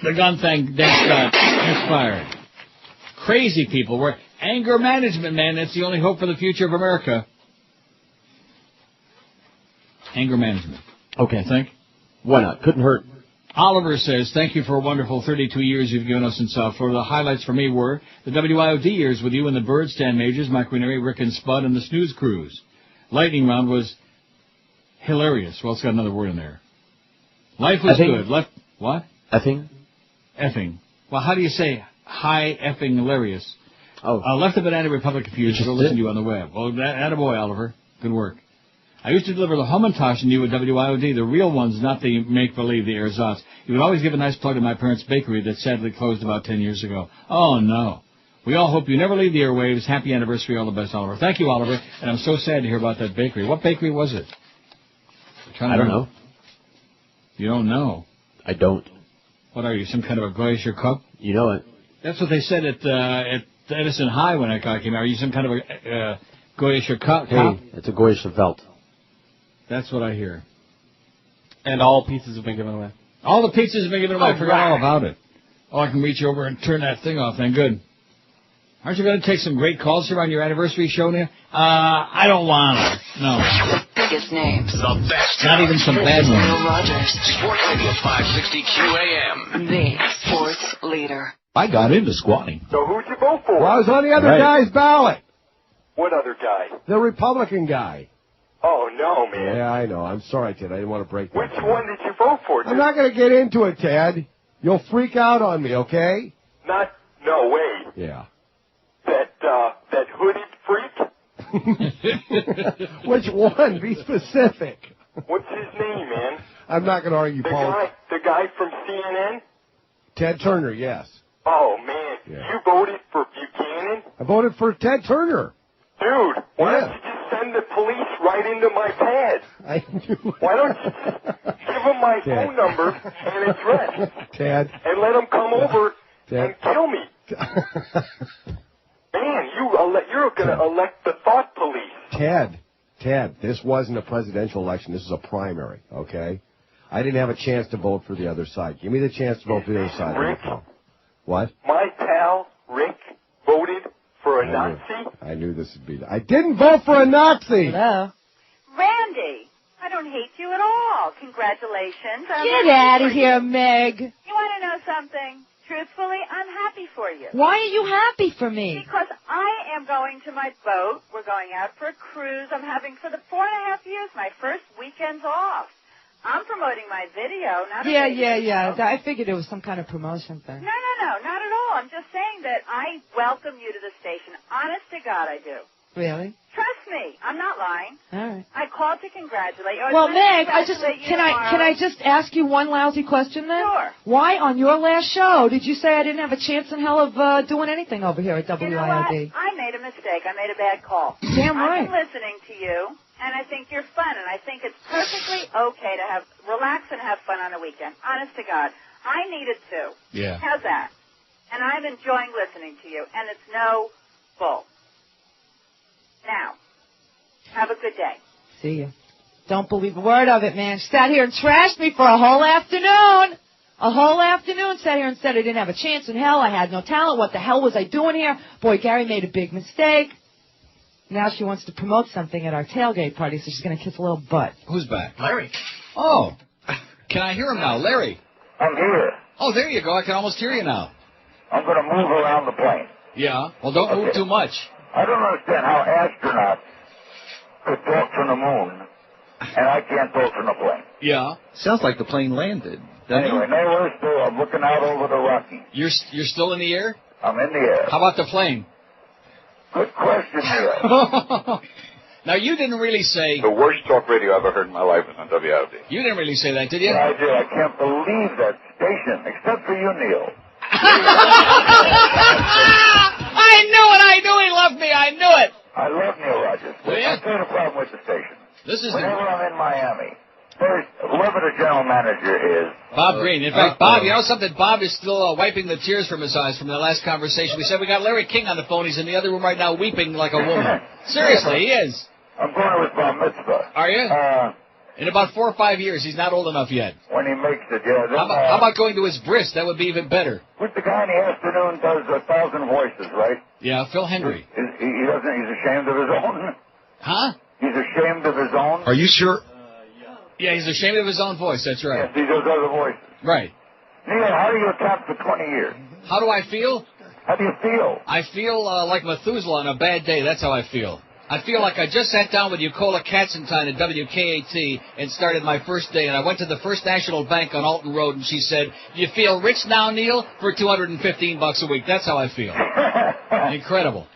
The gun thing misfired. Crazy people. We're anger management, man. That's the only hope for the future of America. Anger management. Okay. Think? Why not? Couldn't hurt. Oliver says, thank you for a wonderful 32 years you've given us in South Florida. The highlights for me were the WIOD years with you and the Bird Stand Majors, Mike Ranieri, Rick and Spud, and the Snooze Cruise. Lightning round was hilarious. Well, it's got another word in there. Life was good. What? Effing? Effing. Well, how do you say hi effing hilarious? Oh. Left the Banana Republic confused. Go listen to you on the web. Well, attaboy, Oliver. Good work. I used to deliver the Hamantash and you at WIOD, the real ones, not the make-believe, the ersatz. You would always give a nice plug to my parents' bakery that sadly closed about 10 years ago. Oh, no. We all hope you never leave the airwaves. Happy anniversary. All the best, Oliver. Thank you, Oliver. And I'm so sad to hear about that bakery. What bakery was it? I don't know. You don't know? I don't. What are you, some kind of a glacier cup? You know it. That's what they said at Edison High when I came out. Are you some kind of a glacier cup? Hey, it's a glacier Welt. That's what I hear. And all pizzas have been given away. All the pizzas have been given away. I forgot all about it. Oh, I can reach over and turn that thing off then. Good. Aren't you going to take some great calls here on your anniversary show, Neil? I don't want to. No. The biggest names. The best. Not even some bad ones. Neil Rogers. Sports Radio 560 QAM. The sports leader. I got into squatting. So who'd you vote for? Well, I was on the other guy's ballot. What other guy? The Republican guy. Oh, no, man. Yeah, I know. I'm sorry, Ted. I didn't want to break that. Which one did you vote for, dude? I'm not going to get into it, Ted. You'll freak out on me, okay? No way. Yeah. That hooded freak? Which one? Be specific. What's his name, man? I'm not going to argue politics. The guy from CNN? Ted Turner, yes. Oh, man. Yeah. You voted for Buchanan? I voted for Ted Turner. Dude, why don't you just send the police right into my pad? I knew. Why don't you give them my phone number and address? Ted. And let them come over Ted. and kill me. Man, you're going to elect the thought police. Ted, this wasn't a presidential election. This is a primary, okay? I didn't have a chance to vote for the other side. Give me the chance to vote for the other side. Rick? What? My pal, Rick, voted for a Nazi? I knew this would be... I didn't vote for a Nazi! Hello. Randy, I don't hate you at all. Congratulations. Get out of here, Meg. You want to know something? Truthfully, I'm happy for you. Why are you happy for me? Because I am going to my boat. We're going out for a cruise. I'm having for the 4.5 years my first weekends off. I'm promoting my video, not a radio show. I figured it was some kind of promotion thing. No, not at all. I'm just saying that I welcome you to the station. Honest to God, I do. Really? Trust me, I'm not lying. All right. I called to congratulate you. Well, Meg, can I just ask you one lousy question then? Sure. Why on your last show did you say I didn't have a chance in hell of doing anything over here at WIOD? You know what? I made a mistake. I made a bad call. Damn right. I've been listening to you, and I think you're fun, and I think it's perfectly okay to relax and have fun on a weekend. Honest to God. I needed to. Yeah. How's that? And I'm enjoying listening to you, and it's no bull. Now, have a good day. See you. Don't believe a word of it, man. She sat here and trashed me for a whole afternoon. A whole afternoon sat here and said I didn't have a chance in hell. I had no talent. What the hell was I doing here? Boy, Gary made a big mistake. Now she wants to promote something at our tailgate party, so she's going to kiss a little butt. Who's back? Larry. Oh. Can I hear him now? Larry. I'm here. Oh, there you go. I can almost hear you now. I'm going to move around the plane. Yeah. Well, don't move too much. I don't understand how astronauts could talk from the moon, and I can't talk from the plane. Yeah. Sounds like the plane landed. Anyway, nowhere still. I'm looking out over the Rockies. You're still in the air? I'm in the air. How about the plane? Good question, Neil. Now, you didn't really say... The worst talk radio I've ever heard in my life was on WIOD. You didn't really say that, did you? Yeah, I did. I can't believe that station, except for you, Neil. I knew it. I knew he loved me. I knew it. I love Neil Rogers. Well, yeah. I'll tell you the problem with the station. Whenever I'm in Miami, first, whoever the general manager is... Bob Green. In fact, Bob, you know something? Bob is still wiping the tears from his eyes from the last conversation. We said we got Larry King on the phone. He's in the other room right now weeping like a woman. Seriously, he is. I'm going with bar mitzvah. Are you? In about 4 or 5 years. He's not old enough yet. When he makes it, yeah. How about going to his bris? That would be even better. With the guy in the afternoon does 1,000 voices, right? Yeah, Phil Hendry. He doesn't. He's ashamed of his own. Huh? He's ashamed of his own. Are you sure? Yeah, he's ashamed of his own voice. That's right. Yes, he does other voices. Right. Neil, how do you account for 20 years? How do I feel? How do you feel? I feel like Methuselah on a bad day. That's how I feel. I feel like I just sat down with Yukola Katzenstein at WKAT and started my first day, and I went to the First National Bank on Alton Road, and she said, "Do you feel rich now, Neil? For $215 a week." That's how I feel. Incredible.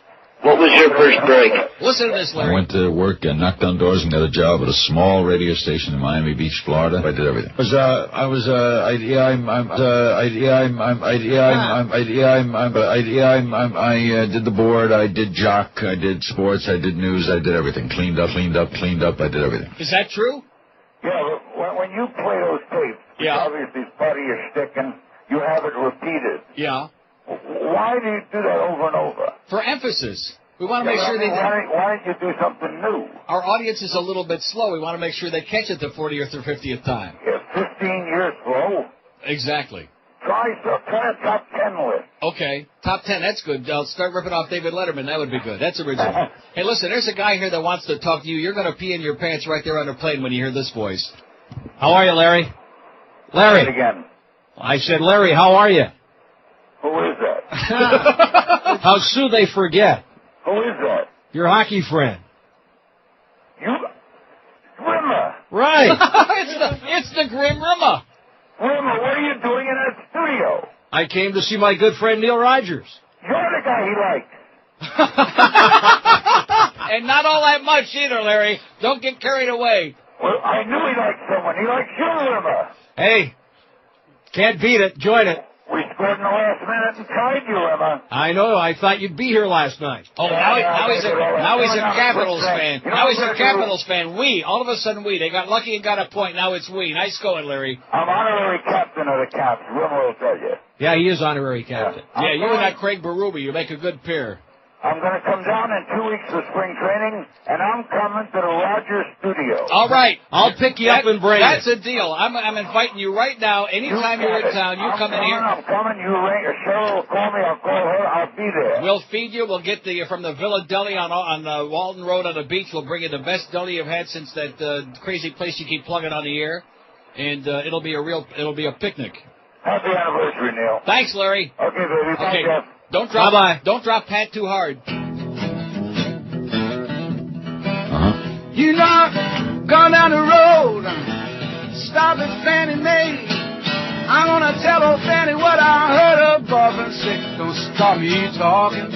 What was your first break? Listen to this, Larry. I went to work and knocked on doors and got a job at a small radio station in Miami Beach, Florida. I did everything. I did the board. I did jock. I did sports. I did news. I did everything. Cleaned up. I did everything. Is that true? Yeah, but when you play those tapes, obviously it's part of your shtick, and you have it repeated. Yeah. Why do you do that over and over? For emphasis. We want to make sure why don't you do something new? Our audience is a little bit slow. We want to make sure they catch it the 40th or 50th time. Yeah, 15 years slow. Exactly. Try a top 10 list. Okay, top 10, that's good. I'll start ripping off David Letterman. That would be good. That's original. Hey, listen, there's a guy here that wants to talk to you. You're going to pee in your pants right there on the plane when you hear this voice. How are you, Larry? Larry. Say it again. I said, Larry, how are you? Who is that? How soon they forget? Who is that? Your hockey friend. You? Rimmer. Right. it's the Grim Rimmer. Rimmer, what are you doing in that studio? I came to see my good friend Neil Rogers. You're the guy he liked. And not all that much either, Larry. Don't get carried away. Well, I knew he liked someone. He likes you, Rimmer. Hey, can't beat it. Join it. We scored in the last minute and tied you, Rimmer. I know. I thought you'd be here last night. Oh, now he's a Capitals fan. Now he's a Capitals fan. We. All of a sudden, we. They got lucky and got a point. Now it's we. Nice going, Larry. I'm honorary captain of the Caps. Rimmer will tell you. Yeah, he is honorary captain. Yeah, you and that Craig Berube, you make a good pair. I'm going to come down in 2 weeks for spring training, and I'm coming to the Rogers studio. All right. I'll pick you up and bring you. That's a deal. I'm inviting you right now. Anytime you're in town, you come in here. I'm coming. You ring. Cheryl will call me. I'll call her. I'll be there. We'll feed you. We'll get from the Villa Deli on Walton Road on the beach. We'll bring you the best deli you've had since that crazy place you keep plugging on the air. And it'll be a picnic. Happy anniversary, Neil. Thanks, Larry. Okay, baby. Thank you. Don't drop Pat too hard. You know, gone down the road, stop at Fannie Mae. I'm gonna tell old Fannie what I heard her boyfriend say. Don't stop me talking.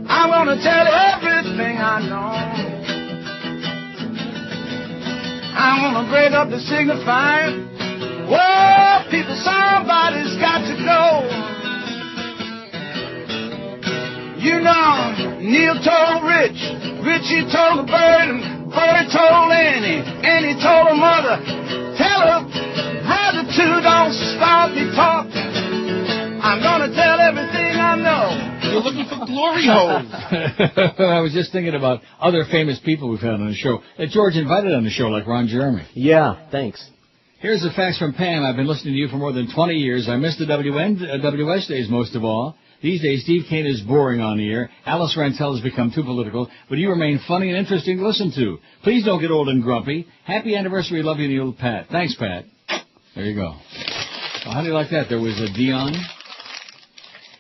I'm gonna tell everything I know. I'm gonna break up the signifying. Whoa, people, somebody's got to go. You know, Neil told Rich, Richie told the bird, and Bird told Annie, Annie told her mother. Tell her, brother too, don't stop me talking. I'm gonna tell everything I know. You're looking for glory holes. I was just thinking about other famous people we've had on the show that George invited on the show, like Ron Jeremy. Yeah, thanks. Here's a fax from Pam. I've been listening to you for more than 20 years. I miss the WNWS days most of all. These days, Steve Kane is boring on the air. Alice Rantel has become too political, but you remain funny and interesting to listen to. Please don't get old and grumpy. Happy anniversary. Love you, Neil. Pat. Thanks, Pat. There you go. Well, how do you like that? There was a Dion,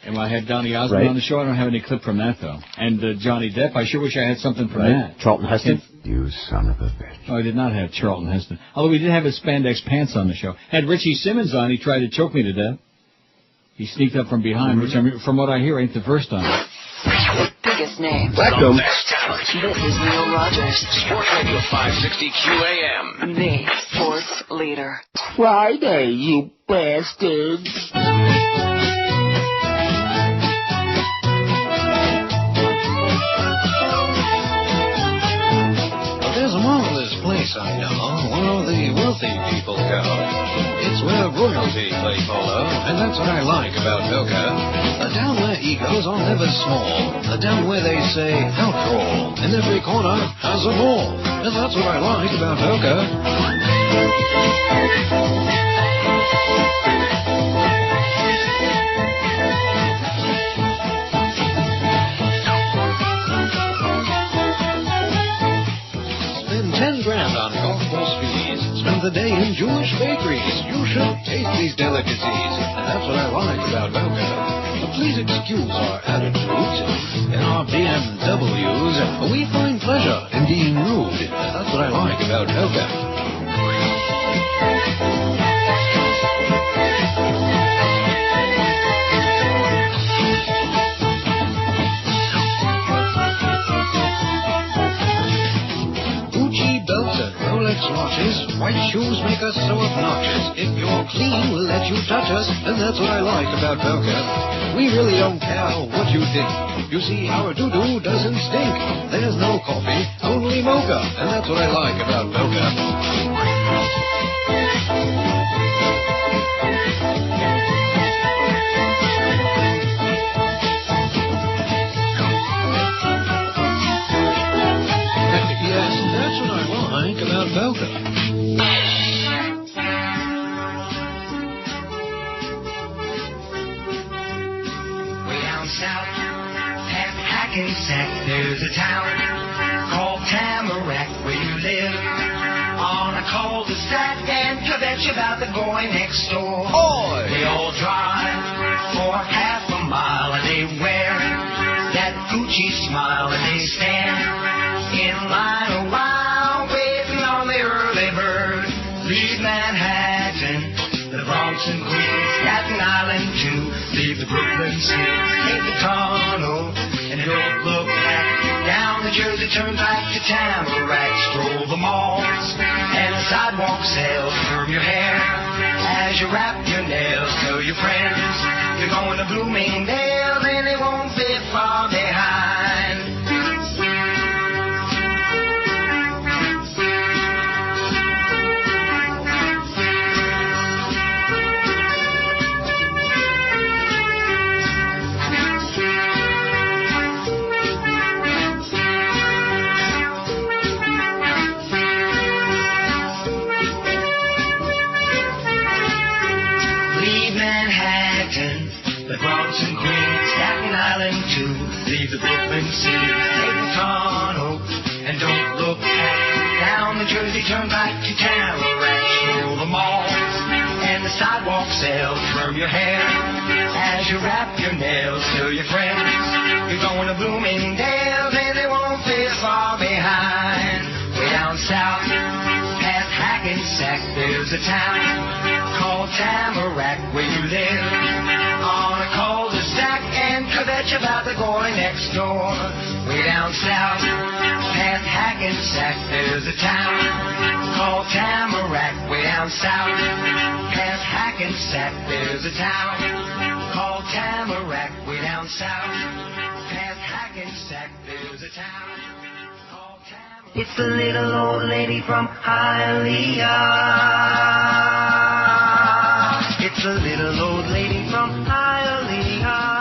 and I had Donny Osmond on the show. I don't have any clip from that, though. And Johnny Depp. I sure wish I had something from that. Charlton Heston. You son of a bitch. Oh, I did not have Charlton Heston. Although we did have his spandex pants on the show. Had Richie Simmons on. He tried to choke me to death. He sneaked up from behind, which, from what I hear, ain't the first time. Biggest name. Welcome. This is Neil Rogers. Sports Radio 560 QAM. The sports leader. Friday, you bastards. There's a marvelous place I know where the wealthy people go. It's where royalty play polo, and that's what I like about Boca. A town where egos are never small. A town where they say, how troll. And every corner has a ball. And that's what I like about Boca. Spend 10 grand on golf course fees. Spend the day in Jewish bakeries. You should taste these delicacies. And that's what I like about Boca. But please excuse our attitudes. In our BMWs, we find pleasure in being rude. And that's what I like about Boca. Watches, white shoes make us so obnoxious. If you're clean, we'll let you touch us, and that's what I like about Boca. We really don't care what you think. You see, our doo-doo doesn't stink. There's no coffee, only mocha, and that's what I like about Boca. About Boca. Hackensack, there's a town called Tamarack where you live on a cul-de-sac, and to bet you about the boy next door. They all drive for half a mile and they wear that Gucci smile and they stand in line a while waiting on the early bird. Leave Manhattan, the Bronx and Queens, Staten Island too. Leave the Brooklyn City, take the tunnel and don't look back. Down the Jersey Turnpike to Tamarack, stroll the malls and the sidewalk sales. Curb your hair as you wrap your nails. Tell your friends you're going to Bloomingdale, then they won't be far behind. And Queens, Staten Island too. Leave the Brooklyn City, take the tunnel and don't look back. Down the Jersey Turnpike to Tamarack, stroll the malls and the sidewalk sales. Curb your hair as you wrap your nails. Tell your friends you're going to Bloomingdale, then they won't be far behind. Way down south, past Hackensack, there's a town called Tamarack where you live on a cul-de-sac, and kvetch about the boy next door. Way down south, past Hackensack, there's a town called Tamarack. Way down south, past Hackensack, there's a town called Tamarack. Way down south, past Hackensack, there's a town called Tamarack. It's the little old lady from Hialeah. It's the little old lady from Hialeah.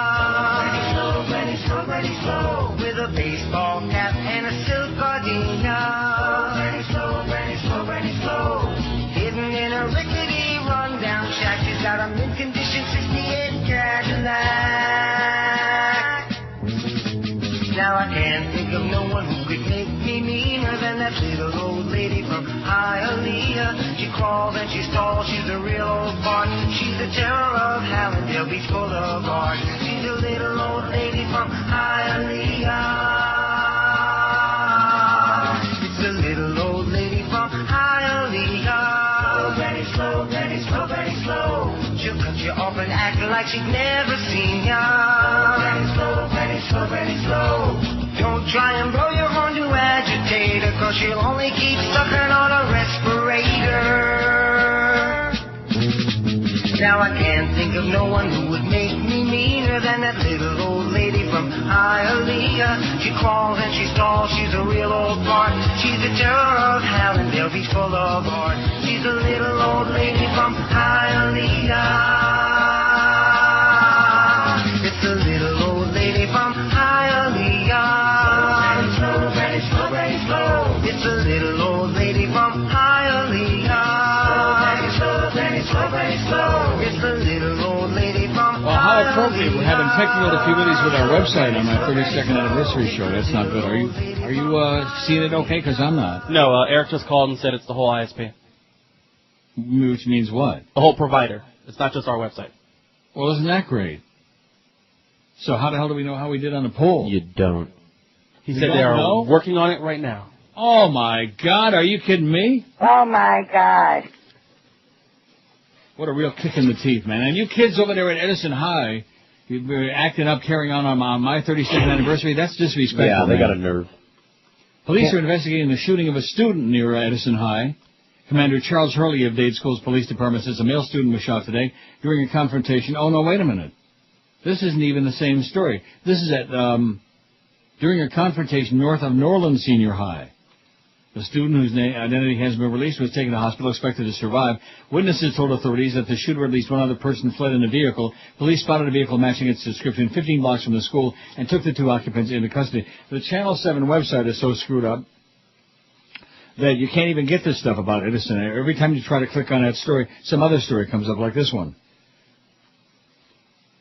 Granny slow, granny slow, with a baseball cap and a silk gardenia. Granny slow, granny slow, granny slow, hidden in a rickety rundown shack. She's got a mint condition 68 Cadillac. Now I can't think of no one who could make me meaner than that little old lady from Hialeah. She crawls and she stalls, she's a real old fart. She's the terror of Hallandale Beach Boulevard. She's a little old lady from Hialeah. It's a little old lady from Hialeah. Granny slow, granny slow, granny slow, she'll cut you off and act like she's never seen ya. Granny slow, granny slow, granny slow, don't try and blow your horn to agitate her, 'cause she'll only keep sucking on a respirator. Now I can't think of no one who would make me meaner than that little old lady from Hialeah. She crawls and she stalls, she's a real old fart. She's the terror of Hallandale Beach Boulevard. She's a little old lady from Hialeah. It's a little old lady from Hialeah. Granny slow, granny slow, granny slow, it's a little old lady from Hialeah. Granny slow, granny slow, granny slow, it's a little old lady from Well, how appropriate. We're having technical difficulties with our website on my 32nd anniversary show. That's not good. Are you seeing it okay? Because I'm not. No, Eric just called and said it's the whole ISP. Which means what? The whole provider. It's not just our website. Well, isn't that great? So how the hell do we know how we did on the poll? You don't. He said they are working on it right now. Oh, my God. Are you kidding me? Oh, my God. What a real kick in the teeth, man. And you kids over there at Edison High, you're acting up, carrying on my 32nd anniversary. That's disrespectful. Yeah, they man. got a nerve. Police are investigating the shooting of a student near Edison High. Commander Charles Hurley of Dade Schools Police Department says a male student was shot today during a confrontation. Oh, no, wait a minute. This isn't even the same story. This is at during a confrontation north of Norland Senior High. The student, whose identity has been released, was taken to hospital, expected to survive. Witnesses told authorities that the shooter, at least one other person, fled in a vehicle. Police spotted a vehicle matching its description 15 blocks from the school and took the two occupants into custody. The Channel 7 website is so screwed up that you can't even get this stuff about Edison. Every time you try to click on that story, some other story comes up like this one.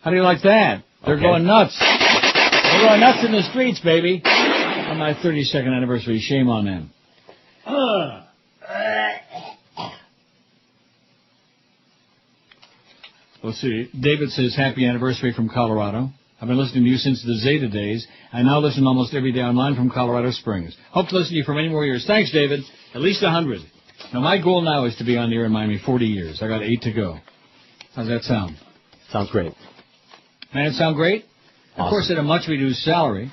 How do you like that? They're going nuts. We're going nuts in the streets, baby. On my 32nd anniversary. Shame on them. Let's see. David says, happy anniversary from Colorado. I've been listening to you since the Zeta days. I now listen almost every day online from Colorado Springs. Hope to listen to you for many more years. Thanks, David. At least 100. Now, my goal now is to be on the air in Miami 40 years. I got 8 to go. How's that sound? Sounds great. Man, it sound great? Awesome. Of course, at a much reduced salary,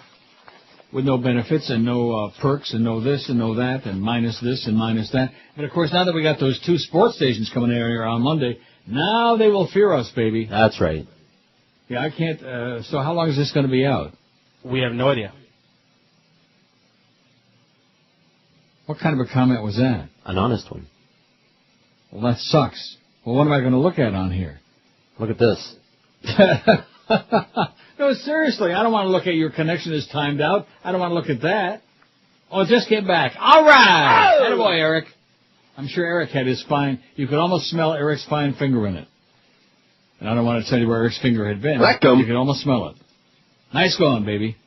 with no benefits and no perks and no this and no that and minus this and minus that. But, of course, now that we got those 2 sports stations coming in here on Monday, now they will fear us, baby. That's right. Yeah, I can't. So how long is this going to be out? We have no idea. What kind of a comment was that? An honest one. Well, that sucks. Well, what am I going to look at on here? Look at this. No, seriously, I don't want to look at your connection is timed out. I don't want to look at that. Oh, it just came back. All right. Oh! Attaboy, Eric. I'm sure Eric had his fine. You could almost smell Eric's fine finger in it. And I don't want to tell you where Eric's finger had been. Rectum. You could almost smell it. Nice going, baby.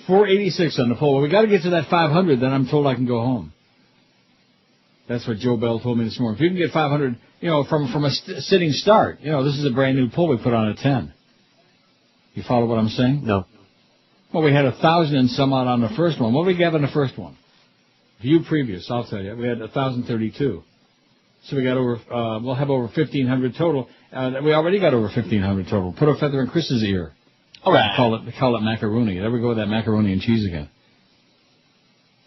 486 on the poll. Well, we got to get to that 500, then I'm told I can go home. That's what Joe Bell told me this morning. If you can get 500, from a sitting start, this is a brand new poll we put on at 10. You follow what I'm saying? No. Well, we had 1,000 and some odd on the first one. What did we get on the first one? View previous, I'll tell you. We had 1,032. So we got over, we'll have over 1,500 total. We already got over 1,500 total. Put a feather in Chris's ear. All right. Call it macaroni. There we go with that macaroni and cheese again.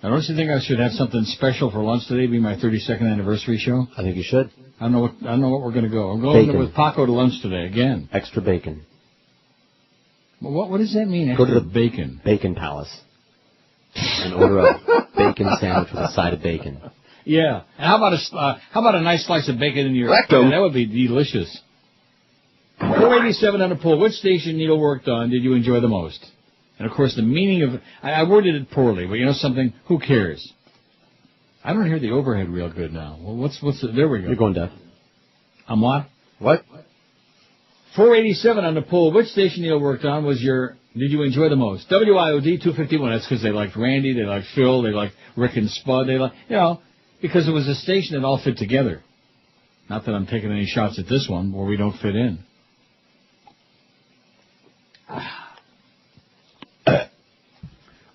Now, don't you think I should have something special for lunch today, be my 32nd anniversary show? I think you should. I don't know what we're going to go. I'm going with Paco to lunch today, again. Extra bacon. Well, what does that mean, go extra to the bacon? Bacon Palace. And order a bacon sandwich with a side of bacon. Yeah. And how about a nice slice of bacon in your rectum? Yeah, that would be delicious. 487 on the poll. Which station needle worked on did you enjoy the most? And, of course, the meaning of... I worded it poorly, but you know something? Who cares? I don't hear the overhead real good now. Well, what's there we go. You're going deaf. I'm what? What? 487 on the poll. Which station needle worked on was your... Did you enjoy the most? WIOD 251. That's because they liked Randy, they liked Phil, they liked Rick and Spud. They liked... because it was a station that all fit together. Not that I'm taking any shots at this one where we don't fit in.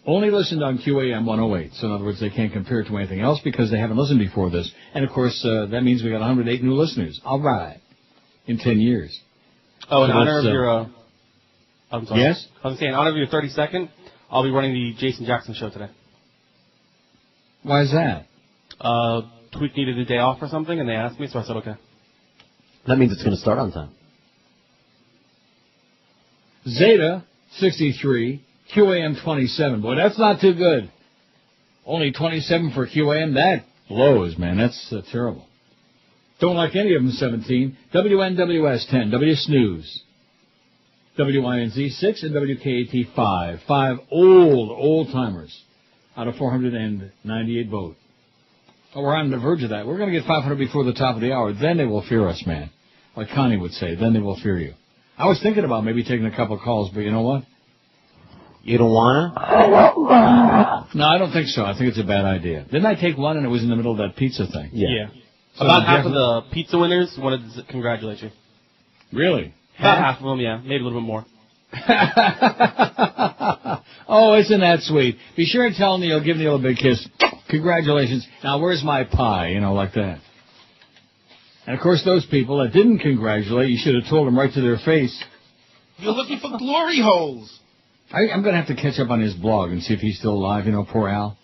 Only listened on QAM 108. So in other words, they can't compare it to anything else because they haven't listened before this. And of course, that means we got 108 new listeners. All right. In 10 years. Oh, in honor of your, I'm sorry. Yes? I was saying, in honor of your 32nd, I'll be running the Jason Jackson show today. Why is that? Tweet needed a day off or something, and they asked me, so I said okay. That means it's going to start on time. Zeta 63. QAM 27. Boy, that's not too good. Only 27 for QAM. That blows, man. That's terrible. Don't like any of them 17. WNWS 10. WSnooze. WINZ 6 and WKAT 5. 5 old-timers out of 498 vote. Oh, we're on the verge of that. We're going to get 500 before the top of the hour. Then they will fear us, man. Like Connie would say, then they will fear you. I was thinking about maybe taking a couple of calls, but you know what? You don't wanna? No, I don't think so. I think it's a bad idea. Didn't I take one and it was in the middle of that pizza thing? Yeah. So about half of the pizza winners wanted to congratulate you. Really? About half of them, yeah. Maybe a little bit more. Oh, isn't that sweet? Be sure and tell Neil, give Neil a big kiss. Congratulations. Now, where's my pie? Like that. And, of course, those people that didn't congratulate, you should have told them right to their face. You're looking for glory holes. I'm going to have to catch up on his blog and see if he's still alive. Poor Al.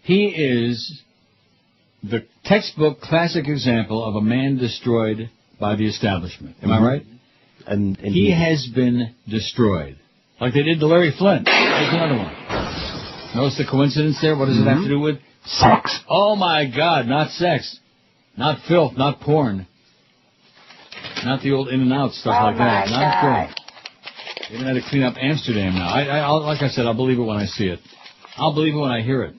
He is the textbook classic example of a man destroyed by the establishment. Am I right? And he has been destroyed. Like they did to Larry Flint. There's another one. Notice the coincidence there? What does it have to do with? Sex. Oh, my God. Not sex. Not filth. Not porn. Not the old in-and-out stuff like that. Not porn. They're going to have to clean up Amsterdam now. Like I said, I'll believe it when I see it. I'll believe it when I hear it.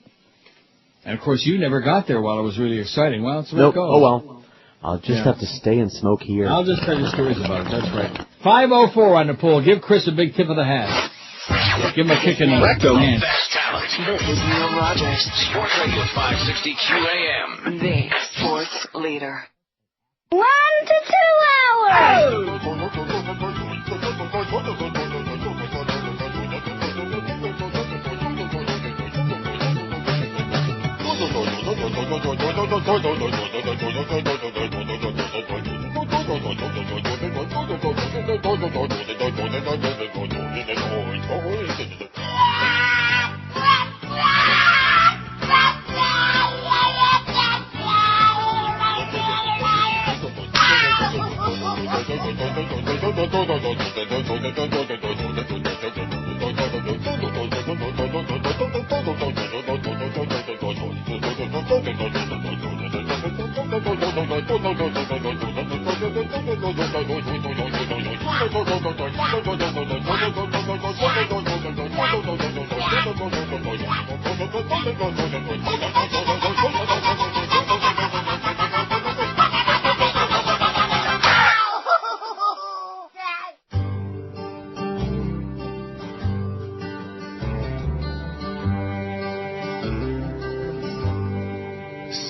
And, of course, you never got there while it was really exciting. Well, it's where it goes. Oh, well. I'll just have to stay and smoke here. I'll just tell you stories about it. That's right. 504 on the poll. Give Chris a big tip of the hat. Give him a kick in the Rectum. hand. Best talent. This is Neil Rogers. Sports Radio 560 QAM. The sports leader. 1 to 2 hours.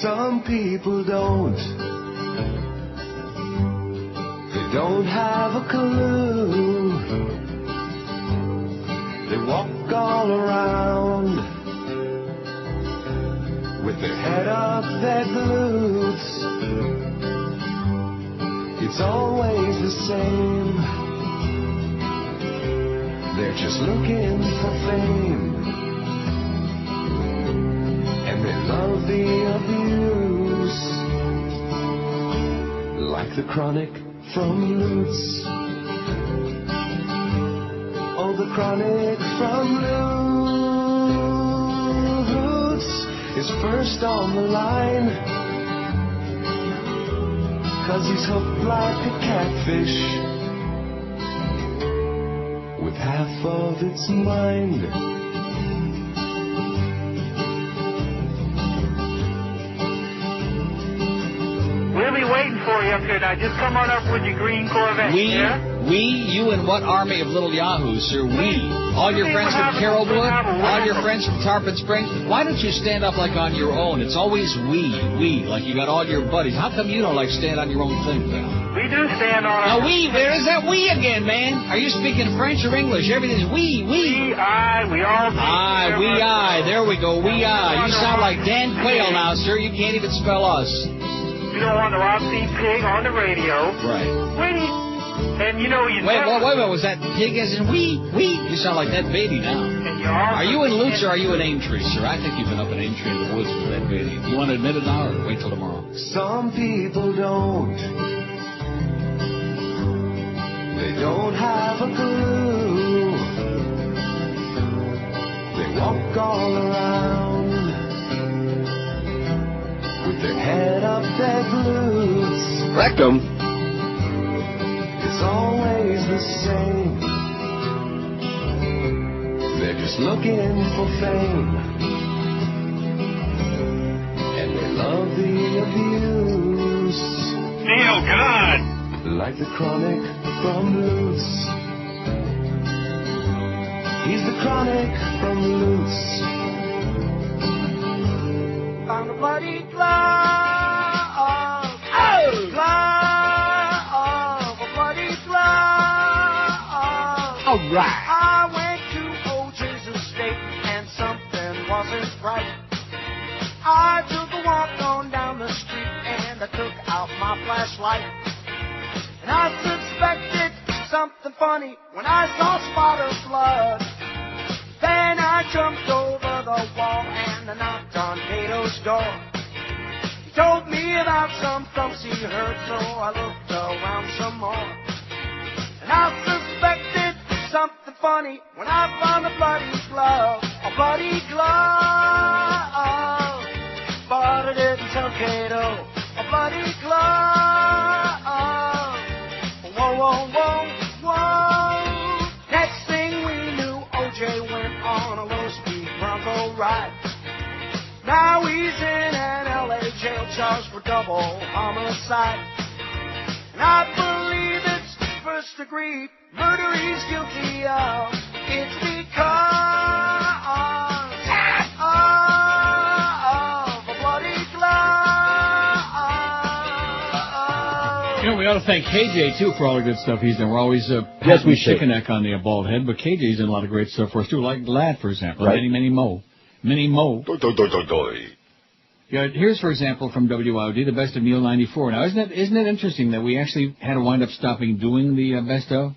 Some people don't. They don't have a clue. They walk all around with their head up their glutes. It's always the same. They're just looking for fame. And they love the abuse, like the chronic from Lutz. Oh, the chronic from Lutz is first on the line, 'cause he's hooked like a catfish with half of its mind. We'll be waiting for you up here. Now, just come on up with your green Corvette. We, yeah? you and what army of little yahoos, sir? We. All your friends from Carrollwood, all your friends from Tarpon Springs. Why don't you stand up like on your own? It's always we, like you got all your buddies. How come you don't like stand on your own thing, pal? We do stand on our... Now, where is that we again, man? Are you speaking French or English? Everything's we. We, I, we all... I. There we go, we, I. You sound like Dan Quayle now, sir. You can't even spell us. You don't want the Roxy Pig on the radio. Right. And you know you... Wait, was that pig as in we? You sound like that baby now. And are you in Lutz or are you in Aintree, sir? I think you've been up in Aintree in the woods with that baby. You want to admit it now or wait till tomorrow? Some people don't. They don't have a clue. They walk all around with their head up their glutes. Rectum. It's always the same. They're just looking for fame. And they love the abuse. Neil, God! Like the chronic from Lutz. He's the chronic from Lutz. On the bloody glove, a bloody glove. All right. I went to OJ's estate and something wasn't right. I took a walk on down the street and I took out my flashlight. And I suspected something funny when I saw a spot of blood. Then I jumped over the wall and I knocked on Cato's door. He told me about some thumps he heard, so I looked around some more. And I suspected something funny when I found a bloody glove. A bloody glove. But I didn't tell Cato. A bloody glove. Whoa, whoa, whoa, whoa. Next thing we knew, OJ went on a low-speed Bronco ride. Now he's in an LA jail charged for double homicide. And I believe it's first degree murder he's guilty of. It's because of a bloody glove. You know, we ought to thank KJ, too, for all the good stuff he's done. We're always Yes, we should. chicken neck on the bald head, but KJ's done a lot of great stuff for us, too, like Lad, for example. Right. Many Mo. Yeah, here's, for example, from WIOD, the Best of Neil 94. Now, isn't it interesting that we actually had to wind up stopping doing the Best of?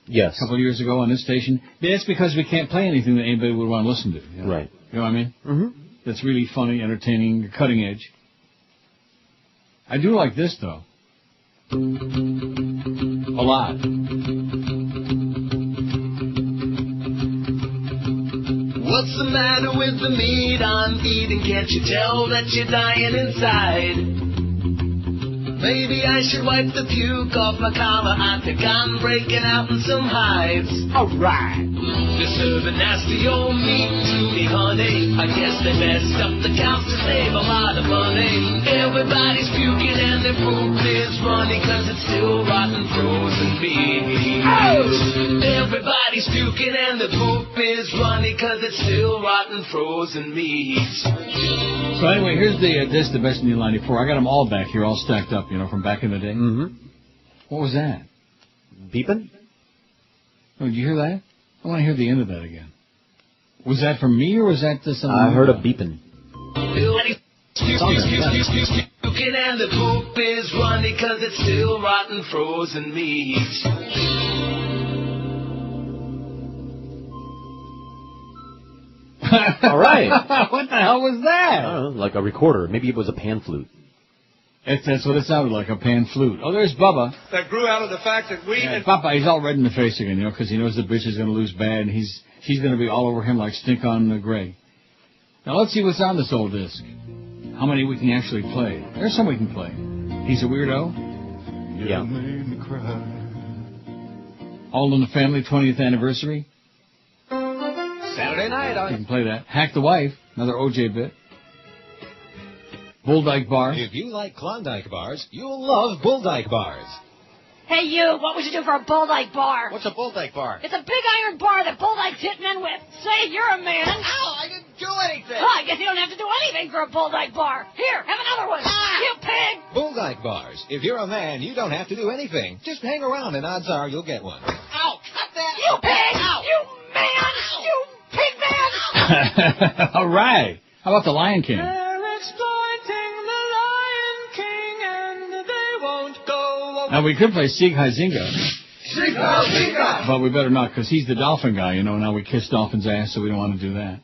Yes. A couple of years ago on this station. That's because we can't play anything that anybody would want to listen to. You know? Right. You know what I mean? Mm-hmm. That's really funny, entertaining, cutting edge. I do like this, though. A lot. What's the matter with the meat I'm eating? Can't you tell that you're dying inside? Maybe I should wipe the puke off my collar. I think I'm breaking out in some hives. Alright. You're serving nasty old meat to me, honey. I guess they messed up the cows to save a lot of money. Everybody's puking and their poop is running, cause it's still rotten frozen meat. Ouch! Everybody's puking and the poop is running, cause it's still rotten frozen meat. So anyway, here's the Best of Neil 94. I got them all back here, all stacked up, you know, from back in the day. Mm-hmm. What was that? Beeping? Oh, did you hear that? I want to hear the end of that again. Was that from me, or was that something? I heard a beeping. Puking and the poop is running, cause it's still rotten frozen meat. All right. What the hell was that? I don't know, like a recorder. Maybe it was a pan flute. That's what it sounded like, a pan flute. Oh, there's Bubba. That grew out of the fact that we... Yeah, Papa, he's all red in the face again, you know, because he knows the bitch is going to lose bad, and she's going to be all over him like stink on gray. Now, let's see what's on this old disc. How many we can actually play. There's some we can play. He's a weirdo. Yeah. All in the Family 20th anniversary. Saturday night. You can play that. Hack the Wife, another OJ bit. Bull Dyke Bar. If you like Klondike bars, you'll love Bull Dyke bars. Hey, you, what would you do for a Bull Dyke bar? What's a Bull Dyke bar? It's a big iron bar that Bull Dykes hit men with. Say, you're a man. Ow, I didn't do anything. Oh, I guess you don't have to do anything for a Bull Dyke bar. Here, have another one. You pig. Bull Dyke bars. If you're a man, you don't have to do anything. Just hang around and odds are you'll get one. Ow, cut that. You pig. Ow. You man. Ow. You pig man. All right. How about the Lion King? Now, we could play Sieg Heil Zinga. Sieg Heil Zinga! But we better not, because he's the dolphin guy, you know. Now we kiss Dolphin's ass, so we don't want to do that.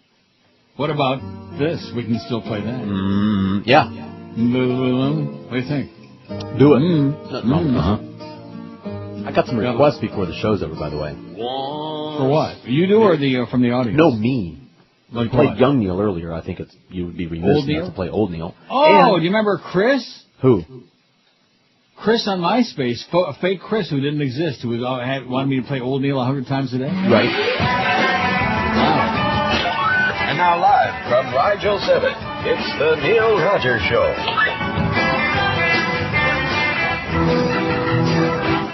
What about this? We can still play that. Yeah. What do you think? Do it. I got some requests before the show's over, by the way. For what? You do, or from the audience? No, me. Like I played what? Young Neil earlier. I think you would be remiss not to play Old Neil. Oh, do you remember Chris? Who? Chris on MySpace, a fake Chris who didn't exist, who wanted me to play Old Neil 100 times a day. Right. Wow. And now live from Rigel 7, it's the Neil Rogers Show.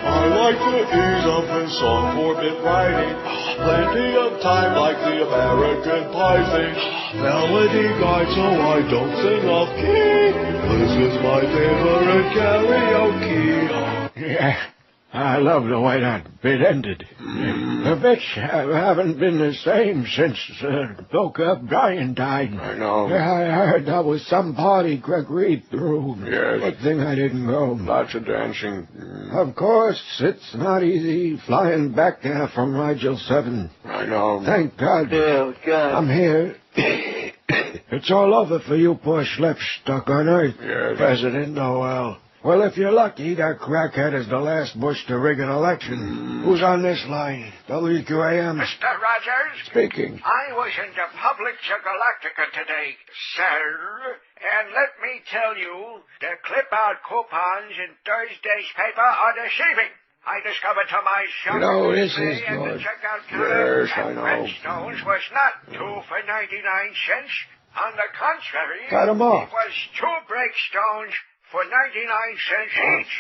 I like to ease up in song for bit writing. Plenty of time like the American Pie thing. Melody guide so I don't sing off key. This is my favorite karaoke. Yeah, I love the way that bit ended. The bits haven't been the same since Boca Brian died. I know. Yeah, I heard that was some party Greg Reed threw. Yes. Good thing I didn't go. Lots of dancing. Of course, it's not easy flying back there from Rigel 7. I know. Thank God. Oh, God. I'm here. It's all over for you poor schleps stuck on Earth. Yes. President Noel. Well, if you're lucky, that crackhead is the last Bush to rig an election. Who's on this line? WQAM? Mr. Rogers? Speaking. I was in the Public Galactica today, sir. And let me tell you, the clip-out coupons in Thursday's paper are deceiving. I discovered to my shock You know, this today is at the good. checkout counter Yes, I that know. Redstones was not 2 for 99 cents. On the contrary, Cut 'em off. it was 2 breakstones for 99 cents each.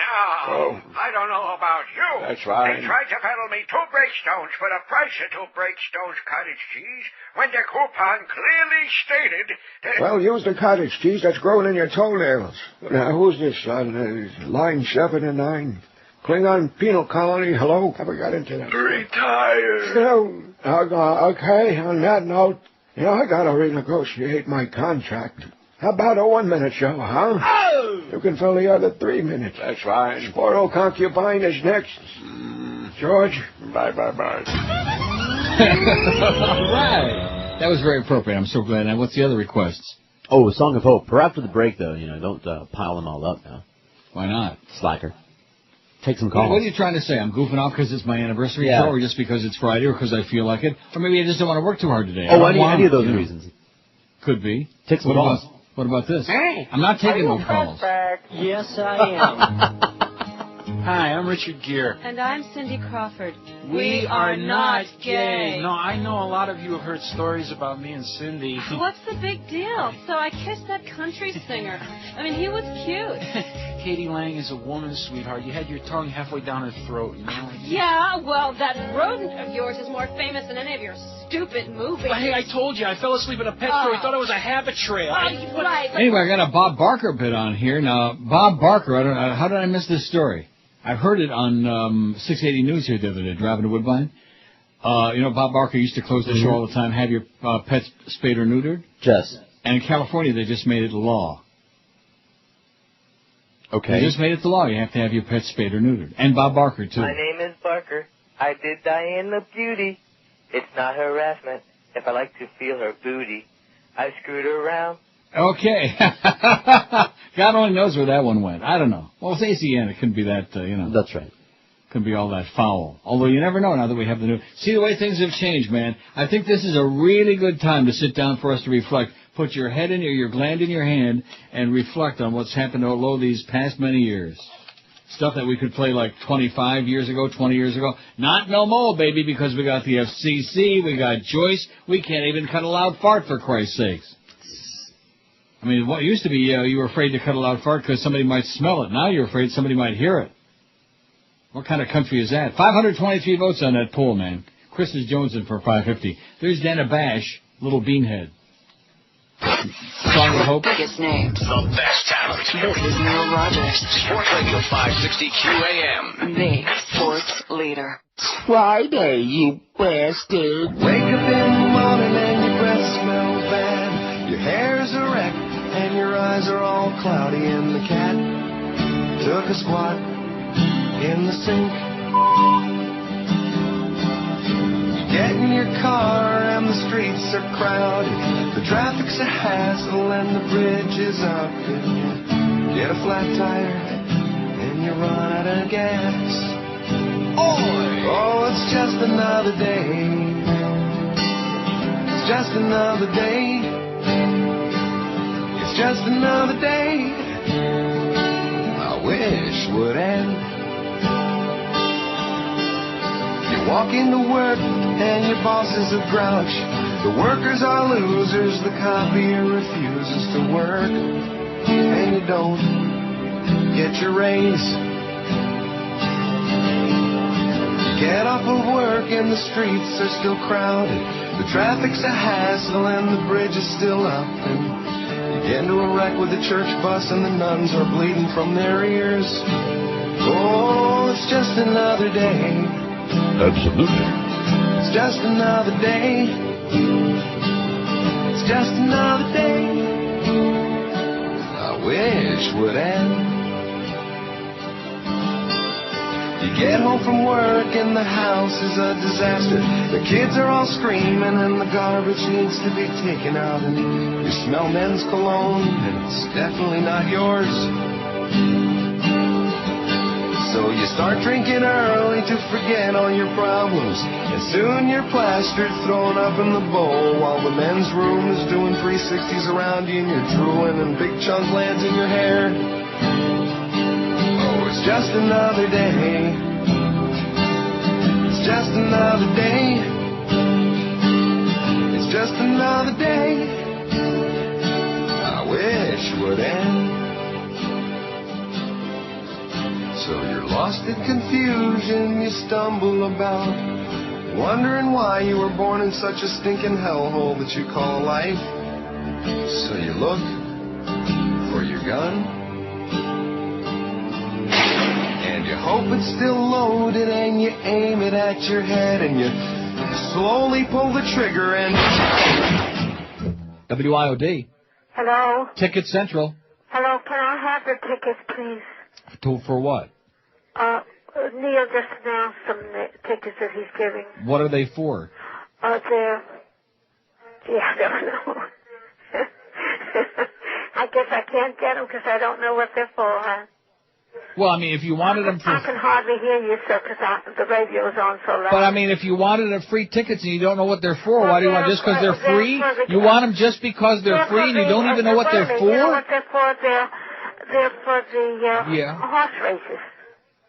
Oh. I don't know about you. That's right. They tried to peddle me 2 breakstones for the price of 2 breakstones cottage cheese when the coupon clearly stated that... Well, use the cottage cheese that's growing in your toenails. Now, who's this on line 7 and 9? Klingon Penal Colony, hello? Have we got into that? Retired. Okay, on that note, I gotta renegotiate my contract. How about a 1-minute show, huh? Oh! You can fill the other 3 minutes. That's right. Spoiled Concubine is next. George? Bye. All right. That was very appropriate. I'm so glad. Now, what's the other requests? Oh, a Song of Hope. For after the break, though, don't pile them all up now. Why not? Slacker. Take some calls. What are you trying to say? I'm goofing off because it's my anniversary show, or just because it's Friday, or because I feel like it? Or maybe I just don't want to work too hard today. Oh, any of those reasons. Could be. Take some calls. What about this? Hey, I'm not taking no calls. Yes, I am. Hi, I'm Richard Gere. And I'm Cindy Crawford. We are not gay. No, I know a lot of you have heard stories about me and Cindy. What's the big deal? So I kissed that country singer. I mean, he was cute. Katie Lang is a woman, sweetheart. You had your tongue halfway down her throat, Yeah, well, that rodent of yours is more famous than any of your stupid movies. But hey, I told you, I fell asleep in a pet store. He thought it was a habit trail. Right. Anyway, I got a Bob Barker bit on here. Now, Bob Barker, how did I miss this story? I heard it on 680 News here the other day, driving to Woodbine. Bob Barker used to close the show all the time, have your pets spayed or neutered. Yes. And in California, they just made it law. Okay. They just made it the law. You have to have your pets spayed or neutered. And Bob Barker, too. My name is Barker. I did Diane the Beauty. It's not harassment if I like to feel her booty. I screwed her around. Okay. God only knows where that one went. I don't know. Well, it's ACN. It couldn't be that, That's right. Couldn't be all that foul. Although you never know now that we have the new... See the way things have changed, man. I think this is a really good time to sit down for us to reflect. Put your head in your gland in your hand and reflect on what's happened over these past many years. Stuff that we could play like 25 years ago, 20 years ago. Not no more, baby, because we got the FCC, we got Joyce. We can't even cut a loud fart, for Christ's sakes. I mean, what used to be, you were afraid to cut a loud fart because somebody might smell it. Now you're afraid somebody might hear it. What kind of country is that? 523 votes on that poll, man. Chris is jonesing for 550. There's Dana Bash, little beanhead. Song of Hope. Biggest names. The best talent. This is Neil Rogers. Sports Radio 560 QAM. The sports leader. Friday, you bastard. Wake up in the morning and your breath smells bad. Your hair's a wreck and your eyes are all cloudy. And the cat took a squat in the sink. Get in your car and the streets are crowded. The traffic's a hassle and the bridge is up. And you get a flat tire and you run out of gas. Oh, it's just another day. It's just another day. It's just another day. I wish would end. You walk into work and your boss is a grouch. The workers are losers, the copier refuses to work. And you don't get your raise. You get off of work and the streets are still crowded. The traffic's a hassle and the bridge is still up. And you get into a wreck with the church bus and the nuns are bleeding from their ears. Oh, it's just another day. Absolutely. It's just another day. It's just another day. I wish would end. You get home from work and the house is a disaster. The kids are all screaming and the garbage needs to be taken out. And you smell men's cologne and it's definitely not yours. So you start drinking early to forget all your problems. And soon you're plastered, thrown up in the bowl, while the men's room is doing 360s around you and you're drooling and big chunk lands in your hair. Oh, it's just another day. It's just another day. It's just another day. I wish would end. So you're lost in confusion, you stumble about, wondering why you were born in such a stinking hellhole that you call life. So you look for your gun, and you hope it's still loaded, and you aim it at your head, and you slowly pull the trigger and... WIOD. Hello? Ticket Central. Hello, can I have the tickets, please? For what? Neil just announced some tickets that he's giving. What are they for? They're... Gee, I don't know. I guess I can't get them because I don't know what they're for, huh? Well, I mean, if you wanted them for... I can hardly hear you, sir, because the radio's on so loud. But, I mean, if you wanted them free tickets and you don't know what they're for, why do you want just because they're free? You want them just because they're free and you don't even know what they're for? You know what they're for? They're for the horse races.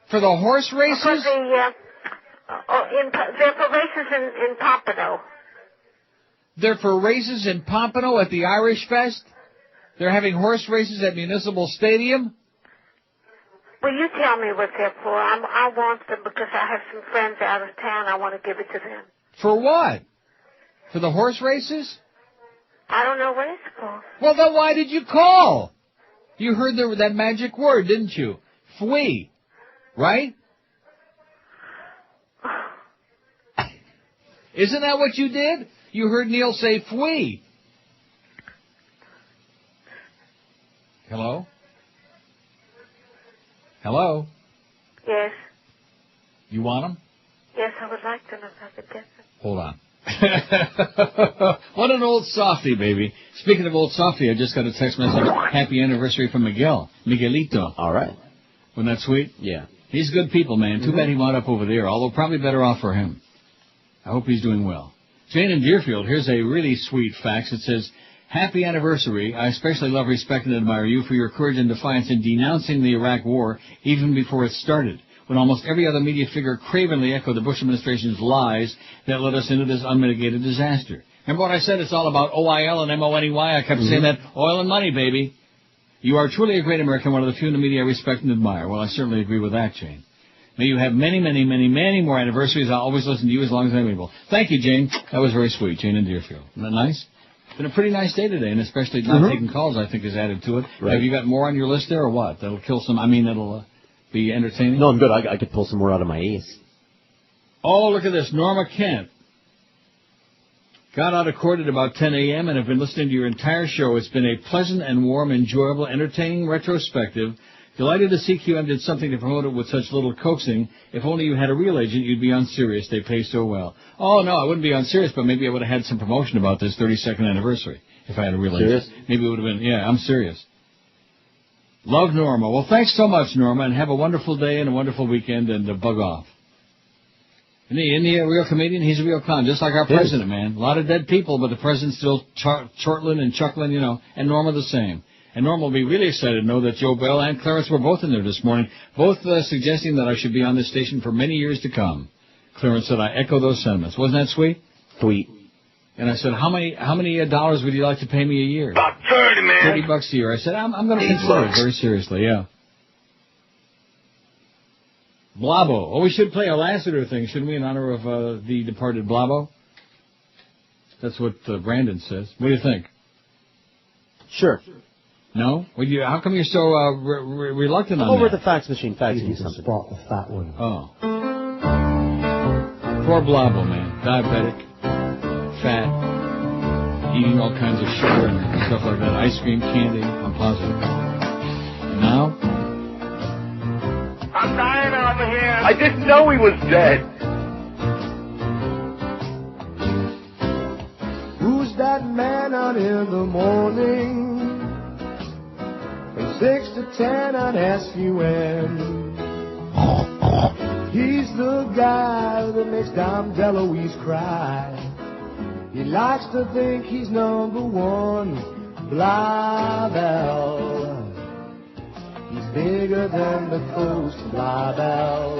For the horse races? For the, they're for races in Pompano. They're for races in Pompano at the Irish Fest? They're having horse races at Municipal Stadium? Well, you tell me what they're for. I want them because I have some friends out of town. I want to give it to them. For what? For the horse races? I don't know what it's for. Well, then why did you call? You heard that magic word, didn't you? Fwee. Right? Isn't that what you did? You heard Neil say fwee. Hello? Hello? Yes. You want them? Yes, I would like them if I could get them. Hold on. What an old softy, baby. Speaking of old softy, I just got a text message. Happy anniversary from Miguel. Miguelito. All right. Wasn't that sweet? Yeah. He's good people, man. Too bad he wound up over there, although probably better off for him. I hope he's doing well. Jane in Deerfield, here's a really sweet fax. It says, happy anniversary. I especially love, respect, and admire you for your courage and defiance in denouncing the Iraq War even before it started, when almost every other media figure cravenly echoed the Bush administration's lies that led us into this unmitigated disaster. Remember what I said? It's all about OIL and MONEY. I kept saying that. Oil and money, baby. You are truly a great American, one of the few in the media I respect and admire. Well, I certainly agree with that, Jane. May you have many, many, many, many more anniversaries. I'll always listen to you as long as I'm able. Thank you, Jane. That was very sweet, Jane in Deerfield. Isn't that nice? It's been a pretty nice day today, and especially not taking calls, I think, is added to it. Right. Have you got more on your list there, or what? That'll kill some, that'll be entertaining? No, I'm good. I could pull some more out of my ace. Oh, look at this. Norma Kent. Got out of court at about 10 a.m. and have been listening to your entire show. It's been a pleasant and warm, enjoyable, entertaining retrospective. Delighted to CQM did something to promote it with such little coaxing. If only you had a real agent, you'd be on Sirius. They pay so well. Oh, no, I wouldn't be on Sirius, but maybe I would have had some promotion about this 32nd anniversary if I had a real agent. Maybe it would have been, yeah, I'm serious. Love Norma. Well, thanks so much, Norma, and have a wonderful day and a wonderful weekend, and bug off. Isn't he a real comedian? He's a real clown, just like our president, man. A lot of dead people, but the president's still chortling and chuckling, and Norma the same. And Norma will be really excited to know that Joe Bell and Clarence were both in there this morning, both suggesting that I should be on this station for many years to come. Clarence said, I echo those sentiments. Wasn't that sweet? Sweet. And I said, how many dollars would you like to pay me a year? About 30, man. $30 a year. I said, I'm going to consider it very seriously, yeah. Blabo. Oh, we should play a Lassiter thing, shouldn't we, in honor of the departed Blabo? That's what Brandon says. What do you think? Sure. No? How come you're so reluctant on that? Over at the fax machine, faxing you something. Spot the fat one. Oh. Poor Blabo, man. Diabetic, fat, eating all kinds of sugar and stuff like that. Ice cream, candy, I'm positive. And now? I'm dying over here. I didn't know he was dead. Who's that man out in the morning? From 6 to 10 on SUN. He's the guy that makes Dom DeLuise cry. He likes to think he's number one. Blah-bell. He's bigger than the coast, Blah-bell.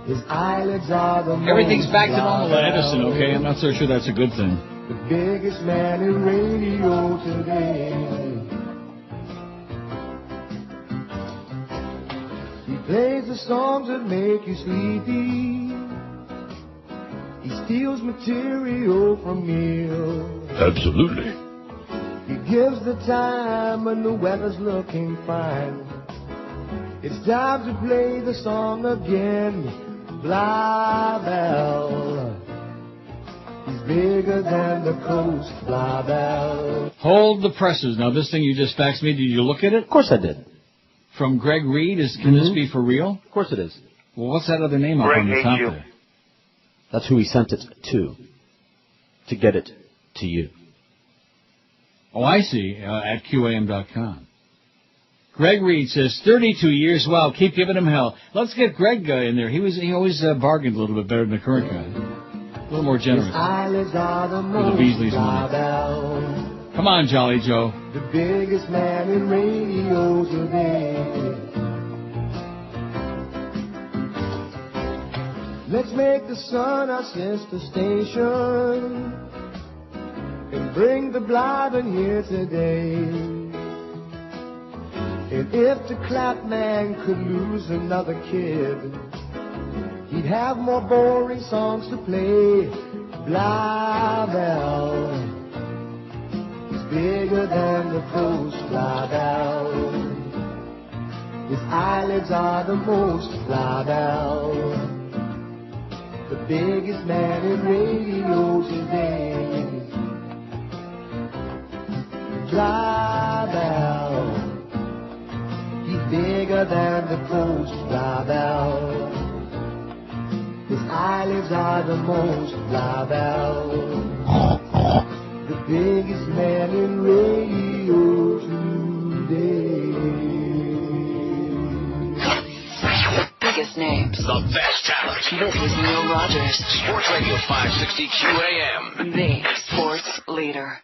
His eyelids are the Everything's back to normal at Edison, okay? I'm not so sure that's a good thing. The biggest man in radio today. plays the songs that make you sleepy. He steals material from you. Absolutely. He gives the time when the weather's looking fine. It's time to play the song again. Blah Bell. He's bigger than the coast. Blah Bell. Hold the presses. Now, this thing you just faxed me, did you look at it? Of course I did. From Greg Reed? Can this be for real? Of course it is. Well, what's that other name up on the top there? That's who he sent it to get it to you. Oh, I see, at QAM.com. Greg Reed says, 32 years, wow, keep giving him hell. Let's get Greg in there. He always bargained a little bit better than the current guy. A little more generous. For the Beasley's money. Come on, Jolly Joe. The biggest man in radio today. Let's make the sun our sister station and bring the blind in here today. And if the clap man could lose another kid, he'd have more boring songs to play. Blah Bell is bigger than the coast. Blah Bell, his eyelids are the most. Blah Bell, the biggest man in radio today. Blah Bell, he's bigger than the coast. Blah Bell, his eyelids are the most. Blah Bell, the biggest man in radio today. Biggest names. The best talent. This is Neil Rogers. Sports Radio 560 QAM. The sports leader.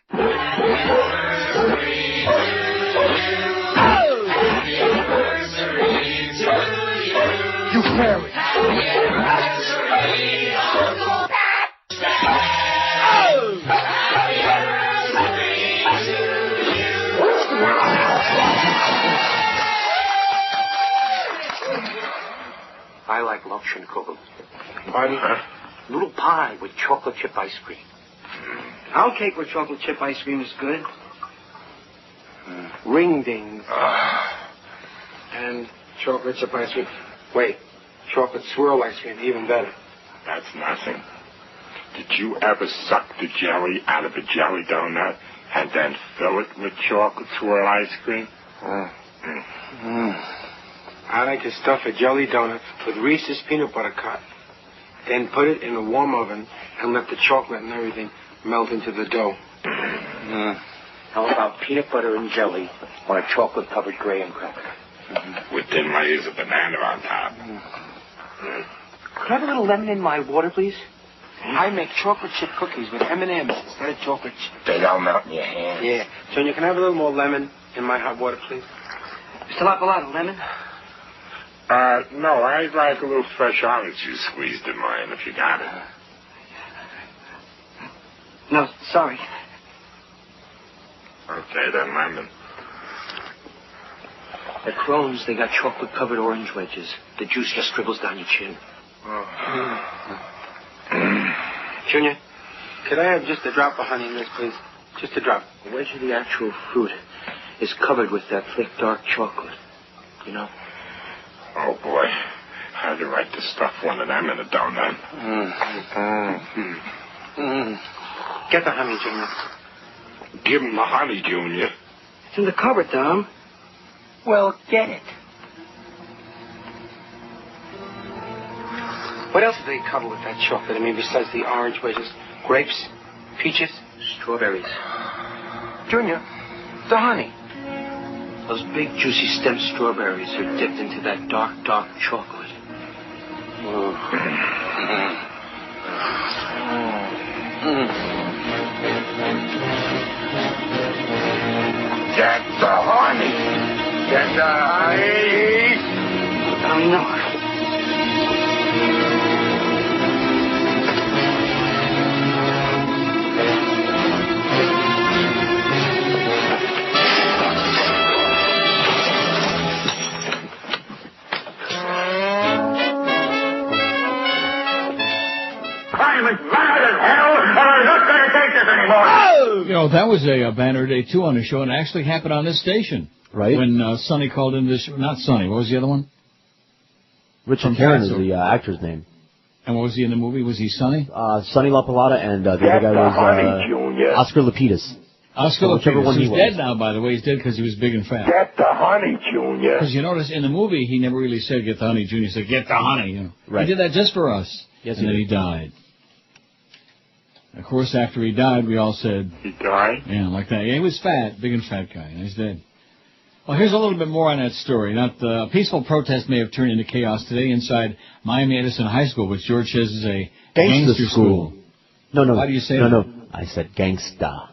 You carry. I like Lobschenkuchen. Pardon? Little pie with chocolate chip ice cream. Pound cake with chocolate chip ice cream is good. Ring dings. And chocolate chip ice cream. Wait, chocolate swirl ice cream, even better. That's nothing. Did you ever suck the jelly out of a jelly donut and then fill it with chocolate swirl ice cream? I like to stuff a jelly donut with Reese's peanut butter cup, then put it in a warm oven and let the chocolate and everything melt into the dough. How about peanut butter and jelly on a chocolate-covered graham cracker? With thin layers of banana on top. Could I have a little lemon in my water, please? I make chocolate chip cookies with M&M's instead of chocolate chip. They don't melt in your hands. Yeah. Junior, can I have a little more lemon in my hot water, please? Mr. Lapalato, lemon? No, I'd like a little fresh orange juice squeezed in mine, if you got it. No, sorry. Okay, then, lemon. At Crohn's, they got chocolate-covered orange wedges. The juice just dribbles down your chin. Junior, could I have just a drop of honey in this, please? Just a drop. The wedge of the actual fruit is covered with that thick, dark chocolate. You know? Oh, boy. How'd you like to stuff one of them in a donut? Get the honey, Junior. Give him the honey, Junior. It's in the cupboard, Tom. Well, get it. What else do they cover with that chocolate? I mean, besides the orange wedges? Grapes? Peaches? Strawberries. Junior, the honey. Those big, juicy stem strawberries are dipped into that dark, dark chocolate. Get the honey! Get the honey! I'm not. You know, that was a banner day, too, on the show, and it actually happened on this station. Right. When Sonny called in this... Not Sonny. What was the other one? Richard Caron is the actor's name. And what was he in the movie? Was he Sonny? Sonny La Palata, and the other guy was Oscar Lapidus. Oscar Lapidus, who's dead now, by the way. He's dead because he was big and fat. Get the honey, Junior. Because you notice, in the movie, he never really said, get the honey, Junior. He said, get the honey. You know. Right. He did that just for us. Yes, and then he died. Of course, after he died, we all said... He died? Yeah, like that. Yeah, he was fat, big and fat guy, and he's dead. Well, here's a little bit more on that story. Now, the peaceful protest may have turned into chaos today inside Miami Edison High School, which George says is a gangster school. No. Why do you say that? No. I said gangsta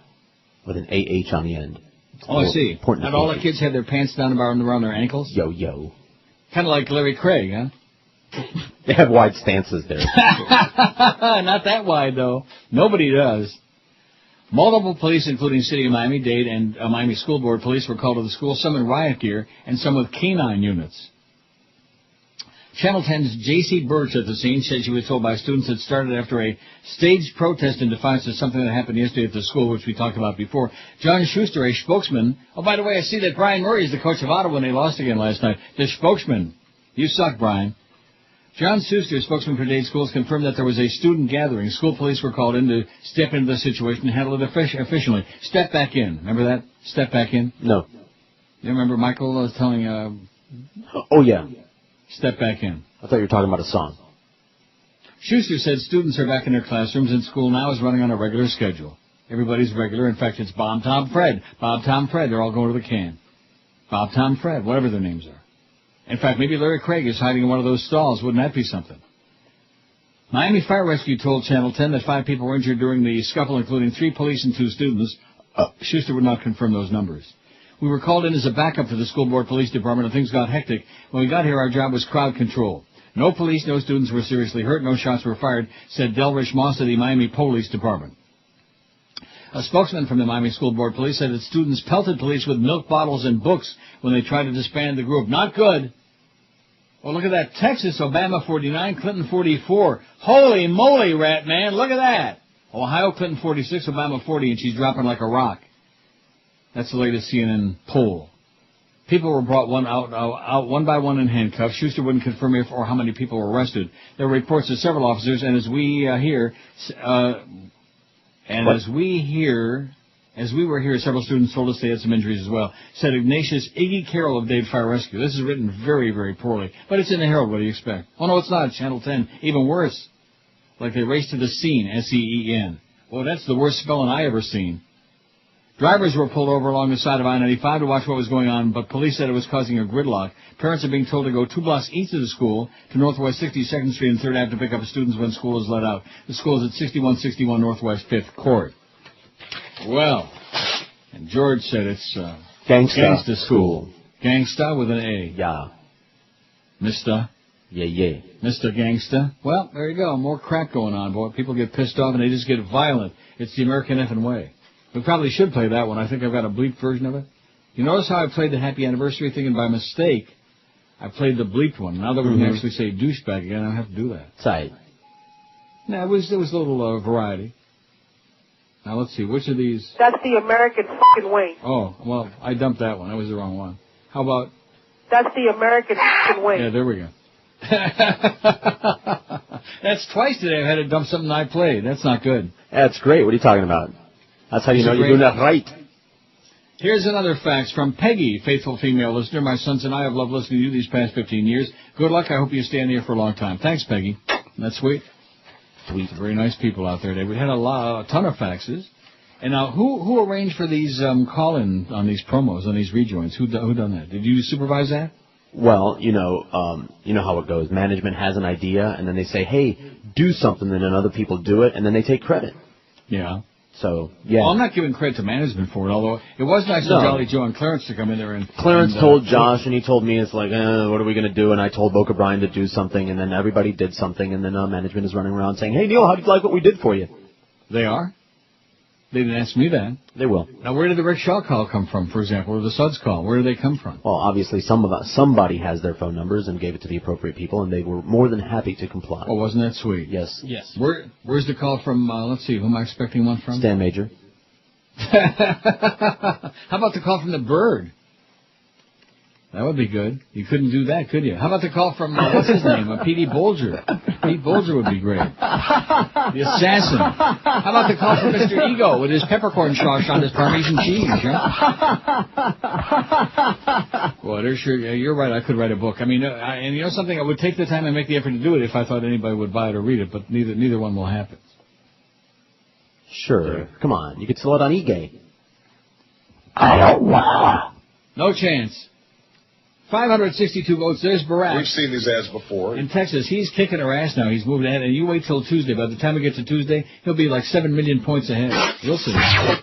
with an AH on the end. Oh, I see. And all the kids had their pants down around their ankles? Yo. Kind of like Larry Craig, huh? They have wide stances there. Not that wide, though. Nobody does. Multiple police, including City of Miami-Dade and Miami School Board police, were called to the school, some in riot gear and some with canine units. Channel 10's J.C. Birch at the scene said she was told by students it started after a staged protest in defiance of something that happened yesterday at the school, which we talked about before. John Schuster, a spokesman... Oh, by the way, I see that Brian Murray is the coach of Ottawa when they lost again last night. The spokesman. You suck, Brian. John Schuster, spokesman for Dade Schools, confirmed that there was a student gathering. School police were called in to step into the situation and handle it efficiently. Step back in. Remember that? Step back in? No. You remember Michael was telling... Oh, yeah. Step back in. I thought you were talking about a song. Schuster said students are back in their classrooms and school now is running on a regular schedule. Everybody's regular. In fact, it's Bob, Tom, Fred. Bob, Tom, Fred. They're all going to the can. Bob, Tom, Fred. Whatever their names are. In fact, maybe Larry Craig is hiding in one of those stalls. Wouldn't that be something? Miami Fire Rescue told Channel 10 that 5 people were injured during the scuffle, including 3 police and 2 students. Schuster would not confirm those numbers. We were called in as a backup to the school board police department, and things got hectic. When we got here, our job was crowd control. No police, no students were seriously hurt, no shots were fired, said Delrich Moss of the Miami Police Department. A spokesman from the Miami School Board Police said that students pelted police with milk bottles and books when they tried to disband the group. Not good. Oh, look at that. Texas, Obama 49, Clinton 44. Holy moly, rat man. Look at that. Ohio, Clinton 46, Obama 40, and she's dropping like a rock. That's the latest CNN poll. People were brought out one by one in handcuffs. Schuster wouldn't confirm if or how many people were arrested. There were reports of several officers, and as we were here, several students told us they had some injuries as well. Said Ignatius Iggy Carroll of Dade Fire Rescue. This is written very, very poorly, but it's in the Herald. What do you expect? Oh no, it's not. Channel 10, even worse. Like they raced to the scene. S-E-E-N. Well, that's the worst spelling I ever seen. Drivers were pulled over along the side of I-95 to watch what was going on, but police said it was causing a gridlock. Parents are being told to go 2 blocks east of the school to Northwest 62nd Street and 3rd Ave to pick up students when school is let out. The school is at 6161 Northwest 5th Court. Well, and George said it's Gangsta School. Gangsta with an A. Yeah. Mister. Yeah. Mr. Gangsta. Well, there you go. More crack going on, boy. People get pissed off and they just get violent. It's the American effing way. We probably should play that one. I think I've got a bleeped version of it. You notice how I played the happy anniversary thing, and by mistake, I played the bleeped one. Now that we can actually say douchebag again, I don't have to do that. Tight. No, it was a little variety. Now, let's see. Which of these? That's the American fucking way. Oh, well, I dumped that one. That was the wrong one. How about? That's the American fucking way. Yeah, there we go. That's twice today I've had to dump something I played. That's not good. That's great. What are you talking about? That's how you know you're doing that right. Here's another fax from Peggy, faithful female listener. My sons and I have loved listening to you these past 15 years. Good luck. I hope you stay in here for a long time. Thanks, Peggy. That's sweet. Sweet. Very nice people out there today. We had a ton of faxes. And now, who arranged for these call-in on these promos, on these rejoins? Who done that? Did you supervise that? Well, you know how it goes. Management has an idea, and then they say, hey, do something, and then other people do it, and then they take credit. Yeah. So, yeah. Well, I'm not giving credit to management for it, although it was nice of Jolly Joe and Clarence to come in there and... Clarence told Josh, and he told me, it's like, what are we going to do? And I told Boca Brian to do something, and then everybody did something, and then management is running around saying, hey, Neil, how do you like what we did for you? They are? They didn't ask me that. They will. Now, where did the Rick Shaw call come from, for example, or the Suds call? Where do they come from? Well, obviously, somebody has their phone numbers and gave it to the appropriate people, and they were more than happy to comply. Oh, wasn't that sweet? Yes. Yes. Where's the call from, let's see, who am I expecting one from? Stan Major. How about the call from the bird? That would be good. You couldn't do that, could you? How about the call from, what's his name, P.D. Bolger? Pete Bolger would be great. The assassin. How about the call from Mr. Ego with his peppercorn sauce on his Parmesan cheese, huh? Well, you're right, I could write a book. I mean, and you know something, I would take the time and make the effort to do it if I thought anybody would buy it or read it, but neither one will happen. Sure. Come on, you could sell it on eBay. I don't want. No chance. 562 votes. There's Barack. We've seen these ads before. In Texas, he's kicking her ass now. He's moving ahead, and you wait till Tuesday. By the time we get to Tuesday, he'll be like 7 million points ahead. You'll see.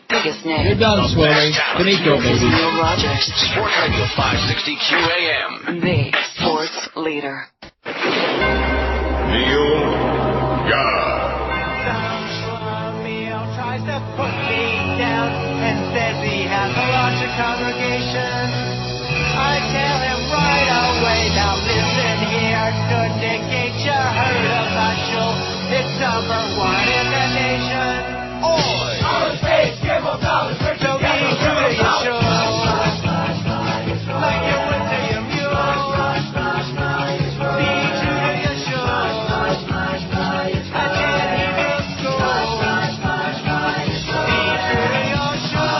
Biggest name. You're done, Sway. Benito, baby. Neil Rogers. Sports Radio 560 QAM. The sports leader. Neil God. Tries to put me down and says he has a larger congregation. I tell him right away, now listen here, to negate you heard of my show. It's #1 in the nation. Oi! Our space, give up dollars, so be true to your show. Like you would to your mule. Be true to your show. I can't even go. Be true to your show.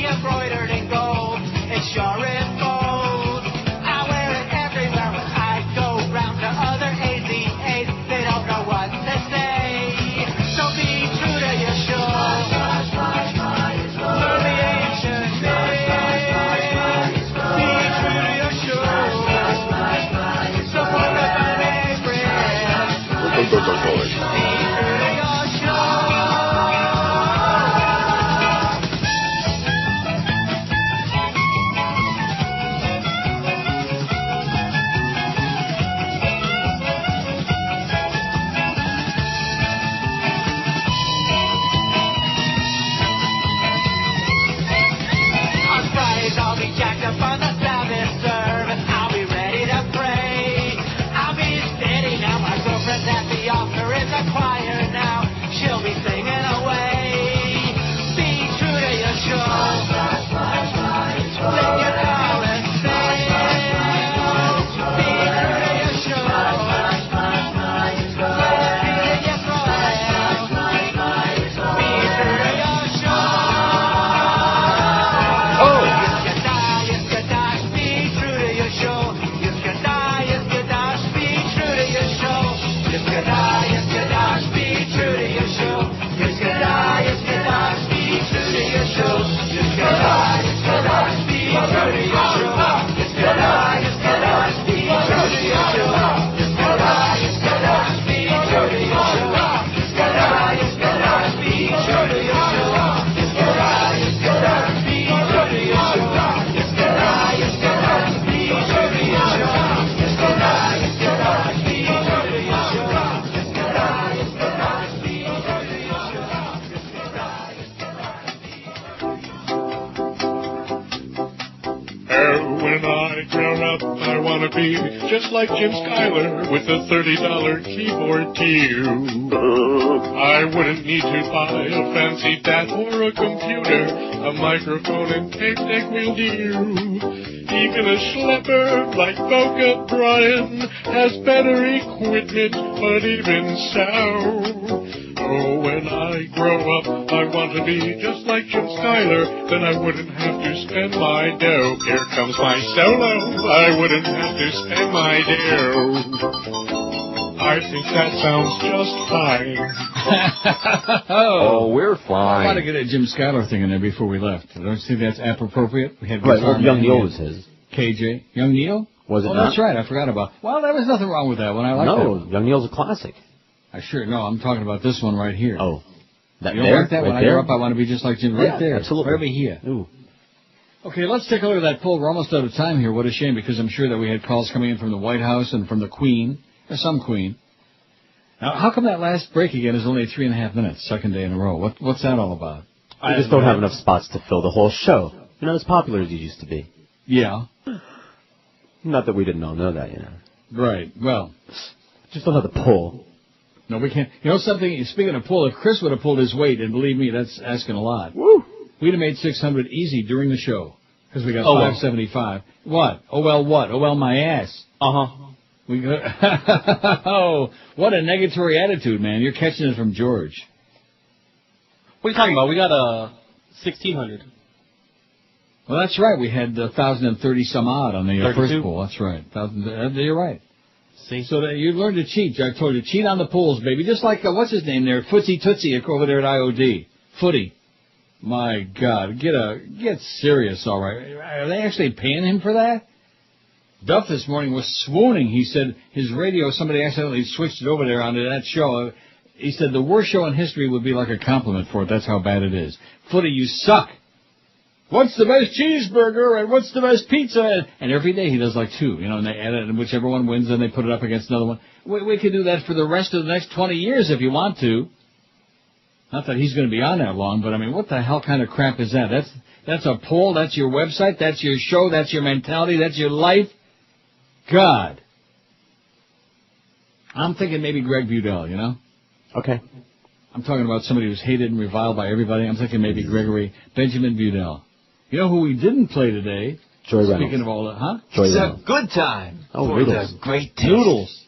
Embroidered in gold, it sure is bold. I wear it everywhere when I go round to other AZAs. They don't know what to say. So be true to your show. Learn the ancient days. Be true to your show. Support the family friends. Be true to your show. I'll be jacked up on the Sabbath service. I'll be ready to pray. I'll be steady now. My girlfriend's at the altar in the choir now. She'll be singing away. Be true to your show. Let your talent sing. Be true to your show. Let it be that you throw it. Be true to your show. I want to be just like Jim Schuyler with a $30 keyboard to you. I wouldn't need to buy a fancy DAT or a computer. A microphone and tape deck will do. Even a schlepper like Boca Brian has better equipment, but even so. Oh, when I grow up, I want to be just like Jim Schuyler. Then I wouldn't have to spend my dough. Here comes my solo. I wouldn't have to spend my dough. I think that sounds just fine. Oh, we're fine. I want to get a Jim Schuyler thing in there before we left. Don't you think that's appropriate? We had right, well, Young Neil was his. KJ. Young Neil? Was it not? That's right. I forgot about. Well, there was nothing wrong with that one. I like that. No, Young Neil's a classic. No, I'm talking about this one right here. Oh. That you don't like that? When I grow up, I want to be just like Jim. Right there. Absolutely. Right over here. Ooh. Okay, let's take a look at that poll. We're almost out of time here. What a shame, because I'm sure that we had calls coming in from the White House and from the Queen, or some Queen. Now, how come that last break again is only 3.5 minutes, second day in a row? What's that all about? I just don't have enough spots to fill the whole show. You're not as popular as you used to be. Yeah. Not that we didn't all know that, you know. Right. Well, just don't have the pull. No, we can't. You know something? Speaking of pull, if Chris would have pulled his weight, and believe me, that's asking a lot. Woo! We'd have made 600 easy during the show because we got 575. What? Oh well, what? Oh well, my ass. We go. Oh, what a negatory attitude, man! You're catching it from George. What are you talking about? We got 1,600. Well, that's right. We had 1,030 some odd on the first poll. That's right. You're right. See? So that you learn to cheat. I told you, cheat on the polls, baby. Just like, what's his name there? Footsie Tootsie over there at IOD. Footy. My God. Get serious, all right. Are they actually paying him for that? Duff this morning was swooning. He said his radio, somebody accidentally switched it over there onto that show. He said the worst show in history would be like a compliment for it. That's how bad it is. Footy, you suck. What's the best cheeseburger and what's the best pizza? And every day he does like two, you know, and they add it, and whichever one wins, then they put it up against another one. We could do that for the rest of the next 20 years if you want to. Not that he's going to be on that long, but I mean, what the hell kind of crap is that? That's a poll, that's your website, that's your show, that's your mentality, that's your life. God. I'm thinking maybe Greg Budell, you know? Okay. I'm talking about somebody who's hated and reviled by everybody. I'm thinking maybe Benjamin Budell. You know who we didn't play today? Joy Reynolds. Speaking of all that, huh? It's a good time for Noodles. the great taste. Noodles.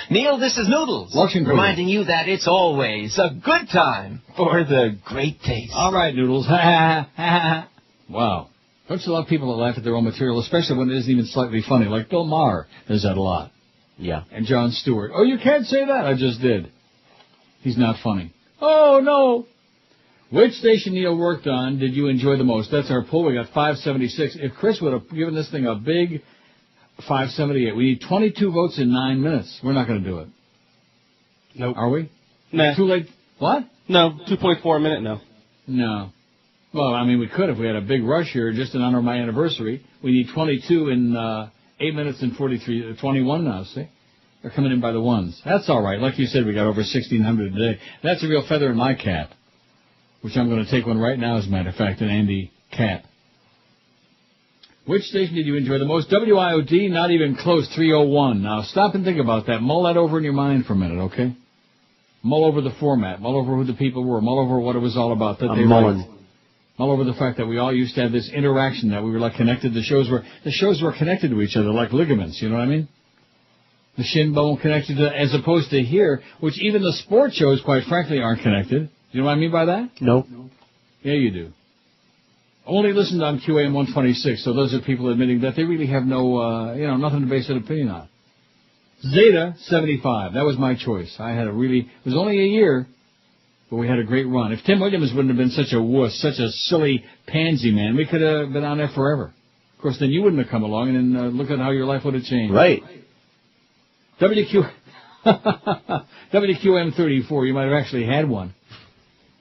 Neil, this is Noodles. Washington. Reminding you that it's always a good time for the great taste. All right, Noodles. Ha ha ha. Wow. Don't you love people that laugh at their own material, especially when it isn't even slightly funny? Like Bill Maher does that a lot. Yeah. And Jon Stewart. Oh, you can't say that. I just did. He's not funny. Oh, no. Which station Neil worked on did you enjoy the most? That's our poll. We got 576. If Chris would have given this thing a big 578, we need 22 votes in 9 minutes. We're not going to do it. Nope. Are we? Nah. Too late? What? No, 2.4 a minute, no. No. Well, I mean, we could if we had a big rush here just in honor of my anniversary. We need 22 in 8 minutes and 21 now, see? They're coming in by the ones. That's all right. Like you said, we got over 1,600 today. That's a real feather in my cap, which I'm going to take one right now, as a matter of fact, an Andy cap. Which station did you enjoy the most? WIOD, not even close, 301. Now, stop and think about that. Mull that over in your mind for a minute, okay? Mull over the format. Mull over who the people were. Mull over what it was all about. I'm mulling. Mull over the fact that we all used to have this interaction, that we were like connected. The shows were connected to each other like ligaments, you know what I mean? The shin bone connected to, as opposed to here, which even the sports shows, quite frankly, aren't connected. You know what I mean by that? No. Yeah, you do. Only listened on QAM 126, so those are people admitting that they really have no, nothing to base an opinion on. Zeta 75, that was my choice. It was only a year, but we had a great run. If Tim Williams wouldn't have been such a wuss, such a silly pansy, man, we could have been on there forever. Of course, then you wouldn't have come along, and then look at how your life would have changed. Right. WQM 34, you might have actually had one.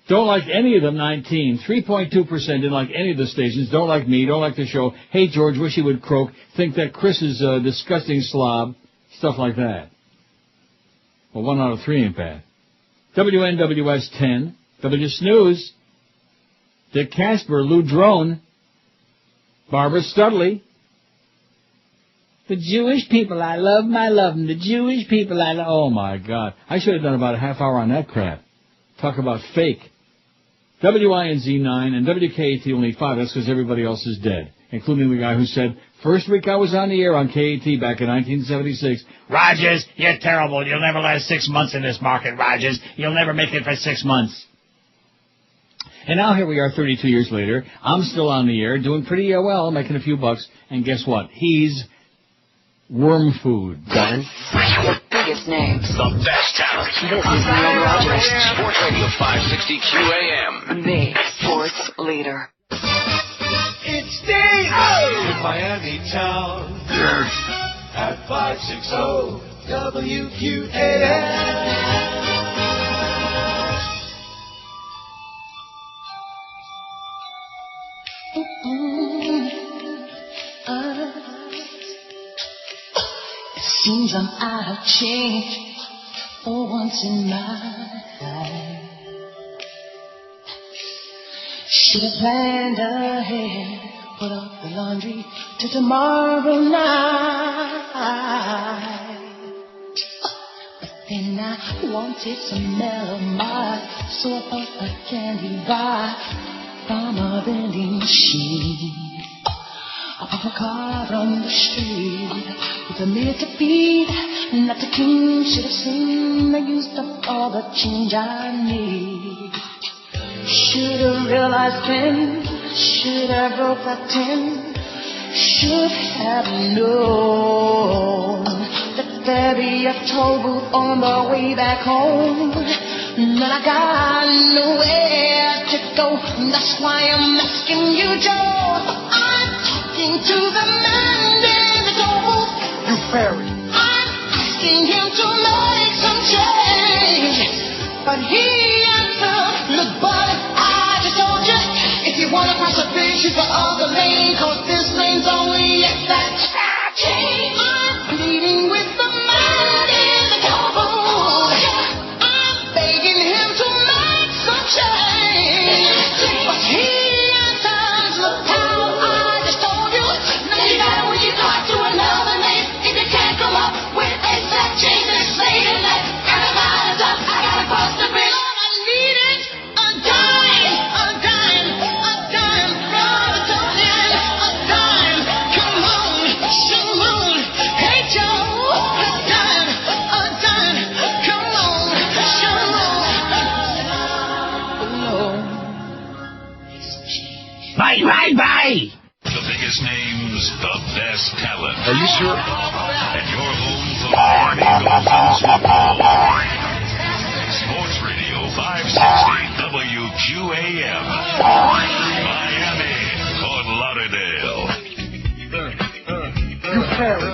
Don't like any of them, 19. 3.2% didn't like any of the stations. Don't like me. Don't like the show. Hey, George, wish he would croak. Think that Chris is a disgusting slob. Stuff like that. Well, 1 out of 3 ain't bad. WNWS 10. W Snooze. Dick Casper. Lou Drone. Barbara Studley. The Jewish people, I love them. The Jewish people, I love. Oh, my God. I should have done about a half hour on that crap. Talk about fake. WINZ 9 and WKAT only 5. That's because everybody else is dead, including the guy who said, first week I was on the air on KAT back in 1976. Rogers, you're terrible. You'll never last 6 months in this market, Rogers. You'll never make it for 6 months. And now here we are 32 years later. I'm still on the air, doing pretty well, making a few bucks. And guess what? He's worm food. Done. The biggest names. The best talent. This is Neil Rogers. Sports Radio 560 QAM. The sports leader. It's Dave in Miami town. Yes. At 560 WQAM. Seems I'm out of change for once in my life. Should have planned ahead, put off the laundry to tomorrow night. But then I wanted some melamine, so I bought a candy bar from a vending machine. I bought a car from the street with a meal to feed, not the king should have seen. I used up all the change I need. Should have realized then, should have broke that 10. Should have known that there'd be a toll booth on the way back home. And I got nowhere to go. That's why I'm asking you, Joe. I'm talking to the man in the toll booth. You fairy. I'm asking him to make some change. But he answered, look, buddy, I just told you, if you want to cross a bridge, use the other lane, cause this lane's only at that change. I'm pleading with the man in the toll booth. I'm begging him to make some change. But he answers, look, pal, I just told you, no, you gotta when you talk to another lane. If you can't come up with exact change, then it's late at night. And I'm out of time, I gotta cross the bridge. All I need is a dime, a dime, a dime. Brother Tony, a dime. Come on, Shamoon. Hey, Joe, a dime, a dime. Come on, Shamoon. Bye. The biggest names, the best talent. Are you sure? And your home for Miami Dolphins football. Sports Radio 560 WQAM. Miami, Fort Lauderdale. You fairy.